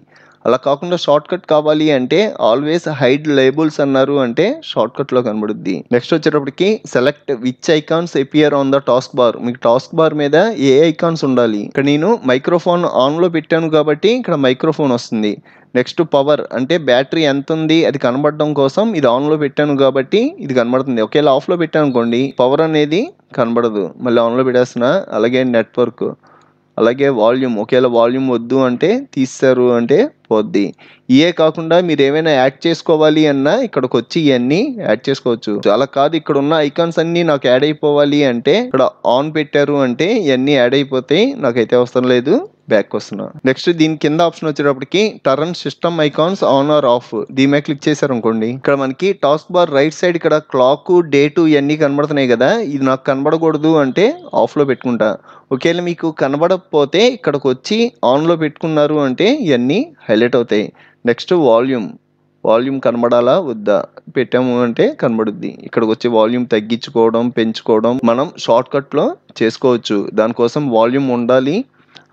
అలా కాకుండా షార్ట్ కట్ కావాలి అంటే ఆల్వేస్ హైడ్ లేబుల్స్ అన్నారు అంటే షార్ట్ కట్లో కనబడుద్ది. నెక్స్ట్ వచ్చేటప్పటికి select which icons appear on the task bar. మీకు టాస్క్ బార్ మీద ఏ ఐకాన్స్ ఉండాలి. ఇక్కడ నేను మైక్రోఫోన్ ఆన్లో పెట్టాను కాబట్టి ఇక్కడ మైక్రోఫోన్ వస్తుంది. నెక్స్ట్ పవర్ అంటే బ్యాటరీ ఎంత ఉంది అది కనబడడం కోసం ఇది ఆన్లో పెట్టాను కాబట్టి ఇది కనబడుతుంది. ఒకవేళ ఆఫ్లో పెట్టాను అనుకోండి పవర్ అనేది కనబడదు. మళ్ళీ ఆన్లో పెట్టేస్తున్నా. అలాగే నెట్వర్క్, అలాగే వాల్యూమ్. ఒకవేళ వాల్యూమ్ వద్దు అంటే తీస్తారు అంటే పోద్ది. ఇవే కాకుండా మీరు ఏమైనా యాడ్ చేసుకోవాలి అన్నా ఇక్కడికి వచ్చి ఇవన్నీ యాడ్ చేసుకోవచ్చు. అలా కాదు ఇక్కడ ఉన్న ఐకాన్స్ అన్నీ నాకు యాడ్ అయిపోవాలి అంటే ఇక్కడ ఆన్ పెట్టారు అంటే ఇవన్నీ యాడ్ అయిపోతాయి. నాకైతే అవసరం లేదు, బ్యాక్ వస్తున్నా. నెక్స్ట్ దీని కింద ఆప్షన్ వచ్చేటప్పటికి turn system icons on or off. దీని మీద క్లిక్ చేశారు అనుకోండి, ఇక్కడ మనకి టాస్క్ బార్ రైట్ సైడ్ ఇక్కడ క్లాక్, డేటు ఇవన్నీ కనబడుతున్నాయి కదా, ఇది నాకు కనబడకూడదు అంటే ఆఫ్లో పెట్టుకుంటా. ఒకవేళ మీకు కనబడకపోతే ఇక్కడికి వచ్చి ఆన్లో పెట్టుకున్నారు అంటే ఇవన్నీ హైలైట్ అవుతాయి. నెక్స్ట్ వాల్యూమ్ కనబడాలా వద్దా పెట్టాము అంటే కనబడుద్ది. ఇక్కడికి వచ్చి వాల్యూమ్ తగ్గించుకోవడం పెంచుకోవడం మనం షార్ట్ కట్లో చేసుకోవచ్చు. దానికోసం వాల్యూమ్ ఉండాలి.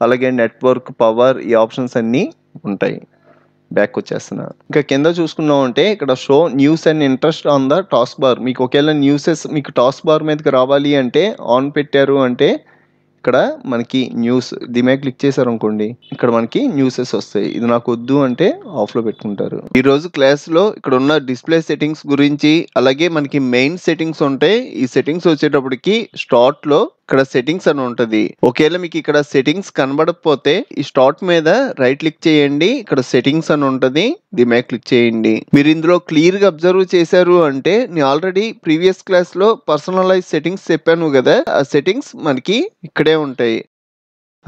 అలాగే నెట్వర్క్, పవర్ ఈ ఆప్షన్స్ అన్నీ ఉంటాయి. బ్యాక్ వచ్చేస్తున్నా. ఇంకా కింద చూసుకున్నాం అంటే ఇక్కడ show news and interest on the task bar. మీకు ఒకవేళ న్యూసెస్ మీకు టాస్క్ బార్ మీదకి రావాలి అంటే ఆన్ పెట్టారు అంటే ఇక్కడ మనకి న్యూస్ దీని మీద క్లిక్ చేశారు అనుకోండి, ఇక్కడ మనకి న్యూసెస్ వస్తాయి. ఇది నాకు వద్దు అంటే ఆఫ్ లో పెట్టుకుంటారు. ఈ రోజు క్లాస్ లో ఇక్కడ ఉన్న డిస్ప్లే సెట్టింగ్స్ గురించి, అలాగే మనకి మెయిన్ సెట్టింగ్స్ ఉంటాయి. ఈ సెట్టింగ్స్ వచ్చేటప్పటికి స్టార్ట్ లో ఇక్కడ సెట్టింగ్స్ అని ఉంటది. ఒకవేళ మీకు ఇక్కడ సెట్టింగ్స్ కనబడకపోతే ఈ స్టార్ట్ మీద రైట్ క్లిక్ చేయండి, ఇక్కడ సెట్టింగ్స్ అని ఉంటది, దీని మీద క్లిక్ చేయండి. మీరు ఇందులో క్లియర్ గా అబ్జర్వ్ చేశారు అంటే నేను ఆల్రెడీ ప్రీవియస్ క్లాస్ లో పర్సనలైజ్ సెట్టింగ్స్ చెప్పాను కదా, ఆ సెట్టింగ్స్ మనకి ఇక్కడే ఉంటాయి.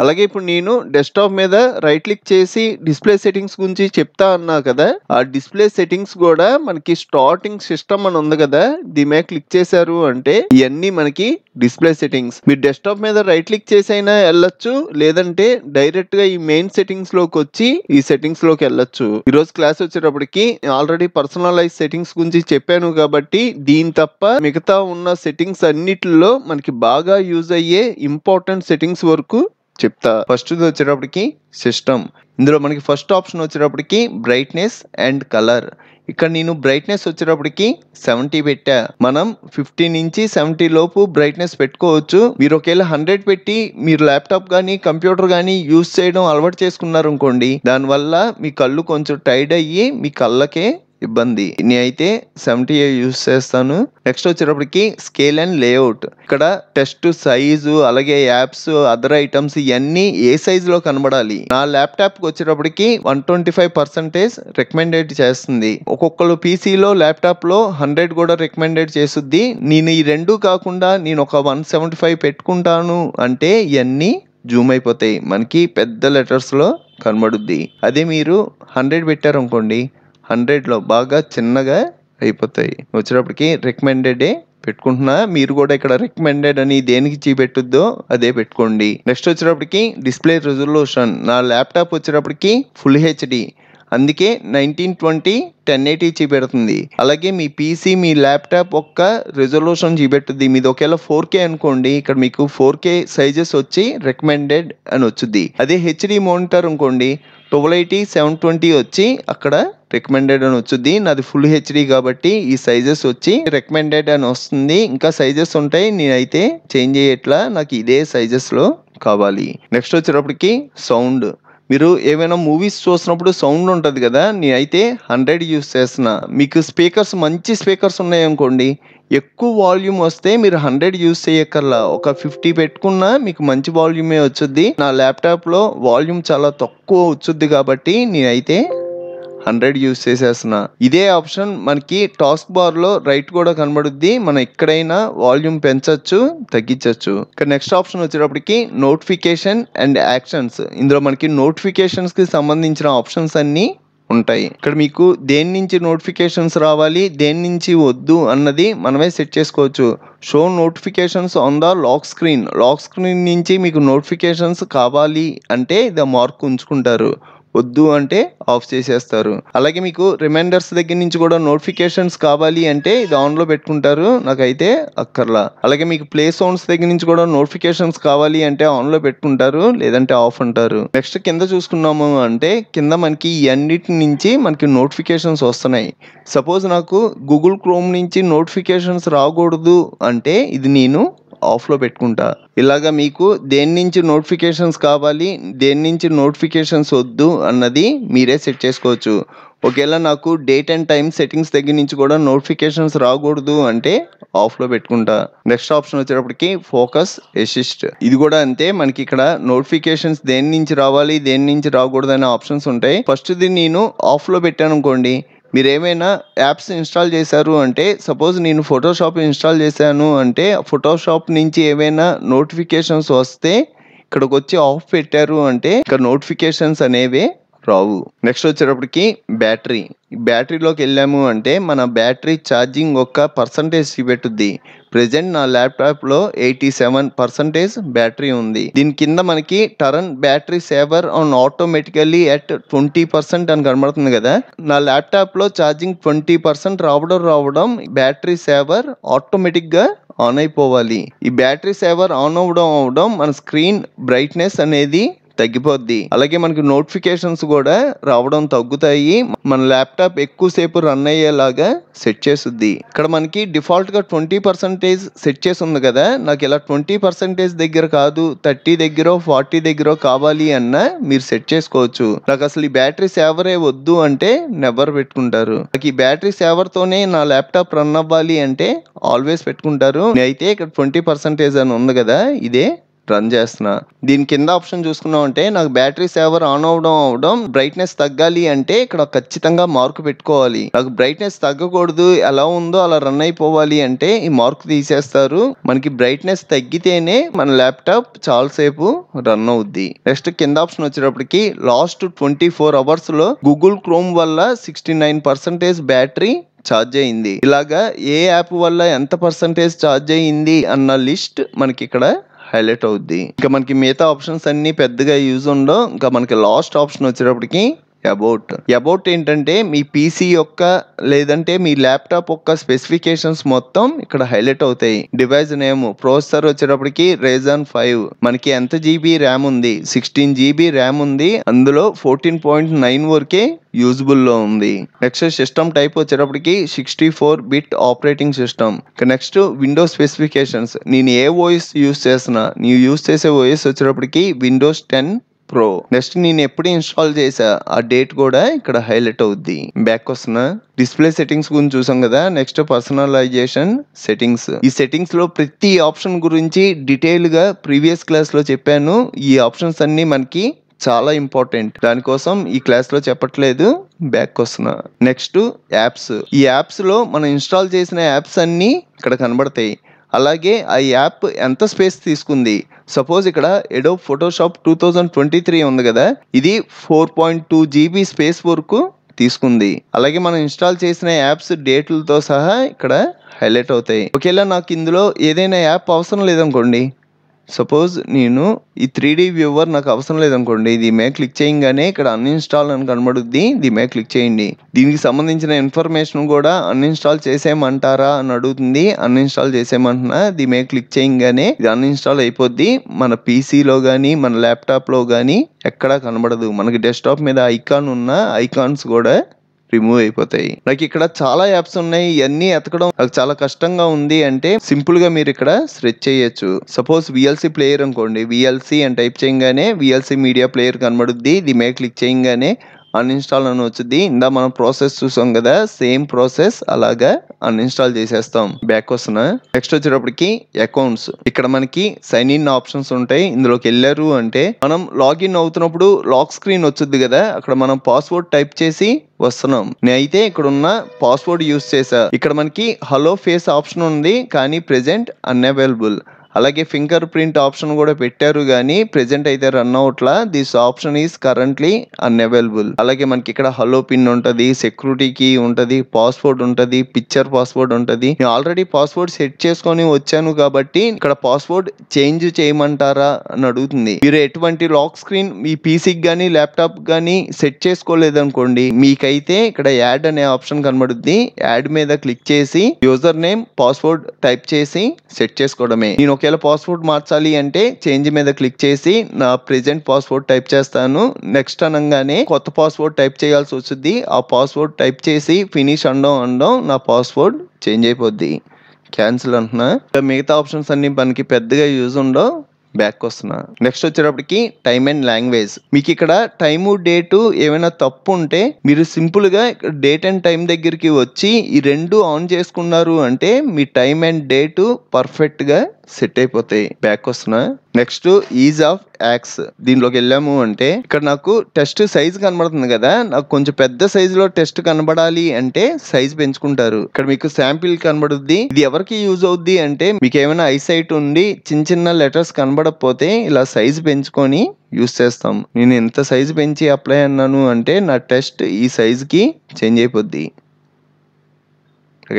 అలాగే ఇప్పుడు నేను డెస్క్టాప్ మీద రైట్ క్లిక్ చేసి డిస్ప్లే సెట్టింగ్స్ గురించి చెప్తా అన్నా కదా, ఆ డిస్ప్లే సెట్టింగ్స్ కూడా మనకి స్టార్టింగ్ సిస్టమ్ అని ఉంది కదా, దీని మీద క్లిక్ చేశారు అంటే ఇవన్నీ మనకి డిస్ప్లే సెట్టింగ్స్. మీరు డెస్క్టాప్ మీద రైట్ క్లిక్ చేసి అయినా వెళ్ళొచ్చు, లేదంటే డైరెక్ట్ గా ఈ మెయిన్ సెట్టింగ్స్ లోకి వచ్చి ఈ సెట్టింగ్స్ లోకి వెళ్ళొచ్చు. ఈ రోజు క్లాస్ వచ్చేటప్పటికి ఆల్రెడీ పర్సనలైజ్ సెట్టింగ్స్ గురించి చెప్పాను కాబట్టి దీని తప్ప మిగతా ఉన్న సెట్టింగ్స్ అన్నిటిలో మనకి బాగా యూజ్ అయ్యే ఇంపార్టెంట్ సెట్టింగ్స్ వరకు చెప్తా. ఫస్ట్ వచ్చేటప్పటికి సిస్టమ్. ఇందులో మనకి ఫస్ట్ ఆప్షన్ వచ్చేటప్పటికి బ్రైట్నెస్ అండ్ కలర్. ఇక్కడ నేను బ్రైట్నెస్ వచ్చేటప్పటికి 70 పెట్టా. మనం 50 నుంచి 70 లోపు బ్రైట్నెస్ పెట్టుకోవచ్చు. మీరు ఒకవేళ 100 పెట్టి మీరు ల్యాప్టాప్ కానీ కంప్యూటర్ కానీ యూజ్ చేయడం అలవాటు చేసుకున్నారు అనుకోండి, దానివల్ల మీ కళ్ళు కొంచెం టైర్డ్ అయ్యి మీ కళ్ళకే ఇబ్బంది. నేనైతే 70 యూజ్ చేస్తాను. నెక్స్ట్ వచ్చేటప్పటికి స్కేల్ అండ్ లేఅవుట్. ఇక్కడ టెక్స్ట్ సైజు, అలాగే యాప్స్, అదర్ ఐటమ్స్ ఇవన్నీ ఏ సైజ్ లో కనబడాలి. నా ల్యాప్టాప్ కి వచ్చేటప్పటికి 125% రికమెండెడ్ చేస్తుంది. ఒక్కొక్కరు పీసీలో ల్యాప్టాప్ లో 100 కూడా రికమెండెడ్ చేస్తుంది. నేను ఈ రెండు కాకుండా నేను ఒక 175 పెట్టుకుంటాను అంటే ఇవన్నీ జూమ్ అయిపోతాయి, మనకి పెద్ద లెటర్స్ లో కనబడుద్ది. అదే మీరు 100 పెట్టారు అనుకోండి, 100లో బాగా చిన్నగా అయిపోతాయి. వచ్చేటప్పటికి రికమెండెడే పెట్టుకుంటున్నా. మీరు కూడా ఇక్కడ రికమెండెడ్ అని దేనికి చూపెట్టుద్దో అదే పెట్టుకోండి. నెక్స్ట్ వచ్చేటప్పటికి డిస్ప్లే రెజల్యూషన్. నా ల్యాప్టాప్ వచ్చేటప్పటికి ఫుల్ హెచ్డి, అందుకే 1920 1080 చూపెడుతుంది. అలాగే మీ పీసీ మీ ల్యాప్టాప్ ఒక్క రెజల్యూషన్ చూపెట్టుద్ది. మీది ఒకవేళ 4K అనుకోండి, ఇక్కడ మీకు 4K సైజెస్ వచ్చి రికమెండెడ్ అని వచ్చుద్ది. అదే హెచ్డి మానిటర్ అనుకోండి 1280 720 వచ్చి అక్కడ రికమెండెడ్ అని వచ్చుద్ది. నాది ఫుల్ హెచ్డి కాబట్టి ఈ సైజెస్ వచ్చి రికమెండెడ్ అని వస్తుంది. ఇంకా సైజెస్ ఉంటాయి, నేనైతే చేంజ్ చేయట్లా, నాకు ఇదే సైజెస్ లో కావాలి. నెక్స్ట్ వచ్చేటప్పటికి సౌండ్. మీరు ఏమైనా మూవీస్ చూసినప్పుడు సౌండ్ ఉంటుంది కదా, నేనైతే 100 యూస్ చేస్తున్నా. మీకు స్పీకర్స్ మంచి స్పీకర్స్ ఉన్నాయనుకోండి, ఎక్కువ వాల్యూమ్ వస్తే మీరు 100 యూస్ చేయక్కర్లా, ఒక 50 పెట్టుకున్నా మీకు మంచి వాల్యూమే వచ్చుద్ది. నా ల్యాప్టాప్లో వాల్యూమ్ చాలా తక్కువ వచ్చుద్ది కాబట్టి నేనైతే 100 యూస్ చేసేస్తున్నా. ఇదే ఆప్షన్ మనకి టాస్క్ బార్ లో రైట్ కూడా కనబడుద్ది. మనం ఎక్కడైనా వాల్యూమ్ పెంచచ్చు, తగ్గించచ్చు. ఇక్కడ నెక్స్ట్ ఆప్షన్ వచ్చేటప్పటికి నోటిఫికేషన్ అండ్ యాక్షన్స్. ఇందులో మనకి నోటిఫికేషన్స్ కి సంబంధించిన ఆప్షన్స్ అన్ని ఉంటాయి. ఇక్కడ మీకు దేని నుంచి నోటిఫికేషన్స్ రావాలి, దేని నుంచి వద్దు అన్నది మనమే సెట్ చేసుకోవచ్చు. Show notifications on the lock screen. Lock screen నుంచి మీకు నోటిఫికేషన్స్ కావాలి అంటే ఇది మార్క్ ఉంచుకుంటారు, వద్దు అంటే ఆఫ్ చేసేస్తారు. అలాగే మీకు రిమైండర్స్ దగ్గర నుంచి కూడా నోటిఫికేషన్స్ కావాలి అంటే ఇది ఆన్ లో పెట్టుకుంటారు, నాకైతే అక్కర్లా. అలాగే మీకు ప్లే సౌండ్స్ దగ్గర నుంచి కూడా నోటిఫికేషన్స్ కావాలి అంటే ఆన్ లో పెట్టుకుంటారు, లేదంటే ఆఫ్ అంటారు. నెక్స్ట్ కింద చూసుకున్నాము అంటే కింద మనకి ఈ అన్నిటి నుంచి మనకి నోటిఫికేషన్స్ వస్తున్నాయి. సపోజ్ నాకు గూగుల్ క్రోమ్ నుంచి నోటిఫికేషన్స్ రాకూడదు అంటే ఇది నేను ఆఫ్ లో పెట్టుకుంటా. ఇలాగా మీకు దేని నుంచి నోటిఫికేషన్స్ కావాలి, దేని నుంచి నోటిఫికేషన్స్ వద్దు అన్నది మీరే సెట్ చేసుకోవచ్చు. ఒకవేళ నాకు డేట్ అండ్ టైం సెట్టింగ్స్ దగ్గర నుంచి కూడా నోటిఫికేషన్స్ రాకూడదు అంటే ఆఫ్ లో పెట్టుకుంటా. నెక్స్ట్ ఆప్షన్ వచ్చేటప్పటికి ఫోకస్ అసిస్ట్. ఇది కూడా అంతే, మనకి ఇక్కడ నోటిఫికేషన్స్ దేని నుంచి రావాలి, దేని నుంచి రాకూడదు అనే ఆప్షన్స్ ఉంటాయి. ఫస్ట్ ది నేను ఆఫ్ లో పెట్టాను అనుకోండి, మీరు ఏమైనా యాప్స్ ఇన్స్టాల్ చేశారు అంటే, సపోజ్ నేను ఫోటోషాప్ ఇన్స్టాల్ చేశాను అంటే ఫోటోషాప్ నుంచి ఏమైనా నోటిఫికేషన్స్ వస్తే ఇక్కడికి వచ్చి ఆఫ్ పెట్టారు అంటే ఇక్కడ నోటిఫికేషన్స్ అనేవి రావు. నెక్స్ట్ వచ్చేటప్పటికి బ్యాటరీ. బ్యాటరీలోకి వెళ్ళాము అంటే మన బ్యాటరీ ఛార్జింగ్ ఒక పర్సంటేజ్ చూపెట్టుద్ది. ప్రెజెంట్ నా ల్యాప్టాప్ లో 87% బ్యాటరీ ఉంది. దీని కింద మనకి turn battery saver on automatically at 20% అని కనబడుతుంది కదా. నా ల్యాప్టాప్ లో ఛార్జింగ్ 20% రావడం బ్యాటరీ సేవర్ ఆటోమేటిక్ గా ఆన్ అయిపోవాలి. ఈ బ్యాటరీ సేవర్ ఆన్ అవడం మన స్క్రీన్ బ్రైట్నెస్ అనేది తగ్గిపోద్ది. అలాగే మనకి నోటిఫికేషన్స్ కూడా రావడం తగ్గుతాయి. మన ల్యాప్టాప్ ఎక్కువసేపు రన్ అయ్యేలాగా సెట్ చేసుద్ది. ఇక్కడ మనకి డిఫాల్ట్ గా 20% సెట్ చేసి ఉంది కదా, నాకు ఇలా 20% దగ్గర కాదు 30 దగ్గర 40 దగ్గర కావాలి అన్న మీరు సెట్ చేసుకోవచ్చు. నాకు అసలు ఈ బ్యాటరీ సేవరే వద్దు అంటే నెవర్ పెట్టుకుంటారు. నాకు ఈ బ్యాటరీ సేవర్ తోనే నా ల్యాప్టాప్ రన్ అవ్వాలి అంటే ఆల్వేస్ పెట్టుకుంటారు. అయితే ఇక్కడ 20% అని ఉంది కదా, ఇదే రన్ చేస్తున్నా. దీని కింద ఆప్షన్ చూసుకున్నాం అంటే నాకు బ్యాటరీ సేవర్ ఆన్ అవడం బ్రైట్నెస్ తగ్గాలి అంటే ఇక్కడ ఖచ్చితంగా మార్క్ పెట్టుకోవాలి. నాకు బ్రైట్నెస్ తగ్గకూడదు, ఎలా ఉందో అలా రన్ అయిపోవాలి అంటే ఈ మార్క్ తీసేస్తారు. మనకి బ్రైట్నెస్ తగ్గితేనే మన ల్యాప్టాప్ చాలాసేపు రన్ అవుద్ది. నెక్స్ట్ కింద ఆప్షన్ వచ్చేటప్పటికి లాస్ట్ 24 hours లో గూగుల్ క్రోమ్ వల్ల 69% బ్యాటరీ ఛార్జ్ అయింది. ఇలాగా ఏ యాప్ వల్ల ఎంత పర్సంటేజ్ ఛార్జ్ అయ్యింది అన్న లిస్ట్ మనకి ఇక్కడ హైలైట్ అవుద్ది. ఇంకా మనకి మిగతా ఆప్షన్స్ అన్ని పెద్దగా యూజ్ ఉండవు. ఇంకా మనకి లాస్ట్ ఆప్షన్ వచ్చేటప్పటికి అబౌట్ ఏంటంటే మీ పీసీ యొక్క లేదంటే మీ ల్యాప్టాప్ యొక్క స్పెసిఫికేషన్స్ మొత్తం ఇక్కడ హైలైట్ అవుతాయి. డివైస్ నేమ్, ప్రాసెసర్ వచ్చేటప్పటికి Ryzen 5, మనకి ఎంత జీబీ ర్యామ్ ఉంది, 16 GB ర్యామ్ ఉంది, అందులో 14.9 వరకే యూజబుల్ లో ఉంది. నెక్స్ట్ సిస్టమ్ టైప్ వచ్చేటప్పటికి 64-bit operating system. Next Windows specifications, నేను ఏ ఓఎస్ యూస్ చేస్తున్నా, నేను యూస్ చేసే ఓఎస్ వచ్చేటప్పటికి Windows 10 Pro. నెక్స్ట్ నేను ఎప్పుడు ఇన్స్టాల్ చేసా ఆ డేట్ కూడా ఇక్కడ హైలైట్ అవుద్ది. బ్యాక్ వస్తున్నా, డిస్ప్లే సెట్టింగ్స్ గురించి చూసాం కదా. Next personalisation settings. ఈ సెట్టింగ్స్ లో ప్రతి ఆప్షన్ గురించి డీటెయిల్ గా ప్రీవియస్ క్లాస్ లో చెప్పాను. ఈ ఆప్షన్స్ అన్ని మనకి చాలా ఇంపార్టెంట్, దానికోసం ఈ క్లాస్ లో చెప్పట్లేదు. బ్యాక్ వస్తున్నా. Next apps. ఈ యాప్స్ లో మనం ఇన్స్టాల్ చేసిన యాప్స్ అన్ని ఇక్కడ కనబడతాయి. అలాగే ఆ యాప్ ఎంత స్పేస్ తీసుకుంది. సపోజ్ ఇక్కడ ఎడోబ్ ఫోటోషాప్ 2023 ఉంది కదా, ఇది 4.2 GB స్పేస్ వరకు తీసుకుంది. అలాగే మనం ఇన్స్టాల్ చేసిన యాప్స్ డేట్లతో సహా ఇక్కడ హైలైట్ అవుతాయి. ఒకవేళ నాకు ఇందులో ఏదైనా యాప్ అవసరం లేదనుకోండి, సపోజ్ నేను ఈ 3D వ్యూవర్ నాకు అవసరం లేదనుకోండి, దీని మీద క్లిక్ చేయగానే ఇక్కడ అన్ఇన్స్టాల్ అని కనబడుద్ది. దీని మీద క్లిక్ చేయండి. దీనికి సంబంధించిన ఇన్ఫర్మేషన్ కూడా అన్ఇన్స్టాల్ చేసేయమంటారా అని అడుగుతుంది. అన్ఇన్స్టాల్ చేసేయమంటున్నా. దీని మీద క్లిక్ చేయగానే ఇది అన్ఇన్స్టాల్ అయిపోద్ది. మన పీసీలో కానీ మన ల్యాప్టాప్లో కానీ ఎక్కడా కనబడదు. మనకి డెస్క్టాప్ మీద ఐకాన్ ఉన్న ఐకాన్స్ కూడా రిమూవ్ అయిపోతాయి. నాకు ఇక్కడ చాలా యాప్స్ ఉన్నాయి, ఇవన్నీ ఎతకడం నాకు చాలా కష్టంగా ఉంది అంటే సింపుల్ గా మీరు ఇక్కడ సెర్చ్ చేయొచ్చు. సపోజ్ VLC ప్లేయర్ అనుకోండి, VLC అని టైప్ చేయగానే VLC మీడియా ప్లేయర్ కనబడుద్ది. దీని మీద క్లిక్ చేయగానే అన్ఇన్స్టాల్ అని వచ్చింది. ఇందా మనం ప్రాసెస్ చూసాం కదా, సేమ్ ప్రాసెస్ అలాగా అన్ఇన్స్టాల్ చేసేస్తాం. బ్యాక్ వస్తున్నా. నెక్స్ట్ వచ్చేటప్పటికి అకౌంట్స్. ఇక్కడ మనకి సైన్ ఇన్ ఆప్షన్స్ ఉంటాయి. ఇందులోకి వెళ్ళారు అంటే మనం లాగిన్ అవుతున్నప్పుడు లాక్ స్క్రీన్ వచ్చింది కదా, అక్కడ మనం పాస్వర్డ్ టైప్ చేసి వస్తున్నాం. నేనైతే ఇక్కడ ఉన్న పాస్వర్డ్ యూస్ చేసా. ఇక్కడ మనకి హలో ఫేస్ ఆప్షన్ ఉంది కానీ ప్రెజెంట్ అన్అవైలబుల్. అలాగే ఫింగర్ ప్రింట్ ఆప్షన్ కూడా పెట్టారు కానీ ప్రెజెంట్ అయితే రన్ అవట్లా. This option is currently unavailable. అలాగే మనకి ఇక్కడ హలో పిన్ ఉంటది, సెక్యూరిటీ కీ ఉంటది, పాస్వర్డ్ ఉంటది, పిక్చర్ పాస్వర్డ్ ఉంటది. నేను ఆల్రెడీ పాస్వర్డ్ సెట్ చేసుకొని వచ్చాను కాబట్టి ఇక్కడ పాస్వర్డ్ చేంజ్ చేయమంటారా అని అడుగుతుంది. మీరు ఎటువంటి లాక్ స్క్రీన్ మీ పీసీకి కానీ ల్యాప్టాప్ కానీ సెట్ చేసుకోలేదనుకోండి, మీకైతే ఇక్కడ యాడ్ అనే ఆప్షన్ కనబడుద్ది. యాడ్ మీద క్లిక్ చేసి యూజర్ నేమ్ పాస్వర్డ్ టైప్ చేసి సెట్ చేసుకోవడమే. నేను ఒకవేళ పాస్వర్డ్ మార్చాలి అంటే చేంజ్ మీద క్లిక్ చేసి నా ప్రెజెంట్ పాస్వర్డ్ టైప్ చేస్తాను. నెక్స్ట్ అనగానే కొత్త పాస్వర్డ్ టైప్ చేయాల్సి వస్తుంది. ఆ పాస్వర్డ్ టైప్ చేసి ఫినిష్ అనడం నా పాస్వర్డ్ చేంజ్ అయిపోద్ది. క్యాన్సిల్ అంటున్నా. మిగతా ఆప్షన్స్ అన్ని మనకి పెద్దగా యూజ్ ఉండవు. బ్యాక్ వస్తున్నా. నెక్స్ట్ వచ్చేటప్పటికి టైమ్ అండ్ లాంగ్వేజ్. మీకు ఇక్కడ టైము డేటు ఏమైనా తప్పు ఉంటే మీరు సింపుల్ గా డేట్ అండ్ టైం దగ్గరికి వచ్చి ఈ రెండు ఆన్ చేసుకున్నారు అంటే మీ టైం అండ్ డేటు పర్ఫెక్ట్ గా సెట్ అయిపోతాయి. బ్యాక్ వస్తున్నా. Next ease of access. దీనిలోకి వెళ్ళాము అంటే ఇక్కడ నాకు టెస్ట్ సైజ్ కనబడుతుంది కదా, నాకు కొంచెం పెద్ద సైజ్ లో టెస్ట్ కనబడాలి అంటే సైజ్ పెంచుకుంటారు. ఇక్కడ మీకు శాంపిల్ కనబడుద్ది. ఇది ఎవరికి యూజ్ అవుద్ది అంటే మీకు ఏమైనా ఐసైట్ ఉండి చిన్న లెటర్స్ కనబడకపోతే ఇలా సైజ్ పెంచుకొని యూస్ చేస్తాం. నేను ఎంత సైజ్ పెంచి అప్లై అన్నాను అంటే నా టెస్ట్ ఈ సైజ్ కి చేంజ్ అయిపోద్ది.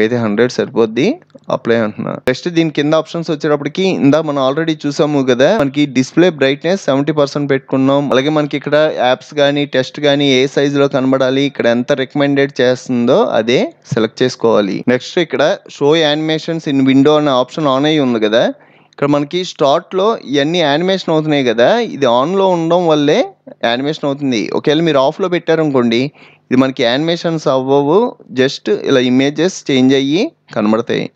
అయితే 100 సరిపోద్ది. అప్లై అంటున్నా. నెక్స్ట్ దీని కింద ఆప్షన్స్ వచ్చేటప్పటికి ఇందా మనం ఆల్రెడీ చూసాము కదా, మనకి డిస్ప్లే బ్రైట్నెస్ 70% పెట్టుకున్నాం. అలాగే మనకి ఇక్కడ యాప్స్ కానీ టెస్ట్ కానీ ఏ సైజ్ లో కనబడాలి, ఇక్కడ ఎంత రికమెండెడ్ చేస్తుందో అదే సెలెక్ట్ చేసుకోవాలి. నెక్స్ట్ ఇక్కడ షో యానిమేషన్స్ ఇన్ విండో అనే ఆప్షన్ ఆన్ అయ్యి ఉంది కదా, ఇక్కడ మనకి స్టార్ట్లో ఇవన్నీ యానిమేషన్ అవుతున్నాయి కదా, ఇది ఆన్లో ఉండడం వల్లే యానిమేషన్ అవుతుంది. ఒకవేళ మీరు ఆఫ్లో పెట్టారనుకోండి ఇది మనకి యానిమేషన్స్ అవ్వవు, జస్ట్ ఇలా ఇమేజెస్ చేంజ్ అయ్యి కనబడతాయి.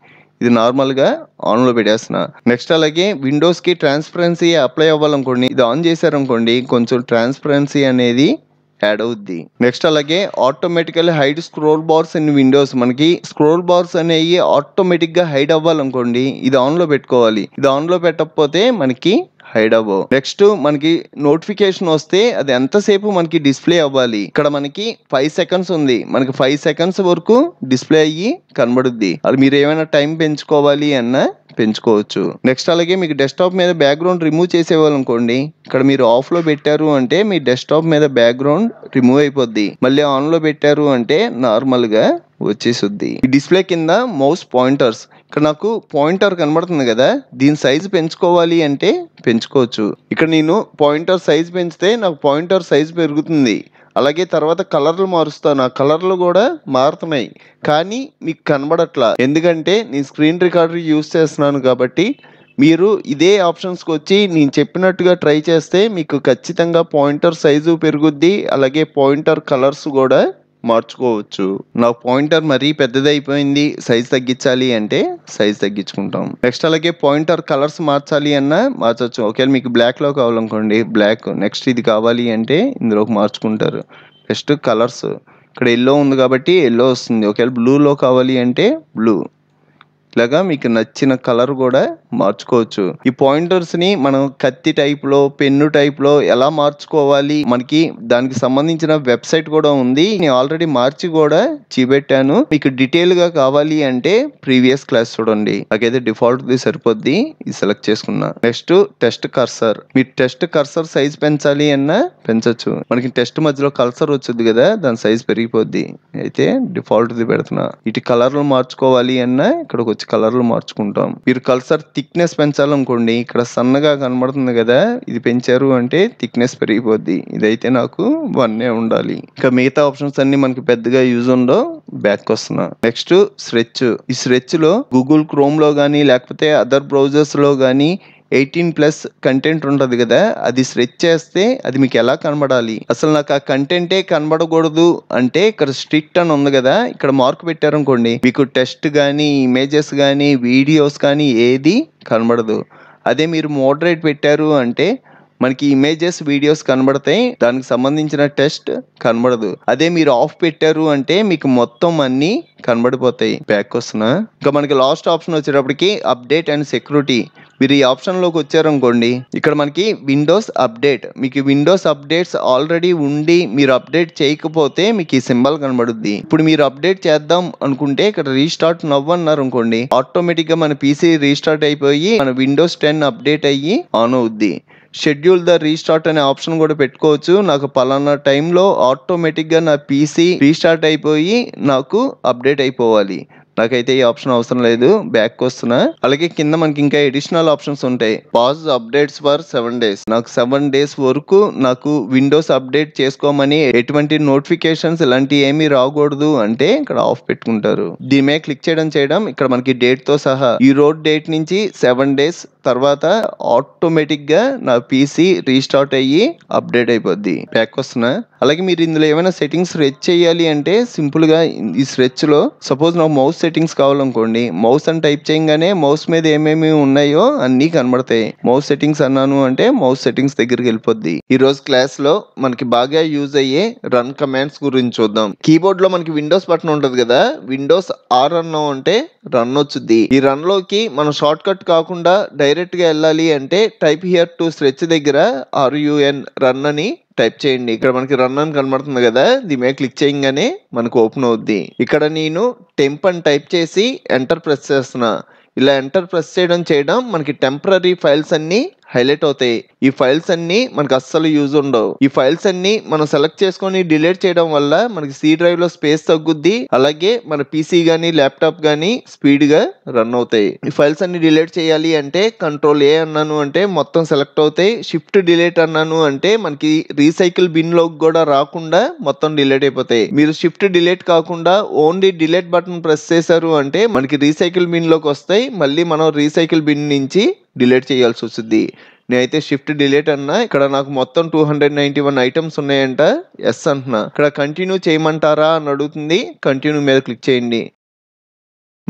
ఇది నార్మల్గా ఆన్లో పెట్టేస్తున్నా. నెక్స్ట్ అలాగే విండోస్కి ట్రాన్స్పరెన్సీ అప్లై అవ్వాలనుకోండి, ఇది ఆన్ చేశారనుకోండి కొంచెం ట్రాన్స్పరెన్సీ అనేది యాడ్ అవుద్ది. నెక్స్ట్ అలాగే automatically hide scroll bars in Windows, మనకి స్క్రోల్ బార్స్ అనేవి ఆటోమేటిక్గా హైడ్ అవ్వాలనుకోండి ఇది ఆన్లో పెట్టుకోవాలి. ఇది ఆన్లో పెట్టకపోతే మనకి హైడ్ అవ్వవు. నెక్స్ట్ మనకి నోటిఫికేషన్ వస్తే అది ఎంతసేపు మనకి డిస్ప్లే అవ్వాలి. ఇక్కడ మనకి 5 సెకండ్స్ ఉంది, మనకి 5 సెకండ్స్ వరకు డిస్ప్లే అయ్యి కనబడుద్ది. అది మీరు ఏమైనా టైం పెంచుకోవాలి అన్నా పెంచుకోవచ్చు. నెక్స్ట్ అలాగే మీకు డెస్క్టాప్ మీద బ్యాక్గ్రౌండ్ రిమూవ్ చేసేవాళ్ళనుకోండి, ఇక్కడ మీరు ఆఫ్లో పెట్టారు అంటే మీ డెస్క్టాప్ మీద బ్యాక్గ్రౌండ్ రిమూవ్ అయిపోద్ది. మళ్ళీ ఆన్లో పెట్టారు అంటే నార్మల్గా వచ్చేసుద్ది. ఈ డిస్ప్లే కింద మౌస్ పాయింటర్స్, ఇక్కడ నాకు పాయింటర్ కనబడుతుంది కదా, దీని సైజు పెంచుకోవాలి అంటే పెంచుకోవచ్చు. ఇక్కడ నేను పాయింటర్ సైజ్ పెంచితే నాకు పాయింటర్ సైజ్ పెరుగుతుంది. అలాగే తర్వాత కలర్లు మారుస్తాను, ఆ కలర్లు కూడా మారుతున్నాయి కానీ మీకు కనబడట్లా, ఎందుకంటే నేను స్క్రీన్ రికార్డర్ యూస్ చేస్తున్నాను కాబట్టి. మీరు ఇదే ఆప్షన్స్కి వచ్చి నేను చెప్పినట్టుగా ట్రై చేస్తే మీకు ఖచ్చితంగా పాయింటర్ సైజు పెరుగుద్ది, అలాగే పాయింటర్ కలర్స్ కూడా మార్చుకోవచ్చు. నాకు పాయింటర్ మరీ పెద్దది అయిపోయింది, సైజ్ తగ్గించాలి అంటే సైజ్ తగ్గించుకుంటాం. నెక్స్ట్ అలాగే పాయింటర్ కలర్స్ మార్చాలి అన్నా మార్చవచ్చు. ఒకవేళ మీకు బ్లాక్లో కావాలనుకోండి బ్లాక్, నెక్స్ట్ ఇది కావాలి అంటే ఇందులోకి మార్చుకుంటారు. నెక్స్ట్ కలర్స్, ఇక్కడ ఎల్లో ఉంది కాబట్టి ఎల్లో వస్తుంది. ఒకవేళ బ్లూలో కావాలి అంటే బ్లూ, ఇలాగా మీకు నచ్చిన కలర్ కూడా మార్చుకోవచ్చు. ఈ పాయింటర్స్ని మనం కత్తి టైప్లో పెన్ను టైప్లో ఎలా మార్చుకోవాలి, మనకి దానికి సంబంధించిన వెబ్సైట్ కూడా ఉంది, నేను ఆల్రెడీ మార్చి కూడా చూపెట్టాను. మీకు డీటెయిల్గా కావాలి అంటే ప్రీవియస్ క్లాస్ చూడండి. నాకైతే డిఫాల్ట్ది సరిపోద్ది, ఇది సెలెక్ట్ చేసుకున్నా. నెక్స్ట్ టెస్ట్ కర్సర్, మీ టెస్ట్ కర్సర్ సైజ్ పెంచాలి అన్నా పెంచవచ్చు. మనకి టెస్ట్ మధ్యలో కర్సర్ వచ్చింది కదా, దాని సైజ్ పెరిగిపోద్ది. అయితే డిఫాల్ట్ది పెడుతున్నా. ఇటు కలర్లు మార్చుకోవాలి అన్నా ఇక్కడికి వచ్చి కలర్లు మార్చుకుంటాం. మీరు కర్సర్ థిక్నెస్ పెంచాలనుకోండి, ఇక్కడ సన్నగా కనబడుతుంది కదా, ఇది పెంచారు అంటే థిక్నెస్ పెరిగిపోద్ది. ఇదైతే నాకు 1 ఉండాలి. ఇంకా మిగతా ఆప్షన్స్ అన్ని మనకి పెద్దగా యూజ్ ఉండవు. బ్యాక్ వస్తున్నా. నెక్స్ట్ స్ట్రెచ్, ఈ స్ట్రెచ్ లో గూగుల్ క్రోమ్ లో కానీ లేకపోతే అదర్ బ్రౌజర్స్ లో కానీ 18+ కంటెంట్ ఉంటుంది కదా, అది స్ట్రెచ్ చేస్తే అది మీకు ఎలా కనబడాలి, అసలు నాకు ఆ కంటెంటే కనబడకూడదు అంటే ఇక్కడ స్ట్రిక్ట్ అని ఉంది కదా, ఇక్కడ మార్క్ పెట్టారనుకోండి మీకు టెక్స్ట్ కానీ ఇమేజెస్ కానీ వీడియోస్ కానీ ఏది కనబడదు. అదే మీరు మోడరేట్ పెట్టారు అంటే మనకి ఇమేజెస్ వీడియోస్ కనబడతాయి, దానికి సంబంధించిన టెక్స్ట్ కనబడదు. అదే మీరు ఆఫ్ పెట్టారు అంటే మీకు మొత్తం అన్ని కనబడిపోతాయి. బ్యాక్ వస్తున్నా. ఇంకా మనకి లాస్ట్ ఆప్షన్ వచ్చేటప్పటికి అప్డేట్ అండ్ సెక్యూరిటీ. మీరు ఈ ఆప్షన్లోకి వచ్చారనుకోండి, ఇక్కడ మనకి విండోస్ అప్డేట్, మీకు విండోస్ అప్డేట్స్ ఆల్రెడీ ఉండి మీరు అప్డేట్ చేయకపోతే మీకు ఈ సింబల్ కనబడుద్ది. ఇప్పుడు మీరు అప్డేట్ చేద్దాం అనుకుంటే ఇక్కడ రీస్టార్ట్ నవ్ అన్నారు అనుకోండి, ఆటోమేటిక్గా మన పీసీ రీస్టార్ట్ అయిపోయి మన విండోస్ 10 అప్డేట్ అయ్యి ఆన్ అవుద్ది. షెడ్యూల్ ద రీస్టార్ట్ అనే ఆప్షన్ కూడా పెట్టుకోవచ్చు. నాకు పలానా టైంలో ఆటోమేటిక్గా నా పీసీ రీస్టార్ట్ అయిపోయి నాకు అప్డేట్ అయిపోవాలి. నాకైతే ఈ ఆప్షన్ అవసరం లేదు. బ్యాక్ వస్తున్నా. అలాగే కింద మనకి ఇంకా అడిషనల్ ఆప్షన్స్ ఉంటాయి. Pause updates for 7 days. నాకు 7 days వరకు నాకు విండోస్ అప్డేట్ చేసుకోమని ఎటువంటి నోటిఫికేషన్స్ ఇలాంటి ఏమీ రాకూడదు అంటే ఇక్కడ ఆఫ్ పెట్టుకుంటారు. దీని మీద క్లిక్ చేయడం ఇక్కడ మనకి డేట్ తో సహా ఈ రోజు డేట్ నుంచి 7 days తర్వాత ఆటోమేటిక్ గా నా పీసీ రీస్టార్ట్ అయ్యి అప్డేట్ అయిపోద్ది. బ్యాక్ వస్తున్నా. అలాగే మీరు ఇందులో ఏమైనా సెట్టింగ్స్ స్ట్రెచ్ చేయాలి అంటే సింపుల్ గా ఈ స్ట్రెచ్ లో సపోజ్ నాకు మౌస్ సెట్టింగ్స్ కావాలనుకోండి, మౌస్ అని టైప్ చేయగానే మౌస్ మీద ఏమేమి ఉన్నాయో అన్ని కనబడతాయి. మౌస్ సెట్టింగ్స్ అన్నాను అంటే మౌస్ సెట్టింగ్స్ దగ్గరికి వెళ్ళిపోద్ది. ఈ రోజు క్లాస్ లో మనకి బాగా యూజ్ అయ్యే రన్ కమాండ్స్ గురించి చూద్దాం. కీబోర్డ్ లో మనకి విండోస్ బటన్ ఉంటది కదా, విండోస్ ఆర్ అన్నాం అంటే రన్ వచ్చుద్ది. ఈ రన్ లోకి మనం షార్ట్ కట్ కాకుండా డైరెక్ట్ గా వెళ్ళాలి అంటే టైప్ హియర్ టు స్ట్రెచ్ దగ్గర RUN రన్ అని టైప్ చేయండి. ఇక్కడ మనకి రన్ అని కనబడుతుంది కదా, దీని మీద క్లిక్ చేయగానే మనకు ఓపెన్ అవుద్ది. ఇక్కడ నేను టెంప్ అని టైప్ చేసి ఎంటర్ ప్రెస్ చేస్తున్నా. ఇలా ఎంటర్ ప్రెస్ చేయడం మనకి టెంపరరీ ఫైల్స్ అన్ని హైలైట్ అవుతాయి. ఈ ఫైల్స్ అన్ని మనకు అస్సలు యూజ్ ఉండవు. ఈ ఫైల్స్ అన్ని మనం సెలెక్ట్ చేసుకొని డిలీట్ చేయడం వల్ల మనకి C డ్రైవ్ లో స్పేస్ తగ్గుద్ది, అలాగే మన పీసీ గానీ ల్యాప్టాప్ గానీ స్పీడ్ గా రన్ అవుతాయి. ఈ ఫైల్స్ అన్ని డిలీట్ చేయాలి అంటే Ctrl A అన్నాను అంటే మొత్తం సెలెక్ట్ అవుతాయి. షిఫ్ట్ డిలీట్ అన్నాను అంటే మనకి రీసైకిల్ బిన్ లోకి కూడా రాకుండా మొత్తం డిలీట్ అయిపోతాయి. మీరు షిఫ్ట్ డిలీట్ కాకుండా ఓన్లీ డిలీట్ బటన్ ప్రెస్ చేశారు అంటే మనకి రీసైకిల్ బిన్ లోకి వస్తాయి. మళ్ళీ మనం రీసైకిల్ బిన్ నుంచి డిలీట్ చేయాల్సి వస్తుంది. నేనైతే షిఫ్ట్ డిలీట్ అన్నా. ఇక్కడ నాకు మొత్తం 291 ఐటమ్స్ ఉన్నాయంట. ఎస్ అంటున్నా. ఇక్కడ కంటిన్యూ చేయమంటారా అని అడుగుతుంది. కంటిన్యూ మీద క్లిక్ చేయండి.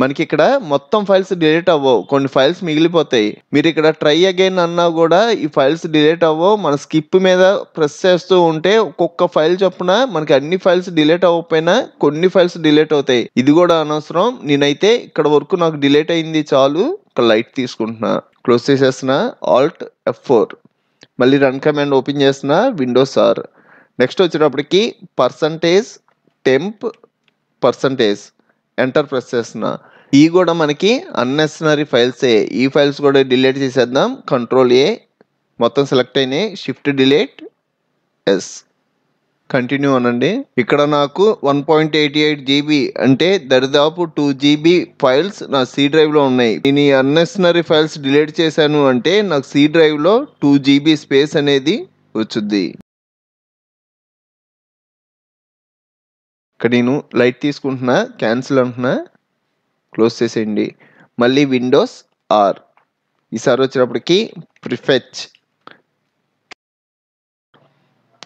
మనకి ఇక్కడ మొత్తం ఫైల్స్ డిలీట్ అవ్వవు, కొన్ని ఫైల్స్ మిగిలిపోతాయి. మీరు ఇక్కడ ట్రై అగైన్ అన్నా కూడా ఈ ఫైల్స్ డిలీట్ అవ్వవు. మన స్కిప్ మీద ప్రెస్ చేస్తూ ఉంటే ఒక్కొక్క ఫైల్ చొప్పున మనకి అన్ని ఫైల్స్ డిలీట్ అవ్వకపోయినా కొన్ని ఫైల్స్ డిలీట్ అవుతాయి. ఇది కూడా అనవసరం. నేనైతే ఇక్కడ వరకు నాకు డిలీట్ అయింది చాలు. ఒక లైట్ తీసుకుంటున్నా, క్లోజ్ చేసేస్తున్నా, ఆల్ట్ F4. మళ్ళీ రన్ కమాండ్ ఓపెన్ చేస్తున్నా, విండోస్ ఆర్. నెక్స్ట్ వచ్చేటప్పటికి %temp ఎంటర్ ప్రెస్ చేస్తున్నా. ఈ కూడా మనకి అన్నెసెసరీ ఫైల్సే. ఈ ఫైల్స్ కూడా డిలీట్ చేసేద్దాం. Ctrl+A, మొత్తం సెలెక్ట్ అయినాయి. షిఫ్ట్ డిలీట్ ఎస్, కంటిన్యూ అనండి. ఇక్కడ నాకు 1.88 GB అంటే దరిదాపు 2 GB ఫైల్స్ నా సి డ్రైవ్లో ఉన్నాయి. నేను ఈ అన్నెసెసరీ ఫైల్స్ డిలీట్ చేశాను అంటే నాకు సి డ్రైవ్లో 2 GB స్పేస్ అనేది వచ్చుద్ది. ఇక్కడ నేను లైట్ తీసుకుంటున్నా, క్యాన్సిల్ అంటున్నా, క్లోజ్ చేసేయండి. మళ్ళీ విండోస్ ఆర్. ఈసారి వచ్చేటప్పటికి ప్రిఫెచ్,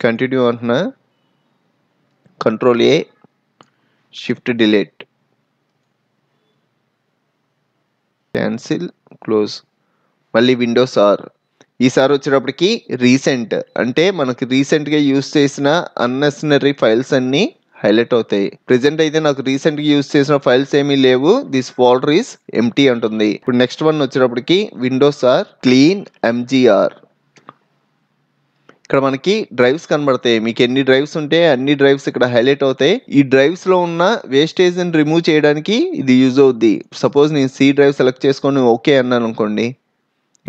కంటిన్యూ అంటున్నా, Ctrl+A, shift delete, cancel, close. మళ్ళీ విండోస్ ఆర్. ఈసారి వచ్చేటప్పటికి రీసెంట్ అంటే మనకి రీసెంట్గా యూజ్ చేసిన అన్నెసెసరీ ఫైల్స్ అన్నీ హైలైట్ అవుతాయి. ప్రెజెంట్ అయితే నాకు రీసెంట్ గా యూజ్ చేసిన ఫైల్స్ ఏమీ లేవు. దిస్ ఫోల్డర్ ఈస్ ఎంప్టీ అంటుంది. ఇప్పుడు నెక్స్ట్ వన్ వచ్చేటప్పటికి విండోస్ ఆర్, క్లీన్ mgr. ఇక్కడ మనకి డ్రైవ్స్ కనబడతాయి. మీకు ఎన్ని డ్రైవ్స్ ఉంటే అన్ని డ్రైవ్స్ ఇక్కడ హైలైట్ అవుతాయి. ఈ డ్రైవ్స్ లో ఉన్న వేస్టేజ్ ని రిమూవ్ చేయడానికి ఇది యూజ్ అవుద్ది. సపోజ్ నేను సి డ్రైవ్ సెలెక్ట్ చేసుకొని ఓకే అన్నాను అనుకోండి.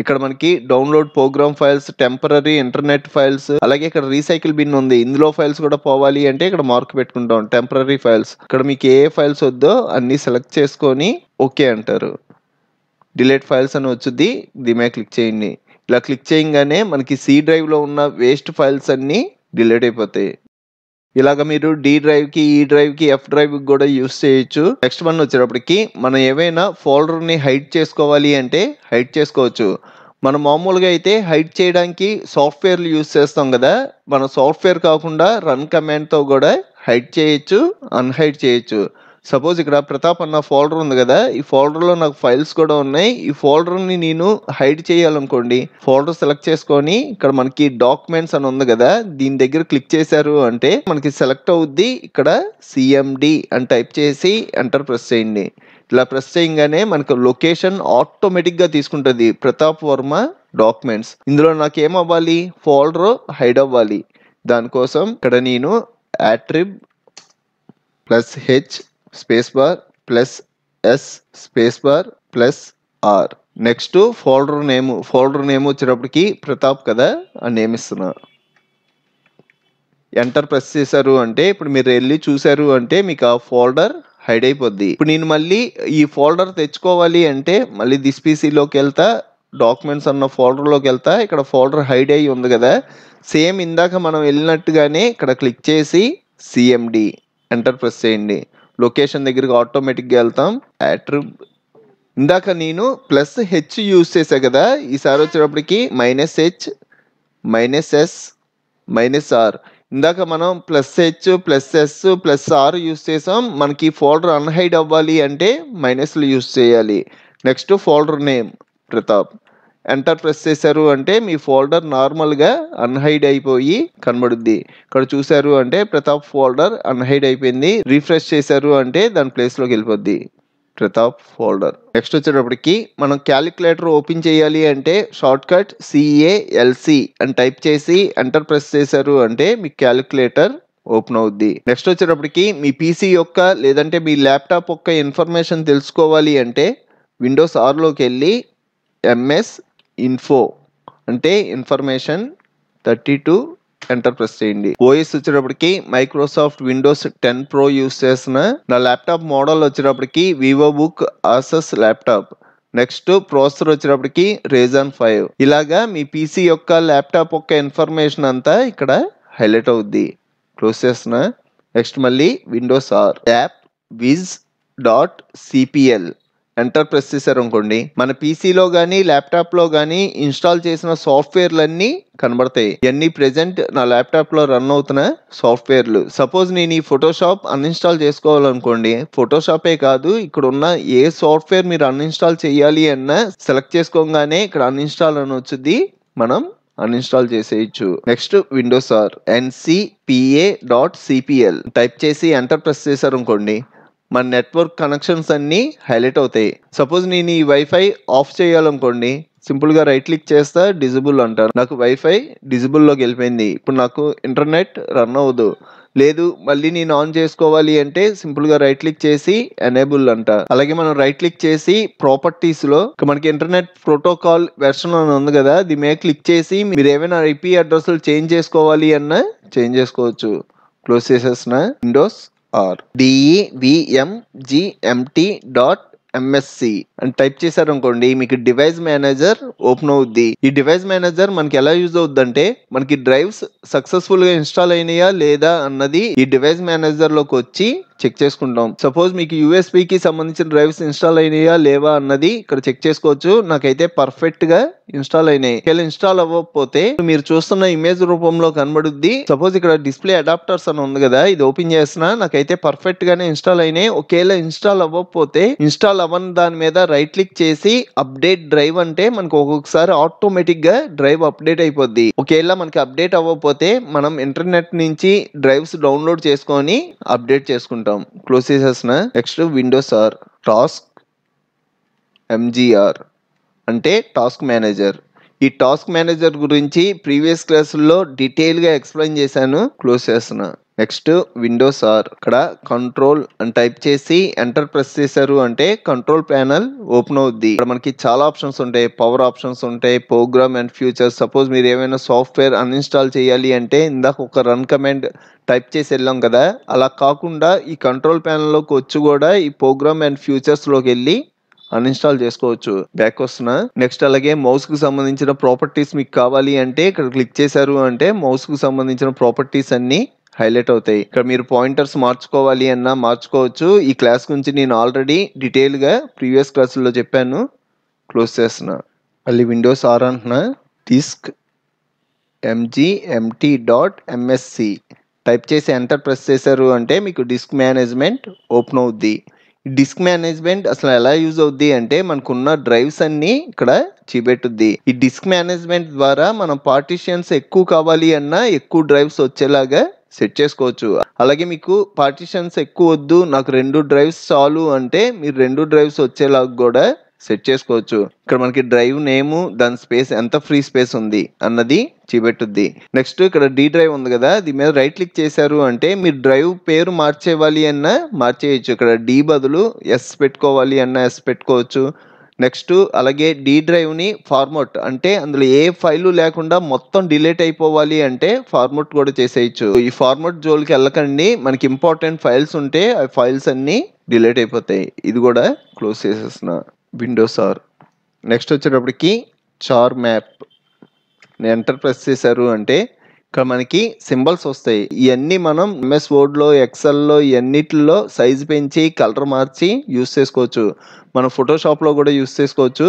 ఇక్కడ మనకి download programme files, temporary internet files, అలాగే ఇక్కడ రీసైకిల్ బిన్ ఉంది. ఇందులో ఫైల్స్ కూడా పోవాలి అంటే ఇక్కడ మార్క్ పెట్టుకుంటాం, టెంపరరీ ఫైల్స్. ఇక్కడ మీకు ఏ ఫైల్స్ వద్దో అన్ని సెలెక్ట్ చేసుకొని ఓకే అంటారు. డిలీట్ ఫైల్స్ అని వచ్చుద్ది. దీని మీద క్లిక్ చేయండి. ఇలా క్లిక్ చేయగానే మనకి సి డ్రైవ్ లో ఉన్న వేస్ట్ ఫైల్స్ అన్ని డిలీట్ అయిపోతాయి. ఇలాగ మీరు డి డ్రైవ్ కి, ఈ డ్రైవ్ కి, ఎఫ్ డ్రైవ్ కి కూడా యూస్ చేయొచ్చు. నెక్స్ట్ వన్ వచ్చేటప్పటికి మనం ఏవైనా ఫోల్డర్ ని హైడ్ చేసుకోవాలి అంటే హైడ్ చేసుకోవచ్చు. మనం మామూలుగా అయితే హైడ్ చేయడానికి సాఫ్ట్వేర్లు యూస్ చేస్తాం కదా. మన సాఫ్ట్వేర్ కాకుండా రన్ కమాండ్ తో కూడా హైడ్ చేయొచ్చు, అన్హైడ్ చేయొచ్చు. సపోజ్ ఇక్కడ ప్రతాప్ అన్న ఫోల్డర్ ఉంది కదా, ఈ ఫోల్డర్ లో నాకు ఫైల్స్ కూడా ఉన్నాయి. ఈ ఫోల్డర్ ని నేను హైడ్ చేయాలనుకోండి, ఫోల్డర్ సెలెక్ట్ చేసుకొని ఇక్కడ మనకి డాక్యుమెంట్స్ అని ఉంది కదా, దీని దగ్గర క్లిక్ చేశారు అంటే మనకి సెలెక్ట్ అవుద్ది. ఇక్కడ CMD అని టైప్ చేసి ఎంటర్ ప్రెస్ చేయండి. ఇలా ప్రెస్ చేయగానే మనకు లొకేషన్ ఆటోమేటిక్ గా తీసుకుంటుంది. ప్రతాప్ వర్మ డాక్యుమెంట్స్. ఇందులో నాకు ఏం అవ్వాలి, ఫోల్డర్ హైడ్ అవ్వాలి. దానికోసం ఇక్కడ నేను attrib +H space bar +S space bar +R. Next folder name వచ్చేటప్పటికి ప్రతాప్ కదా, ఆ నేమ్ ఇస్తున్నా. ఎంటర్ ప్రెస్ చేశారు అంటే ఇప్పుడు మీరు వెళ్ళి చూసారు అంటే మీకు ఆ ఫోల్డర్ హైడ్ అయిపోద్ది. ఇప్పుడు నేను మళ్ళీ ఈ ఫోల్డర్ తెచ్చుకోవాలి అంటే మళ్ళీ దిస్ పీసీలోకి వెళ్తా, డాక్యుమెంట్స్ అన్న ఫోల్డర్లోకి వెళ్తా. ఇక్కడ ఫోల్డర్ హైడ్ అయ్యి ఉంది కదా, సేమ్ ఇందాక మనం వెళ్ళినట్టుగానే ఇక్కడ క్లిక్ చేసి CMD ఎంటర్ ప్రెస్ చేయండి. లొకేషన్ దగ్గరికి ఆటోమేటిక్గా వెళ్తాం. attrib, ఇందాక నేను +H యూజ్ చేసా కదా, ఈసారి వచ్చేటప్పటికి -H -S -R. ఇందాక మనం +H +S+R యూజ్ చేసాం. మనకి ఫోల్డర్ అన్హైడ్ అవ్వాలి అంటే మైనస్లు యూజ్ చేయాలి. Next folder name Pratap. Enter press చేశారు అంటే మీ ఫోల్డర్ నార్మల్గా అన్హైడ్ అయిపోయి కనబడుద్ది. ఇక్కడ చూసారు అంటే ప్రతాప్ ఫోల్డర్ అన్హైడ్ అయిపోయింది. రీఫ్రెష్ చేశారు అంటే దాని ప్లేస్లోకి వెళ్ళిపోద్ది ప్రతాప్ ఫోల్డర్. నెక్స్ట్ వచ్చేటప్పటికి మనం క్యాలిక్యులేటర్ ఓపెన్ చేయాలి అంటే షార్ట్ కట్ CALC అని టైప్ చేసి ఎంటర్ ప్రెస్ చేశారు అంటే మీ క్యాలిక్యులేటర్ ఓపెన్ అవుద్ది. నెక్స్ట్ వచ్చేటప్పటికి మీ PC యొక్క లేదంటే మీ ల్యాప్టాప్ యొక్క ఇన్ఫర్మేషన్ తెలుసుకోవాలి అంటే విండోస్ ఆర్లోకి వెళ్ళి MS info అంటే ఇన్ఫర్మేషన్ 32 ఎంటర్ ప్రెస్ చేయండి. OS వచ్చేటప్పటికి మైక్రోసాఫ్ట్ విండోస్ 10 Pro యూస్ చేస్తున్నా. నా ల్యాప్టాప్ మోడల్ వచ్చేటప్పటికి VivoBook Asus laptop. Next processor వచ్చేటప్పటికి Ryzen 5. ఇలాగా మీ PC యొక్క ల్యాప్టాప్ యొక్క ఇన్ఫర్మేషన్ అంతా ఇక్కడ హైలైట్ అవుద్ది. క్లోజ్ చేస్తున్నా. నెక్స్ట్ మళ్ళీ Windows R, app viz.cpl enter press చేశారు అనుకోండి, మన పీసీలో కానీ ల్యాప్టాప్లో కానీ ఇన్స్టాల్ చేసిన సాఫ్ట్వేర్లన్నీ కనబడతాయి. ఇవన్నీ ప్రెజెంట్ నా ల్యాప్టాప్లో రన్ అవుతున్న సాఫ్ట్వేర్లు. సపోజ్ నేను ఈ ఫోటోషాప్ అన్ఇన్స్టాల్ చేసుకోవాలనుకోండి, ఫోటోషాపే కాదు ఇక్కడ ఉన్న ఏ సాఫ్ట్వేర్ మీరు అన్ఇన్స్టాల్ చేయాలి అన్నా సెలెక్ట్ చేసుకోగానే ఇక్కడ అన్ఇన్స్టాల్ అని వచ్చింది, మనం అన్ఇన్స్టాల్ చేసేయచ్చు. Next Windows R ncpa.cpl type చేసి ఎంటర్ ప్రెస్ చేశారు అనుకోండి, మన నెట్వర్క్ కనెక్షన్స్ అన్నీ హైలైట్ అవుతాయి. సపోజ్ నేను ఈ వైఫై ఆఫ్ చేయాలనుకోండి, సింపుల్గా రైట్ క్లిక్ చేస్తా, డిజబుల్ అంటారు. నాకు వైఫై డిజబుల్లోకి వెళ్ళిపోయింది. ఇప్పుడు నాకు ఇంటర్నెట్ రన్ అవ్వదు. లేదు మళ్ళీ నేను ఆన్ చేసుకోవాలి అంటే సింపుల్గా రైట్ క్లిక్ చేసి ఎనేబుల్ అంట. అలాగే మనం రైట్ క్లిక్ చేసి ప్రాపర్టీస్లో మనకి ఇంటర్నెట్ ప్రోటోకాల్ వెర్షన్ అని ఉంది కదా, దీని మీద క్లిక్ చేసి మీరు ఏమైనా ఐపీ అడ్రస్లు చేంజ్ చేసుకోవాలి అన్నా చేంజ్ చేసుకోవచ్చు. క్లోజ్ చేసేసిన విండోస్ ఆర్ devmgmt.msc అని టైప్ చేశారు అనుకోండి, మీకు డివైస్ మేనేజర్ ఓపెన్ అవుద్ది. ఈ డివైస్ మేనేజర్ మనకి ఎలా యూజ్ అవుద్ది అంటే, మనకి డ్రైవ్స్ సక్సెస్ఫుల్ గా ఇన్స్టాల్ అయినాయా లేదా అన్నది ఈ డివైస్ మేనేజర్ లోకి వచ్చి చెక్ చేసుకుంటాం. సపోజ్ మీకు యూఎస్బి కి సంబంధించిన డ్రైవ్స్ ఇన్స్టాల్ అయినాయా లేవా అన్నది ఇక్కడ చెక్ చేసుకోవచ్చు. నాకైతే పర్ఫెక్ట్ గా ఇన్స్టాల్ అయినాయి. ఒకవేళ ఇన్స్టాల్ అవ్వకపోతే మీరు చూస్తున్న ఇమేజ్ రూపంలో కనబడుద్ది. సపోజ్ ఇక్కడ డిస్ప్లే అడాప్టర్స్ అని ఉంది కదా, ఇది ఓపెన్ చేస్తున్నా, నాకైతే పర్ఫెక్ట్ గానే ఇన్స్టాల్ అయినాయి. ఒకవేళ ఇన్స్టాల్ అవ్వకపోతే ఇన్స్టాల్ అవ్వని దాని మీద రైట్ క్లిక్ చేసి అప్డేట్ డ్రైవ్ అంటే మనకు ఒక్కొక్కసారి ఆటోమేటిక్ గా డ్రైవ్ అప్డేట్ అయిపోద్ది. ఒకవేళ మనకి అప్డేట్ అవ్వకపోతే మనం ఇంటర్నెట్ నుంచి డ్రైవ్స్ డౌన్లోడ్ చేసుకొని అప్డేట్ చేసుకుంటాం. క్లోజ్ చేసేసిన next Windows R task MGR అంటే టాస్క్ మేనేజర్. ఈ టాస్క్ మేనేజర్ గురించి ప్రీవియస్ క్లాసుల్లో డీటెయిల్గా ఎక్స్ప్లెయిన్ చేశాను. క్లోజ్ చేస్తున్నా. నెక్స్ట్ విండోస్ ఆర్ ఇక్కడ కంట్రోల్ అని టైప్ చేసి ఎంటర్ ప్రెస్ చేశారు అంటే కంట్రోల్ ప్యానల్ ఓపెన్ అవుద్ది. ఇక్కడ మనకి చాలా ఆప్షన్స్ ఉంటాయి. పవర్ ఆప్షన్స్ ఉంటాయి, ప్రోగ్రామ్ అండ్ ఫ్యూచర్స్. సపోజ్ మీరు ఏమైనా సాఫ్ట్వేర్ అన్ఇన్స్టాల్ చేయాలి అంటే ఇందాక ఒక రన్ కమాండ్ టైప్ చేసి వెళ్ళాం కదా, అలా కాకుండా ఈ కంట్రోల్ ప్యానల్లోకి వచ్చి కూడా ఈ ప్రోగ్రామ్ అండ్ ఫ్యూచర్స్లోకి వెళ్ళి అన్ఇన్స్టాల్ చేసుకోవచ్చు. బ్యాక్ వస్తున్నా. నెక్స్ట్ అలాగే మౌస్ కు సంబంధించిన ప్రాపర్టీస్ మీకు కావాలి అంటే ఇక్కడ క్లిక్ చేశారు అంటే మౌస్ కు సంబంధించిన ప్రాపర్టీస్ అన్ని హైలైట్ అవుతాయి. ఇక్కడ మీరు పాయింటర్స్ మార్చుకోవాలి అన్నా మార్చుకోవచ్చు. ఈ క్లాస్ గురించి నేను ఆల్రెడీ డీటెయిల్గా ప్రీవియస్ క్లాసుల్లో చెప్పాను. క్లోజ్ చేస్తున్నా. మళ్ళీ విండోస్ ఆర్ అంటున్నా. డిస్క్ mgmt.msc టైప్ చేసి ఎంటర్ ప్రెస్ చేశారు అంటే మీకు డిస్క్ మేనేజ్మెంట్ ఓపెన్ అవుద్ది. డిస్క్ మేనేజ్మెంట్ అసలు ఎలా యూజ్ అవుద్ది అంటే మనకున్న డ్రైవ్స్ అన్ని ఇక్కడ చూపెట్టుద్ది. ఈ డిస్క్ మేనేజ్మెంట్ ద్వారా మనం పార్టీషన్స్ ఎక్కువ కావాలి అన్నా ఎక్కువ డ్రైవ్స్ వచ్చేలాగా సెట్ చేసుకోవచ్చు. అలాగే మీకు పార్టీషన్స్ ఎక్కువ వద్దు, నాకు 2 డ్రైవ్స్ చాలు అంటే మీరు 2 డ్రైవ్స్ వచ్చేలాగా కూడా సెట్ చేసుకోవచ్చు. ఇక్కడ మనకి డ్రైవ్ నేము, దాని స్పేస్ ఎంత ఫ్రీ స్పేస్ ఉంది అన్నది చూపెట్టుద్ది. నెక్స్ట్ ఇక్కడ డి డ్రైవ్ ఉంది కదా, దీని మీద రైట్ క్లిక్ చేశారు అంటే మీరు డ్రైవ్ పేరు మార్చేవాలి అన్నా మార్చేయచ్చు. ఇక్కడ డి బదులు ఎస్ పెట్టుకోవాలి అన్నా ఎస్ పెట్టుకోవచ్చు. నెక్స్ట్ అలాగే డి డ్రైవ్ని ఫార్మట్ అంటే అందులో ఏ ఫైలు లేకుండా మొత్తం డిలీట్ అయిపోవాలి అంటే ఫార్మట్ కూడా చేసేయచ్చు. ఈ ఫార్మట్ జోలికి వెళ్ళకండి, మనకి ఇంపార్టెంట్ ఫైల్స్ ఉంటే ఆ ఫైల్స్ అన్నీ డిలీట్ అయిపోతాయి. ఇది కూడా క్లోజ్ చేసేస్తున్నా. విండోస్ ఆర్ నెక్స్ట్ వచ్చేటప్పటికి చార్ మ్యాప్ ఎంటర్ ప్రెస్ చేశారు అంటే ఇక్కడ మనకి సింబల్స్ వస్తాయి. ఇవన్నీ మనం ఎంఎస్ వర్డ్లో, ఎక్సెల్లో ఇవన్నిటిలో సైజ్ పెంచి కలర్ మార్చి యూస్ చేసుకోవచ్చు. మనం ఫోటోషాప్లో కూడా యూస్ చేసుకోవచ్చు.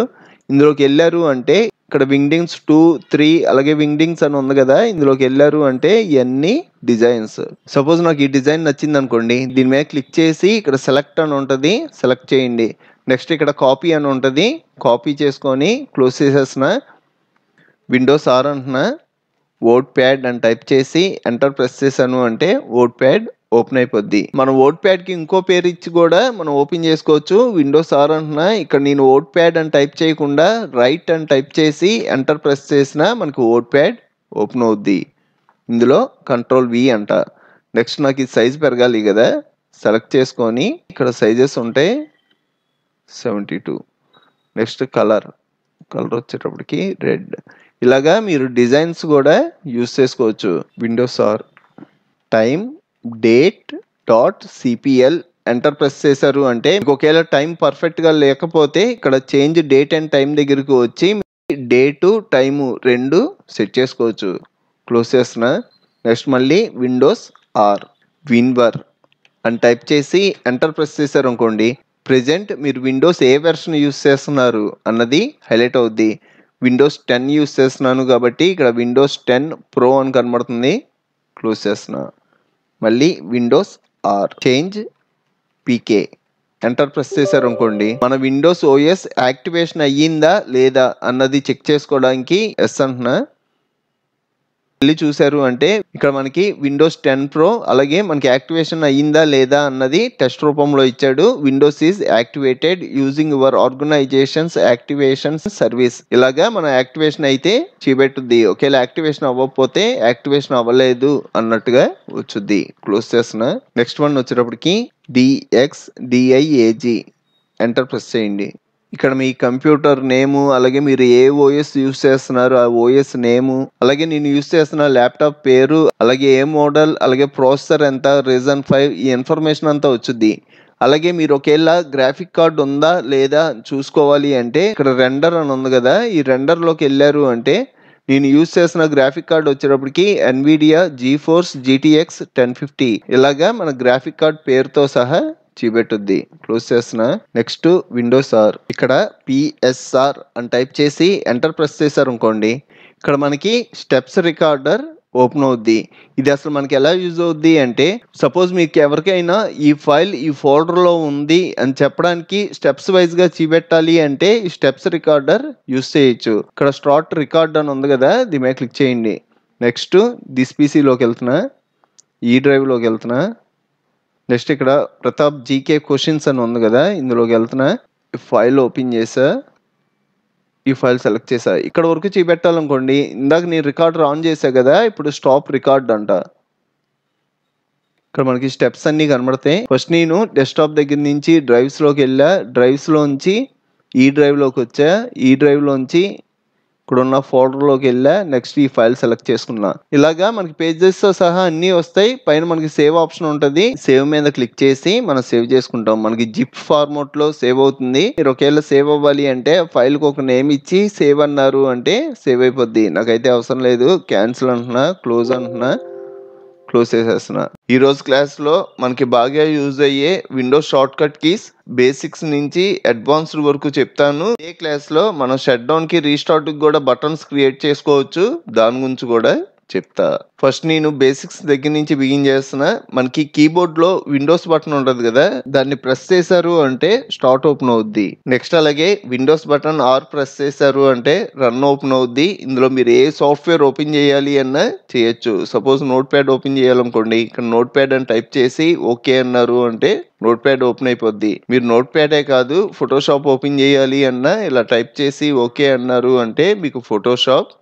ఇందులోకి వెళ్ళారు అంటే ఇక్కడ వింగ్డింగ్స్ 2, 3 అలాగే వింగ్డింగ్స్ అని ఉంది కదా, ఇందులోకి వెళ్ళారు అంటే ఇవన్నీ డిజైన్స్. సపోజ్ నాకు ఈ డిజైన్ నచ్చింది అనుకోండి, దీని మీద క్లిక్ చేసి ఇక్కడ సెలెక్ట్ అని ఉంటుంది, సెలెక్ట్ చేయండి. నెక్స్ట్ ఇక్కడ కాపీ అని ఉంటుంది, కాపీ చేసుకొని క్లోజ్ చేసేసిన. విండోస్ ఆర్ అంటున్నా. వర్డ్ ప్యాడ్ అని టైప్ చేసి ఎంటర్ ప్రెస్ చేశాను అంటే వర్డ్ ప్యాడ్ ఓపెన్ అయిపోద్ది. మనం వర్డ్ ప్యాడ్కి ఇంకో పేరు ఇచ్చి కూడా మనం ఓపెన్ చేసుకోవచ్చు. విండోస్ ఆర్ అంటున్నా. ఇక్కడ నేను వర్డ్ ప్యాడ్ అని టైప్ చేయకుండా రైట్ అని టైప్ చేసి ఎంటర్ ప్రెస్ చేసినా మనకు వర్డ్ ప్యాడ్ ఓపెన్ అవుద్ది. ఇందులో కంట్రోల్ వి అంట. నెక్స్ట్ నాకు ఇది సైజ్ పెరగాలి కదా, సెలెక్ట్ చేసుకొని ఇక్కడ సైజెస్ ఉంటాయి 72. నెక్స్ట్ కలర్ వచ్చేటప్పటికి రెడ్. ఇలాగా మీరు డిజైన్స్ కూడా యూస్ చేసుకోవచ్చు. Windows R time date dot CPL enter press చేశారు అంటే ఒకవేళ టైం పర్ఫెక్ట్గా లేకపోతే ఇక్కడ చేంజ్ డేట్ అండ్ టైం దగ్గరికి వచ్చి డేటు టైము 2 సెట్ చేసుకోవచ్చు. క్లోజ్ చేస్తున్నా. నెక్స్ట్ మళ్ళీ విండోస్ ఆర్ విన్వర్ అని టైప్ చేసి ఎంటర్ ప్రెస్ చేశారు అనుకోండి, ప్రెజెంట్ మీరు విండోస్ ఏ వెర్షన్ యూస్ చేస్తున్నారు అన్నది హైలైట్ అవుద్ది. విండోస్ 10 యూస్ చేస్తున్నాను కాబట్టి ఇక్కడ విండోస్ 10 ప్రో అని కనబడుతుంది. క్లోజ్ చేస్తున్నా. మళ్ళీ Windows R change PK enter press చేశారు అనుకోండి, మన విండోస్ ఓఎస్ యాక్టివేషన్ అయ్యిందా లేదా అన్నది చెక్ చేసుకోవడానికి ఎస్ అంటున్నా. మళ్ళీ చూసారు అంటే ఇక్కడ మనకి విండోస్ 10 ప్రో అలాగే మనకి యాక్టివేషన్ అయ్యిందా లేదా అన్నది టెస్ట్ రూపంలో ఇచ్చాడు. Windows is activated using your organisation's activation service. ఇలాగా మన యాక్టివేషన్ అయితే చూపెట్టుద్ది. ఒకవేళ యాక్టివేషన్ అవ్వకపోతే యాక్టివేషన్ అవ్వలేదు అన్నట్టుగా వచ్చుద్ది. క్లోజ్ చేస్తున్నా. నెక్స్ట్ వన్ వచ్చేటప్పటికి DXDIAG ఎంటర్ ప్రెస్ చేయండి. ఇక్కడ మీ కంప్యూటర్ నేము అలాగే మీరు ఏ ఓఎస్ యూస్ చేస్తున్నారు ఆ ఓఎస్ నేము అలాగే నేను యూస్ చేస్తున్న ల్యాప్టాప్ పేరు అలాగే ఏ మోడల్ అలాగే ప్రాసెసర్ ఎంత రీజన్ 5 ఈ ఇన్ఫర్మేషన్ అంతా వచ్చుద్ది. అలాగే మీరు ఒకవేళ గ్రాఫిక్ కార్డ్ ఉందా లేదా చూసుకోవాలి అంటే ఇక్కడ రెండర్ అని ఉంది కదా, ఈ రెండర్లోకి వెళ్ళారు అంటే నేను యూస్ చేసిన గ్రాఫిక్ కార్డ్ వచ్చేటప్పటికి NVIDIA GeForce GTX 1050 ఇలాగా మన గ్రాఫిక్ కార్డ్ పేరుతో సహా చూపెట్టుద్ది. క్లోజ్ చేస్తున్నా. నెక్స్ట్ విండోస్ ఆర్ ఇక్కడ PSR అని టైప్ చేసి ఎంటర్ ప్రెస్ చేశారు అనుకోండి, ఇక్కడ మనకి స్టెప్స్ రికార్డర్ ఓపెన్ అవుద్ది. ఇది అసలు మనకి ఎలా యూజ్ అవుద్ది అంటే సపోజ్ మీకు ఎవరికైనా ఈ ఫైల్ ఈ ఫోల్డర్లో ఉంది అని చెప్పడానికి స్టెప్స్ వైజ్గా చూపెట్టాలి అంటే ఈ స్టెప్స్ రికార్డర్ యూజ్ చేయొచ్చు. ఇక్కడ స్టార్ట్ రికార్డ్ అని ఉంది కదా, దీని మీద క్లిక్ చేయండి. నెక్స్ట్ దిస్ పీసీలోకి వెళ్తున్నా, ఈ డ్రైవ్లోకి వెళ్తున్నా. నెక్స్ట్ ఇక్కడ ప్రతాప్ జీకే క్వశ్చన్స్ అని ఉంది కదా, ఇందులోకి వెళ్తున్నా. ఫైల్ ఓపెన్ చేసా, ఈ ఫైల్ సెలెక్ట్ చేసా. ఇక్కడ వరకు చూపెట్టాలనుకోండి, ఇందాక నేను రికార్డర్ ఆన్ చేసా కదా, ఇప్పుడు స్టాప్ రికార్డ్ అంట. ఇక్కడ మనకి స్టెప్స్ అన్నీ కనబడతాయి. ఫస్ట్ నేను డెస్క్టాప్ దగ్గర నుంచి డ్రైవ్స్లోకి వెళ్ళా, డ్రైవ్స్లోంచి ఈ డ్రైవ్లోకి వచ్చా, ఈ డ్రైవ్లోంచి ఇక్కడ ఉన్న ఫోల్డర్లోకి వెళ్ళా. నెక్స్ట్ ఈ ఫైల్ సెలెక్ట్ చేసుకున్నా. ఇలాగా మనకి పేజెస్ తో సహా అన్నీ వస్తాయి. పైన మనకి సేవ్ ఆప్షన్ ఉంటుంది, సేవ్ మీద క్లిక్ చేసి మనం సేవ్ చేసుకుంటాం. మనకి జిప్ ఫార్మాట్ లో సేవ్ అవుతుంది. మీరు ఒకవేళ సేవ్ అవ్వాలి అంటే ఫైల్ కి ఒక నేమ్ ఇచ్చి సేవ్ అన్నారు అంటే సేవ్ అయిపోద్ది. నాకైతే అవసరం లేదు, క్యాన్సిల్ అంటున్నా, క్లోజ్ అంటున్నా, క్లోజ్ చేసేస్తున్నా. ఈ రోజు క్లాస్లో మనకి బాగా యూజ్ అయ్యే Windows short cut keys basics నుంచి అడ్వాన్స్డ్ వరకు చెప్తాను. ఏ క్లాస్లో మనం షట్ డౌన్ కి రీస్టార్ట్ కి కూడా బటన్స్ క్రియేట్ చేసుకోవచ్చు, దాని గురించి కూడా చెప్తా. ఫస్ట్ నేను బేసిక్స్ దగ్గర నుంచి బిగిన్ చేస్తున్నా. మనకి కీబోర్డ్ లో విండోస్ బటన్ ఉంటుంది కదా, దాన్ని ప్రెస్ చేశారు అంటే స్టార్ట్ ఓపెన్ అవుద్ది. నెక్స్ట్ అలాగే విండోస్ బటన్ ఆర్ ప్రెస్ చేశారు అంటే రన్ ఓపెన్ అవుద్ది. ఇందులో మీరు ఏ సాఫ్ట్వేర్ ఓపెన్ చేయాలి అన్నా చేయొచ్చు. సపోజ్ నోట్ ప్యాడ్ ఓపెన్ చేయాలనుకోండి, ఇక్కడ నోట్ ప్యాడ్ అని టైప్ చేసి ఓకే అన్నారు అంటే నోట్ ప్యాడ్ ఓపెన్ అయిపోద్ది. మీరు నోట్ ప్యాడే కాదు ఫోటోషాప్ ఓపెన్ చేయాలి అన్నా ఇలా టైప్ చేసి ఓకే అన్నారు అంటే మీకు ఫోటోషాప్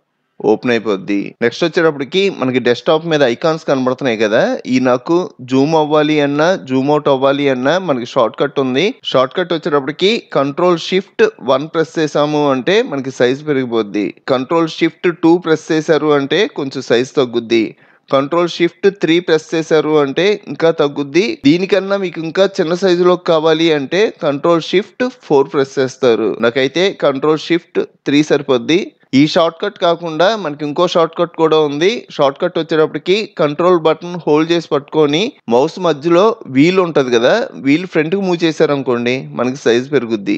ఓపెన్ అయిపోద్ది. నెక్స్ట్ వచ్చేటప్పటికి మనకి డెస్క్టాప్ మీద ఐకాన్స్ కనబడుతున్నాయి కదా, ఈ నాకు జూమ్ అవ్వాలి అన్నా జూమ్ అవుట్ అవ్వాలి అన్నా మనకి షార్ట్ కట్ ఉంది. షార్ట్ కట్ వచ్చేటప్పటికి Ctrl+Shift+1 ప్రెస్ చేసాము అంటే మనకి సైజ్ పెరిగిపోద్ది. Ctrl+Shift+2 ప్రెస్ చేశారు అంటే కొంచెం సైజ్ తగ్గుద్ది. Ctrl+Shift+3 ప్రెస్ చేశారు అంటే ఇంకా తగ్గుద్ది. దీనికన్నా మీకు ఇంకా చిన్న సైజులో కావాలి అంటే Ctrl+Shift+4 ప్రెస్ చేస్తారు. నాకైతే Ctrl+Shift+3 సరిపోద్ది. ఈ షార్ట్ కట్ కాకుండా మనకి ఇంకో షార్ట్ కట్ కూడా ఉంది. షార్ట్ కట్ వచ్చేటప్పటికి కంట్రోల్ బటన్ హోల్డ్ చేసి పట్టుకొని మౌస్ మధ్యలో వీల్ ఉంటుంది కదా, వీల్ ఫ్రంట్కి మూవ్ చేశారు అనుకోండి మనకి సైజ్ పెరుగుద్ది.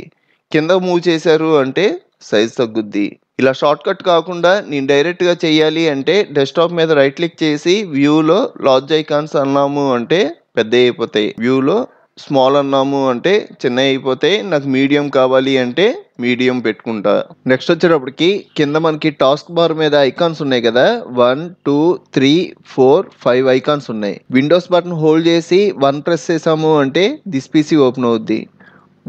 కింద మూవ్ చేశారు అంటే సైజ్ తగ్గుద్ది. ఇలా షార్ట్ కట్ కాకుండా నేను డైరెక్ట్గా చేయాలి అంటే డెస్క్టాప్ మీద రైట్ క్లిక్ చేసి వ్యూలో లార్జ్ ఐకాన్స్ అన్నాము అంటే పెద్ద అయిపోతాయి, వ్యూలో స్మాల్ అన్నాము అంటే చిన్న అయిపోతాయి. నాకు మీడియం కావాలి అంటే మీడియం పెట్టుకుంటా. నెక్స్ట్ వచ్చేటప్పటికి కింద మనకి టాస్క్ బార్ మీద ఐకాన్స్ ఉన్నాయి కదా, 1 2 3 4 5 ఐకాన్స్ ఉన్నాయి. విండోస్ బటన్ హోల్డ్ చేసి 1 ప్రెస్ చేసాము అంటే దిస్ పీసీ ఓపెన్ అవుద్ది.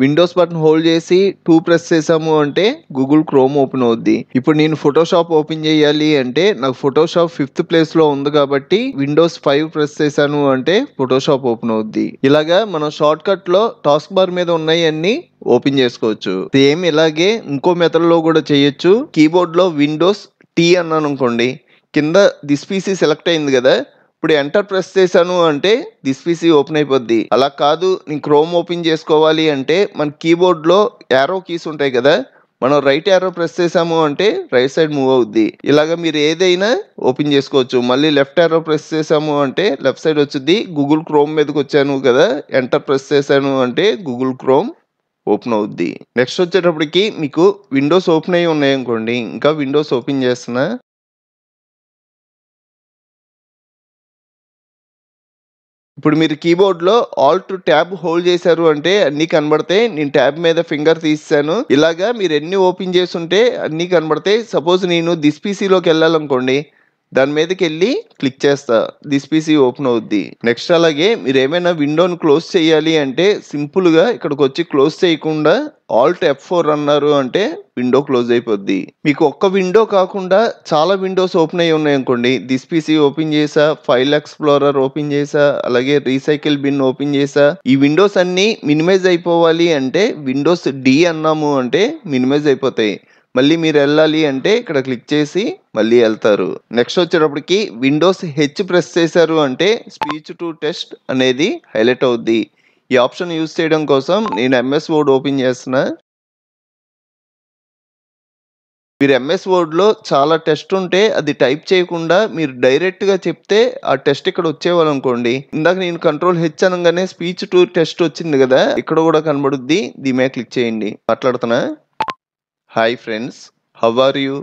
విండోస్ బటన్ హోల్డ్ చేసి 2 ప్రెస్ చేసాము అంటే గూగుల్ క్రోమ్ ఓపెన్ అవుద్ది. ఇప్పుడు నేను ఫోటోషాప్ ఓపెన్ చేయాలి అంటే నాకు ఫోటోషాప్ 5th ప్లేస్ లో ఉంది కాబట్టి విండోస్ 5 ప్రెస్ చేశాను అంటే ఫోటోషాప్ ఓపెన్ అవుద్ది. ఇలాగా మనం షార్ట్ కట్ లో టాస్క్ బార్ మీద ఉన్నాయి అన్ని ఓపెన్ చేసుకోవచ్చు. సేమ్ ఇలాగే ఇంకో మెథడ్ లో కూడా చేయొచ్చు. కీబోర్డ్ లో విండోస్ T అన్నాను అనుకోండి, కింద దిస్ పీసీ సెలెక్ట్ అయింది కదా, ఇప్పుడు ఎంటర్ ప్రెస్ చేశాను అంటే దిస్ పీసీ ఓపెన్ అయిపోద్ది. అలా కాదు నేను క్రోమ్ ఓపెన్ చేసుకోవాలి అంటే మన కీబోర్డ్ లో యారో కీస్ ఉంటాయి కదా, మనం రైట్ యారో ప్రెస్ చేసాము అంటే రైట్ సైడ్ మూవ్ అవుద్ది. ఇలాగ మీరు ఏదైనా ఓపెన్ చేసుకోవచ్చు. మళ్ళీ లెఫ్ట్ యారో ప్రెస్ చేసాము అంటే లెఫ్ట్ సైడ్ వచ్చింది. గూగుల్ క్రోమ్ మీదకి వచ్చాను కదా, ఎంటర్ ప్రెస్ చేశాను అంటే గూగుల్ క్రోమ్ ఓపెన్ అవుద్ది. నెక్స్ట్ వచ్చేటప్పటికి మీకు విండోస్ ఓపెన్ అయ్యి ఉన్నాయనుకోండి, ఇంకా విండోస్ ఓపెన్ చేస్తున్నా. ఇప్పుడు మీరు కీబోర్డ్‌లో ఆల్ట్ ట్యాబ్ హోల్డ్ చేశారు అంటే అన్నీ కనబడతాయి. నేను ట్యాబ్ మీద ఫింగర్ తీసేసాను. ఇలాగా మీరు ఎన్ని ఓపెన్ చేసుంటే అన్నీ కనబడతాయి. సపోజ్ నేను దిస్ పీసీలోకెళ్ళాలనుకోండి, దాని మీదకెళ్ళి క్లిక్ చేస్తా. దిస్ పీసీ ఓపెన్ అవుద్ది. నెక్స్ట్ అలాగే మీరేమైనా విండోని క్లోజ్ చేయాలి అంటే సింపుల్‌గా ఇక్కడికొచ్చి క్లోజ్ చేయకుండా ఆల్ట్ F4 అన్నారు అంటే విండో క్లోజ్ అయిపోద్ది. మీకు ఒక్క విండో కాకుండా చాలా విండోస్ ఓపెన్ అయ్యి ఉన్నాయనుకోండి, దిస్ పీసీ ఓపెన్ చేశా, ఫైల్ ఎక్స్‌ప్లోరర్ ఓపెన్ చేశా, అలాగే రీసైకిల్ బిన్ ఓపెన్ చేశా. ఈ విండోస్ అన్నీ మినిమైజ్ అయిపోవాలి అంటే విండోస్ డి అన్నాము అంటే మినిమైజ్ అయిపోతాయి. మళ్ళీ మీరెళ్ళాలి అంటే ఇక్కడ క్లిక్ చేసి మళ్ళీ ఎళ్తారు. నెక్స్ట్ వచ్చేటప్పటికి విండోస్ హెచ్ ప్రెస్ చేశారు అంటే స్పీచ్ టు టెక్స్ట్ అనేది హైలైట్ అవుద్ది. ఈ ఆప్షన్ యూజ్ చేయడం కోసం నేను ఎంఎస్ వర్డ్ ఓపెన్ చేస్తున్నా. మీరు ఎంఎస్ వర్డ్‌లో చాలా టెక్స్ట్ ఉంటే అది టైప్ చేయకుండా మీరు డైరెక్ట్‌గా చెప్తే ఆ టెక్స్ట్ ఇక్కడ వచ్చేవాళ్ళనుకోండి. ఇందాక నేను కంట్రోల్ హెచ్ అనంగానే స్పీచ్ టు టెక్స్ట్ వచ్చింది గదా! ఇక్కడ కూడా కనబడుద్ది. దీని మీద క్లిక్ చేయండి. మాట్లాడుతున్నా. Hi friends. How are you?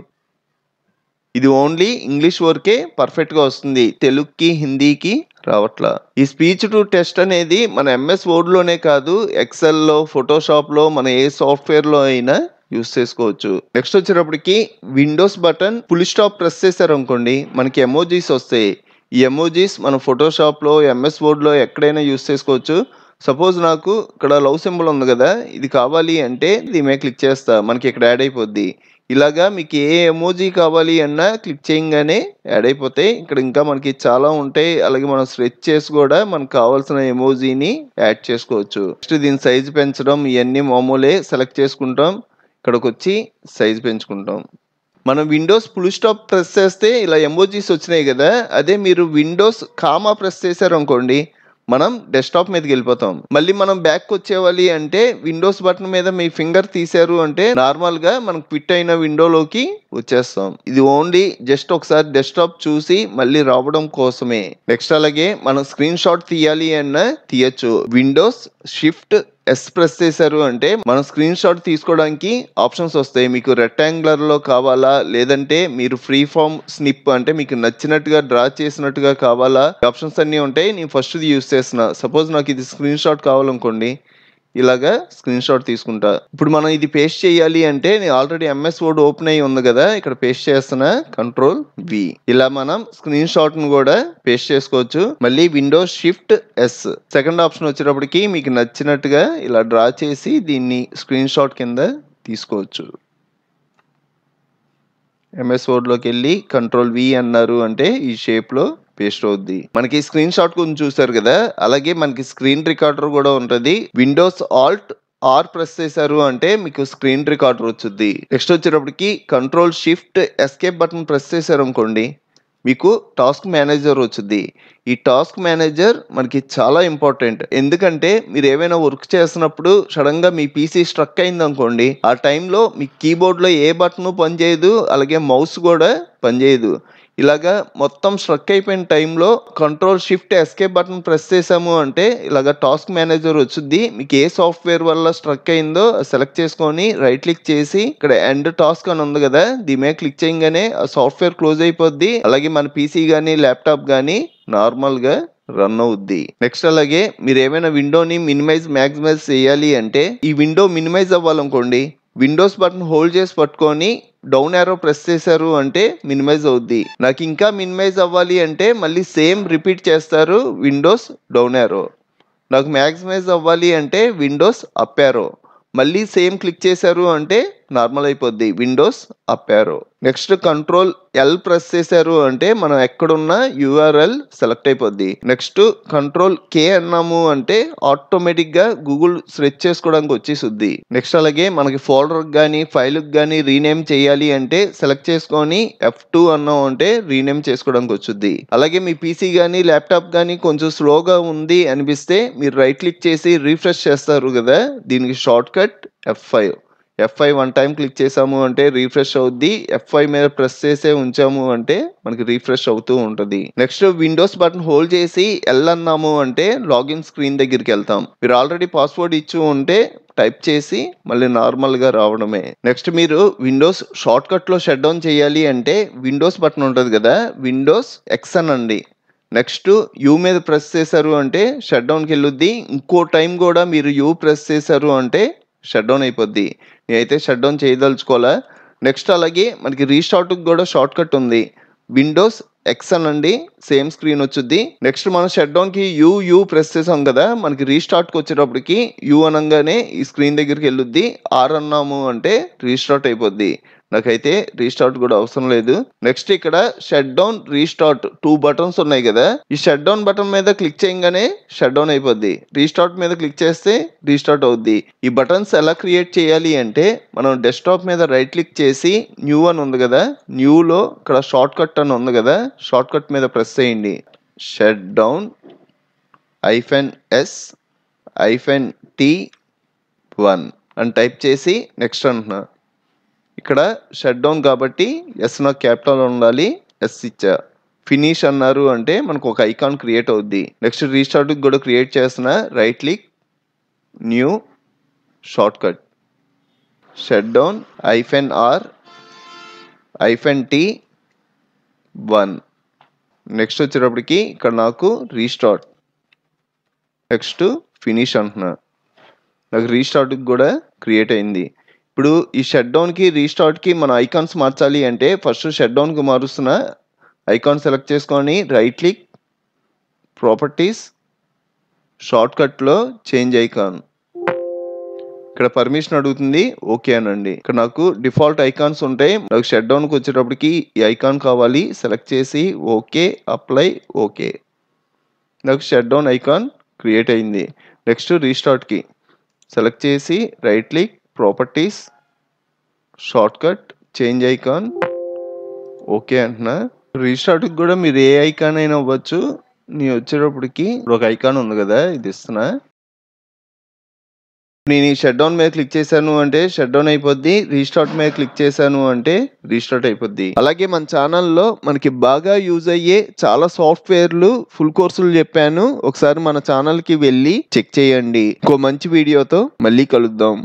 ఇది ఓన్లీ ఇంగ్లీష్ వరకే పర్ఫెక్ట్‌గా వస్తుంది. తెలుగుకి, హిందీకి రావట్లా. ఈ స్పీచ్ టు టెక్స్ట్ అనేది మన ఎంఎస్ వర్డ్‌లోనే కాదు, ఎక్సెల్‌లో, ఫోటోషాప్‌లో మన ఏ సాఫ్ట్‌వేర్‌లో అయినా యూజ్ చేసుకోవచ్చు. నెక్స్ట్ వచ్చేటప్పటికి Windows button full stop press చేశారనుకోండి, మనకి ఎమోజీస్ వస్తాయి. ఈ ఎమోజీస్ మన ఫోటోషాప్‌లో, ఎంఎస్ వర్డ్‌లో ఎక్కడైనా యూజ్ చేసుకోవచ్చు. సపోజ్ నాకు ఇక్కడ లవ్ సింబల్ ఉంది గదా! ఇది కావాలి అంటే దీని మీద క్లిక్ చేస్తా. మనకి ఇక్కడ యాడ్ అయిపోద్ది. ఇలాగా మీకు ఏ ఎమోజీ కావాలి అన్నా క్లిక్ చేయంగానే యాడ్ అయిపోతాయి. ఇక్కడ ఇంకా మనకి చాలా ఉంటాయి. అలాగే మనం సెర్చ్ చేసి కూడా మనకు కావాల్సిన ఎమోజీని యాడ్ చేసుకోవచ్చు. నెక్స్ట్ దీని సైజ్ పెంచడం ఇయన్నీ మామూలే. సెలెక్ట్ చేసుకుంటాం. ఇక్కడికొచ్చి సైజ్ పెంచుకుంటాం. మనం విండోస్ ఫుల్ స్టాప్ ప్రెస్ చేస్తే ఇలా ఎమోజీస్ వచ్చినాయి గదా! అదే మీరు విండోస్ కామా ప్రెస్ చేశారనుకోండి, మనం డెస్క్‌టాప్ మీదకెళ్ళిపోతాం. మళ్ళీ మనం బ్యాక్‌కొచ్చేవాలి అంటే విండోస్ బటన్ మీద మీ ఫింగర్ తీశారు అంటే నార్మల్‌గా మనం క్విట్ అయిన విండోలోకి వచ్చేస్తాం. ఇది ఓన్లీ జస్ట్ ఒకసారి డెస్క్‌టాప్ చూసి మళ్ళీ రావడం కోసమే. నెక్స్ట్ అలాగే మనం స్క్రీన్ షాట్ తీయాలి అన్నా తీయొచ్చు. విండోస్ షిఫ్ట్ ఎస్ ప్రెస్ చేశారు అంటే మనం స్క్రీన్ షాట్ తీసుకోవడానికి ఆప్షన్స్ వస్తాయి. మీకు రెక్టాంగులర్‌లో కావాలా? లేదంటే మీరు ఫ్రీ ఫార్మ్ స్నిప్ అంటే మీకు నచ్చినట్టుగా డ్రా చేసినట్టుగా కావాలా? ఈ ఆప్షన్స్ అన్నీ ఉంటాయి. నేను ఫస్ట్‌ది యూజ్ చేస్తున్నా. సపోజ్ నాకు ఇది స్క్రీన్ షాట్ కావాలనుకోండి. ఇలాగా స్క్రీన్ షాట్ తీసుకుంటా. ఇప్పుడు మనం ఇది పేస్ట్ చేయాలి అంటే నేను ఆల్రెడీ ఎంఎస్ వర్డ్ ఓపెన్ అయ్యి ఉంది గదా! ఇక్కడ పేస్ట్ చేస్తున్నా. Control V. ఇలా మనం స్క్రీన్ షాట్‌ని కూడా పేస్ట్ చేసుకోవచ్చు. మళ్ళీ Windows shift yes. Second option వచ్చేటప్పటికి మీకు నచ్చినట్టుగా ఇలా డ్రా చేసి దీన్ని స్క్రీన్ షాట్ కింద తీసుకోవచ్చు. ఎంఎస్ వర్డ్‌లోకెళ్ళి కంట్రోల్ వి అన్నారు అంటే ఈ షేప్‌లో పేస్ట్ అవుద్ది. మనకి స్క్రీన్ షాట్ గురించి చూసారు కదా! అలాగే మనకి స్క్రీన్ రికార్డర్ కూడా ఉంటది. విండోస్ ఆల్ట్ ఆర్ ప్రెస్ చేశారు అంటే మీకు స్క్రీన్ రికార్డర్ వచ్చుద్ది. నెక్స్ట్ వచ్చేటప్పటికి control shift escape button press చేశారనుకోండి, మీకు టాస్క్ మేనేజర్ వచ్చుద్ది. ఈ టాస్క్ మేనేజర్ మనకి చాలా ఇంపార్టెంట్. ఎందుకంటే మీరు ఏవైనా వర్క్ చేస్తున్నప్పుడు సడన్‌గా మీ పీసీ స్ట్రక్ అయిందనుకోండి, ఆ టైంలో మీ కీబోర్డ్‌లో ఏ బటను పనిచేయదు. అలాగే మౌస్ కూడా పనిచేయదు. ఇలాగా మొత్తం స్ట్రక్ అయిపోయిన టైంలో control shift escape button press చేశాము అంటే ఇలాగ టాస్క్ మేనేజర్ వచ్చుద్ది. మీకు ఏ సాఫ్ట్‌వేర్ వల్ల స్ట్రక్ అయిందో సెలెక్ట్ చేసుకొని రైట్ క్లిక్ చేసి ఇక్కడ ఎండ్ టాస్క్ అని ఉంది కదా! దీని మీద క్లిక్ చేయంగానే ఆ సాఫ్ట్‌వేర్ క్లోజ్ అయిపోద్ది. అలాగే మన పీసీ గాని, ల్యాప్‌టాప్ గాని నార్మల్‌గా రన్ అవుద్ది. నెక్స్ట్ అలాగే మీరు ఏమైనా విండోని మినిమైజ్, మాక్సిమైజ్ చేయాలి అంటే ఈ విండో మినిమైజ్ అవ్వాలనుకోండి, విండోస్ బటన్ హోల్డ్ చేసి పట్టుకొని డౌన్ యారో ప్రెస్ చేశారు అంటే మినిమైజ్ అవుద్ది. నాకు ఇంకా మినిమైజ్ అవ్వాలి అంటే మళ్ళీ సేమ్ రిపీట్ చేస్తారు విండోస్ డౌన్ యారో. నాకు మాక్సిమైజ్ అవ్వాలి అంటే విండోస్ అప్ యారో. మళ్ళీ సేమ్ క్లిక్ చేశారు అంటే నార్మల్ అయిపోద్ది Windows up arrow. Next control L press చేశారు అంటే మనం ఎక్కడున్న యూఆర్ఎల్ సెలెక్ట్ అయిపోద్ది. నెక్స్ట్ కంట్రోల్ కే అన్నాము అంటే ఆటోమేటిక్‌గా గూగుల్ సెర్చ్ చేసుకోవడానికి వచ్చేసుద్ది. నెక్స్ట్ అలాగే మనకి ఫోల్డర్‌కి గాని, ఫైల్‌కి గాని రీనేమ్ చేయాలి అంటే సెలెక్ట్ చేసుకొని F2 అన్నాం అంటే రీనేమ్ చేసుకోవడానికి వచ్చుద్ది. అలాగే మీ పీసీ గాని, ల్యాప్‌టాప్ గాని కొంచెం స్లోగా ఉంది అనిపిస్తే మీరు రైట్ క్లిక్ చేసి రిఫ్రెష్ చేస్తారు కదా! దీనికి short cut F5. F5 one time click చేసాము అంటే రీఫ్రెష్ అవుద్ది. F5 మీద ప్రెస్ చేసే ఉంచాము అంటే మనకి రీఫ్రెష్ అవుతూ ఉంటుంది. నెక్స్ట్ విండోస్ బటన్ హోల్డ్ చేసి ఎల్ అన్నాము అంటే లాగిన్ స్క్రీన్ దగ్గరికి వెళ్తాం. మీరు ఆల్రెడీ పాస్వర్డ్ ఇచ్చి ఉంటే టైప్ చేసి మళ్ళీ నార్మల్గా రావడమే. నెక్స్ట్ మీరు విండోస్ షార్ట్ కట్లో షట్ డౌన్ చేయాలి అంటే విండోస్ బటన్ ఉంటుంది కదా, విండోస్ ఎక్స్ అనండి. నెక్స్ట్ యూ మీద ప్రెస్ చేశారు అంటే షట్ డౌన్కి వెళ్ళొద్ది. ఇంకో టైం కూడా మీరు యూ ప్రెస్ చేశారు అంటే షట్ డౌన్ అయిపోద్ది. నేనైతే షట్ డౌన్ చేయదలుచుకోవాలా. నెక్స్ట్ అలాగే మనకి రీస్టార్ట్కి కూడా షార్ట్ కట్ ఉంది. విండోస్ ఎక్స్ అనండి, సేమ్ స్క్రీన్ వచ్చుద్ది. నెక్స్ట్ మనం షట్ డౌన్కి యూ ప్రెస్ చేసాం కదా, మనకి రీస్టార్ట్కి వచ్చేటప్పటికి యూ అనగానే ఈ స్క్రీన్ దగ్గరికి వెళ్ళొద్ది. ఆర్ అన్నాము అంటే రీస్టార్ట్ అయిపోద్ది. నాకైతే రీస్టార్ట్ కూడా అవసరం లేదు. నెక్స్ట్ ఇక్కడ షట్ డౌన్ రీస్టార్ట్ 2 బటన్స్ ఉన్నాయి కదా, ఈ షట్ డౌన్ బటన్ మీద క్లిక్ చేయగానే షట్ డౌన్ అయిపోద్ది. రీస్టార్ట్ మీద క్లిక్ చేస్తే రీస్టార్ట్ అవుద్ది. ఈ బటన్స్ ఎలా క్రియేట్ చేయాలి అంటే మనం డెస్క్టాప్ మీద రైట్ క్లిక్ చేసి న్యూ అని ఉంది కదా, న్యూలో ఇక్కడ షార్ట్ కట్ అని ఉంది కదా, షార్ట్ కట్ మీద ప్రెస్ చేయండి. షట్ డౌన్ -T1 అని టైప్ చేసి నెక్స్ట్ అంటున్నా. ఇక్కడ షట్ డౌన్ కాబట్టి ఎస్ నాకు క్యాపిటల్ ఉండాలి, ఎస్ ఇచ్చా. ఫినిష్ అన్నారు అంటే మనకు ఒక ఐకాన్ క్రియేట్ అవుద్ది. నెక్స్ట్ రీస్టార్ట్కి కూడా క్రియేట్ చేస్తున్నా. Right click, new, short cut, shut down -T1. Next వచ్చేటప్పటికి ఇక్కడ నాకు రీస్టార్ట్, నెక్స్ట్ ఫినిష్ అంటున్నా. నాకు రీస్టార్ట్కి కూడా క్రియేట్ అయింది. ఇప్పుడు ఈ షట్ డౌన్కి రీస్టార్ట్కి మన ఐకాన్స్ మార్చాలి అంటే ఫస్ట్ షట్ డౌన్కి మారుస్తున్న ఐకాన్ సెలెక్ట్ చేసుకొని రైట్ క్లిక్, ప్రాపర్టీస్, షార్ట్ కట్లో చేంజ్ ఐకాన్. ఇక్కడ పర్మిషన్ అడుగుతుంది, ఓకే అనండి. ఇక్కడ నాకు డిఫాల్ట్ ఐకాన్స్ ఉంటాయి. నాకు షట్ డౌన్కి వచ్చేటప్పటికి ఈ ఐకాన్ కావాలి, సెలెక్ట్ చేసి ఓకే, అప్లై, ఓకే. నాకు షట్ డౌన్ ఐకాన్ క్రియేట్ అయింది. నెక్స్ట్ రీస్టార్ట్కి సెలెక్ట్ చేసి right click, properties, short cut, change icon, okay అంటున్నా. రీస్టార్ట్కి కూడా మీరు ఏ ఐకాన్ అయినా అవ్వచ్చు. నేను వచ్చేటప్పటికి ఒక ఐకాన్ ఉంది కదా, ఇది ఇస్తున్నా. నేను ఈ షట్ డౌన్ మీద క్లిక్ చేశాను అంటే షట్ డౌన్ అయిపోద్ది. రీస్టార్ట్ మీద క్లిక్ చేశాను అంటే రీస్టార్ట్ అయిపోద్ది. అలాగే మన ఛానల్లో మనకి బాగా యూజ్ అయ్యే చాలా సాఫ్ట్వేర్లు ఫుల్ కోర్సులు చెప్పాను. ఒకసారి మన ఛానల్కి వెళ్ళి చెక్ చేయండి. ఇంకో మంచి వీడియోతో మళ్ళీ కలుద్దాం.